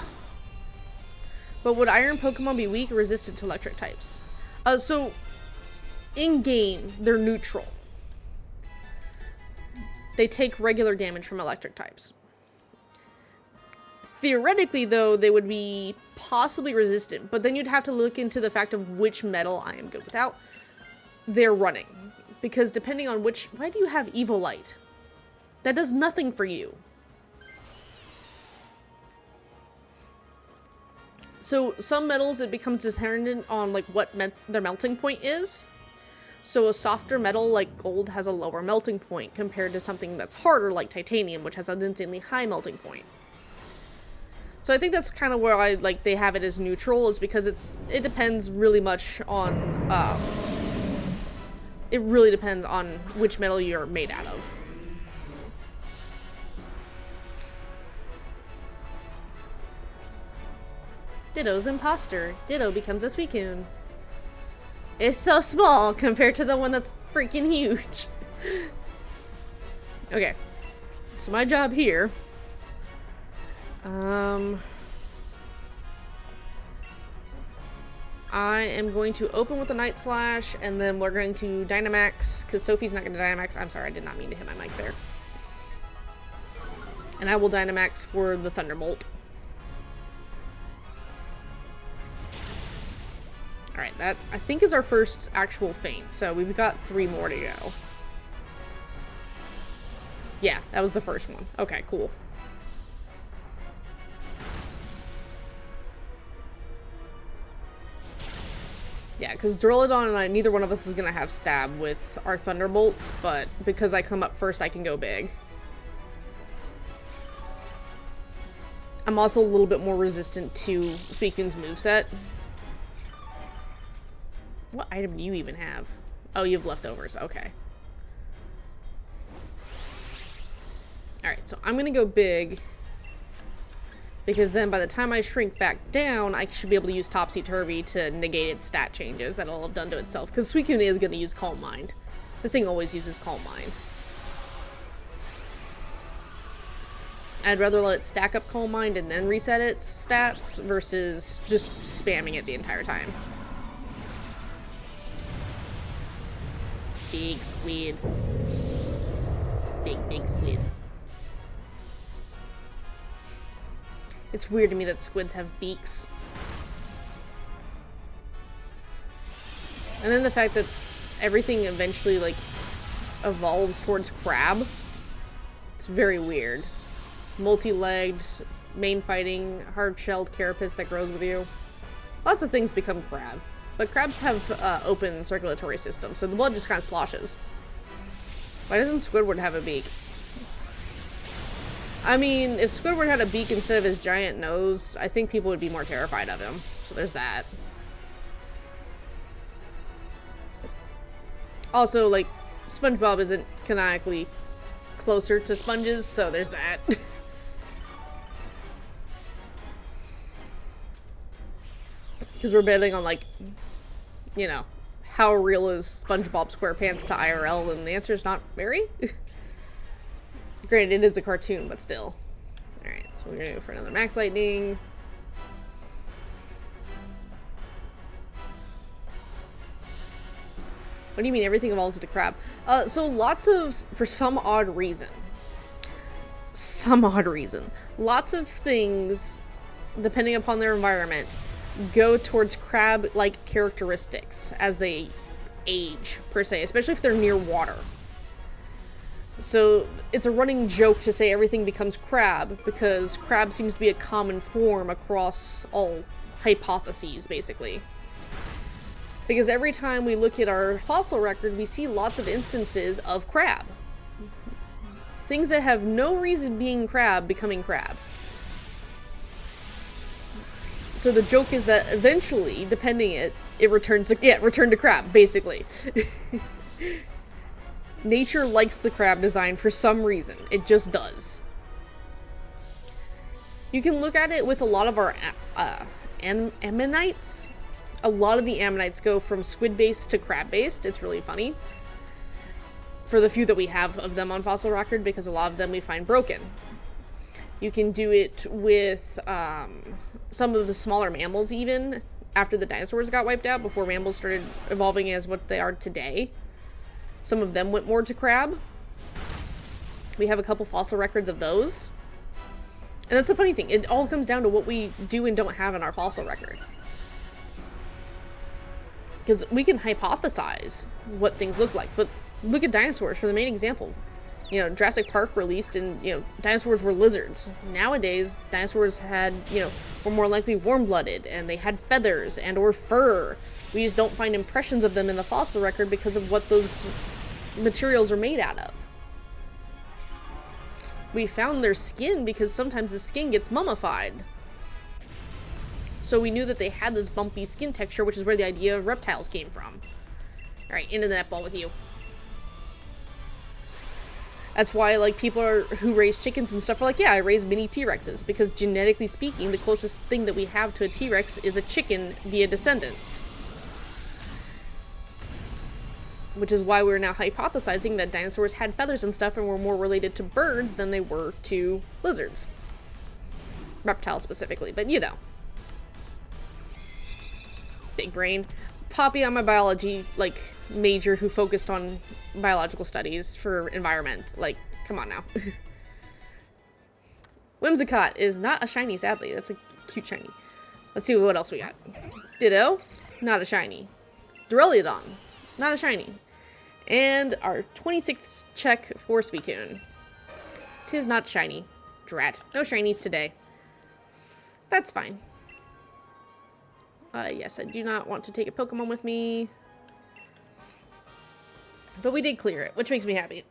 But would iron Pokemon be weak or resistant to electric types? So, in-game, they're neutral. They take regular damage from electric types. Theoretically, though, they would be possibly resistant, but then you'd have to look into the fact of which metal I am good without they're running. Because depending on which... Why do you have Evolite? That does nothing for you. So, some metals, it becomes dependent on, like, what their melting point is. So, a softer metal, like gold, has a lower melting point compared to something that's harder, like titanium, which has an insanely high melting point. So, I think that's kind of where they have it as neutral, is because it depends really much on, it really depends on which metal you're made out of. Ditto's imposter. Ditto becomes a Suicune. It's so small compared to the one that's freaking huge. Okay. So my job here... I am going to open with a Night Slash, and then we're going to Dynamax, because Sophie's not going to Dynamax. I'm sorry, I did not mean to hit my mic there. And I will Dynamax for the Thunderbolt. Alright, that, I think, is our first actual feint, so we've got 3 more to go. Yeah, that was the first one. Okay, cool. Yeah, because Duraludon and I, neither one of us is going to have stab with our Thunderbolts, but because I come up first, I can go big. I'm also a little bit more resistant to Suicune's moveset. What item do you even have? Oh, you have leftovers. Okay. Alright, so I'm gonna go big. Because then by the time I shrink back down, I should be able to use Topsy-Turvy to negate its stat changes that it'll have done to itself. Because Suicune is going to use Calm Mind. This thing always uses Calm Mind. I'd rather let it stack up Calm Mind and then reset its stats versus just spamming it the entire time. Big squid. Big squid. It's weird to me that squids have beaks. And then the fact that everything eventually, like, evolves towards crab. It's very weird. Multi-legged, main fighting, hard-shelled carapace that grows with you. Lots of things become crab. But crabs have open circulatory systems, so the blood just kind of sloshes. Why doesn't Squidward have a beak? I mean, if Squidward had a beak instead of his giant nose, I think people would be more terrified of him. So there's that. Also, like, SpongeBob isn't canonically closer to sponges, so there's that. Because we're betting on, like, you know, how real is SpongeBob SquarePants to IRL, and the answer is not very. Granted, it is a cartoon, but still. Alright, so we're gonna go for another Max Lightning. What do you mean everything evolves into crab? So lots of, for some odd reason, lots of things, depending upon their environment, go towards crab-like characteristics as they age, per se, especially if they're near water. So it's a running joke to say everything becomes crab, because crab seems to be a common form across all hypotheses, basically. Because every time we look at our fossil record, we see lots of instances of crab. Things that have no reason being crab becoming crab. So the joke is that eventually, it returns to, return to crab, basically. Nature likes the crab design for some reason. It just does. You can look at it with a lot of our ammonites. A lot of the ammonites go from squid-based to crab-based. It's really funny. For the few that we have of them on fossil record, because a lot of them we find broken. You can do it with some of the smaller mammals even, after the dinosaurs got wiped out, before mammals started evolving as what they are today. Some of them went more to crab. We have a couple fossil records of those. And that's the funny thing. It all comes down to what we do and don't have in our fossil record. Because we can hypothesize what things look like. But look at dinosaurs for the main example. You know, Jurassic Park released and, you know, dinosaurs were lizards. Nowadays, dinosaurs had, you know, were more likely warm-blooded and they had feathers and or fur. We just don't find impressions of them in the fossil record because of what those materials are made out of. We found their skin because sometimes the skin gets mummified. So we knew that they had this bumpy skin texture, which is where the idea of reptiles came from. Alright, into the netball with you. That's why, like, people who raise chickens and stuff are like, yeah, I raise mini T-Rexes, because genetically speaking, the closest thing that we have to a T-Rex is a chicken via descendants. Which is why we're now hypothesizing that dinosaurs had feathers and stuff and were more related to birds than they were to lizards. Reptiles specifically, but you know. Big brain. Poppy on my biology, like, major who focused on biological studies for environment. Like, come on now. Whimsicott is not a shiny, sadly. That's a cute shiny. Let's see what else we got. Ditto, not a shiny. Duraludon, not a shiny. And our 26th check for Suicune. Tis not shiny. Drat. No shinies today. That's fine. Yes, I do not want to take a Pokemon with me. But we did clear it, which makes me happy.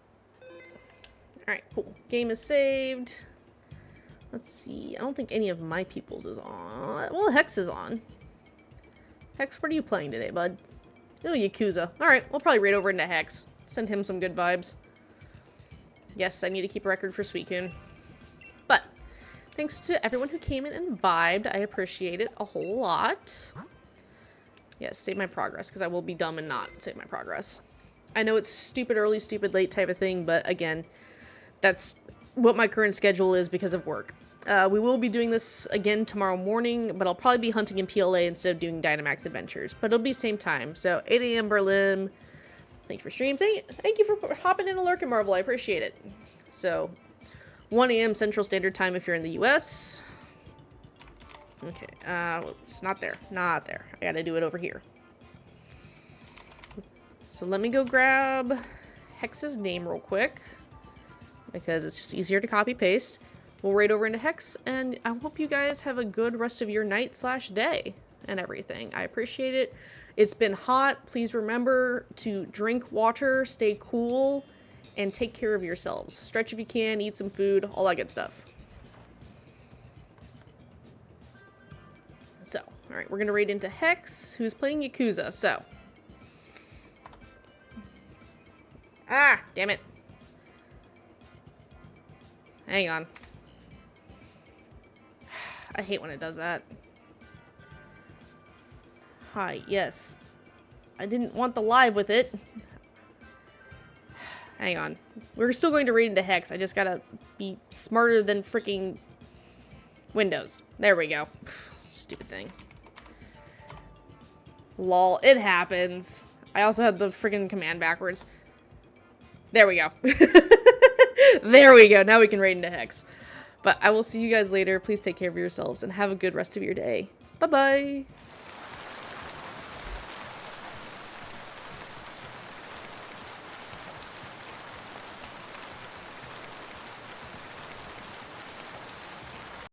Alright, cool. Game is saved. Let's see. I don't think any of my people's is on. Well, Hex is on. Hex, what are you playing today, bud? Oh, Yakuza. Alright, we'll probably raid over into Hex. Send him some good vibes. Yes, I need to keep a record for Suicune. But thanks to everyone who came in and vibed. I appreciate it a whole lot. Yes, save my progress, because I will be dumb and not save my progress. I know it's stupid early, stupid late type of thing, but again, that's what my current schedule is because of work. We will be doing this again tomorrow morning, but I'll probably be hunting in PLA instead of doing Dynamax Adventures. But it'll be same time, so 8 a.m. Berlin. Thank you for stream. Thank you for hopping in a Lurkin Marvel. I appreciate it. So, 1 a.m. Central Standard Time if you're in the U.S. Okay, it's not there. Not there. I gotta do it over here. So let me go grab Hex's name real quick, because it's just easier to copy paste. We'll raid over into Hex, and I hope you guys have a good rest of your night/day and everything. I appreciate it. It's been hot. Please remember to drink water, stay cool, and take care of yourselves. Stretch if you can, eat some food, all that good stuff. So, alright, we're gonna raid into Hex, who's playing Yakuza, so. Ah, damn it. Hang on. I hate when it does that. Hi, yes. I didn't want the live with it. Hang on. We're still going to raid into Hex. I just gotta be smarter than freaking Windows. There we go. Stupid thing. Lol, it happens. I also had the freaking command backwards. There we go. There we go. Now we can raid into Hex. But I will see you guys later. Please take care of yourselves and have a good rest of your day. Bye-bye.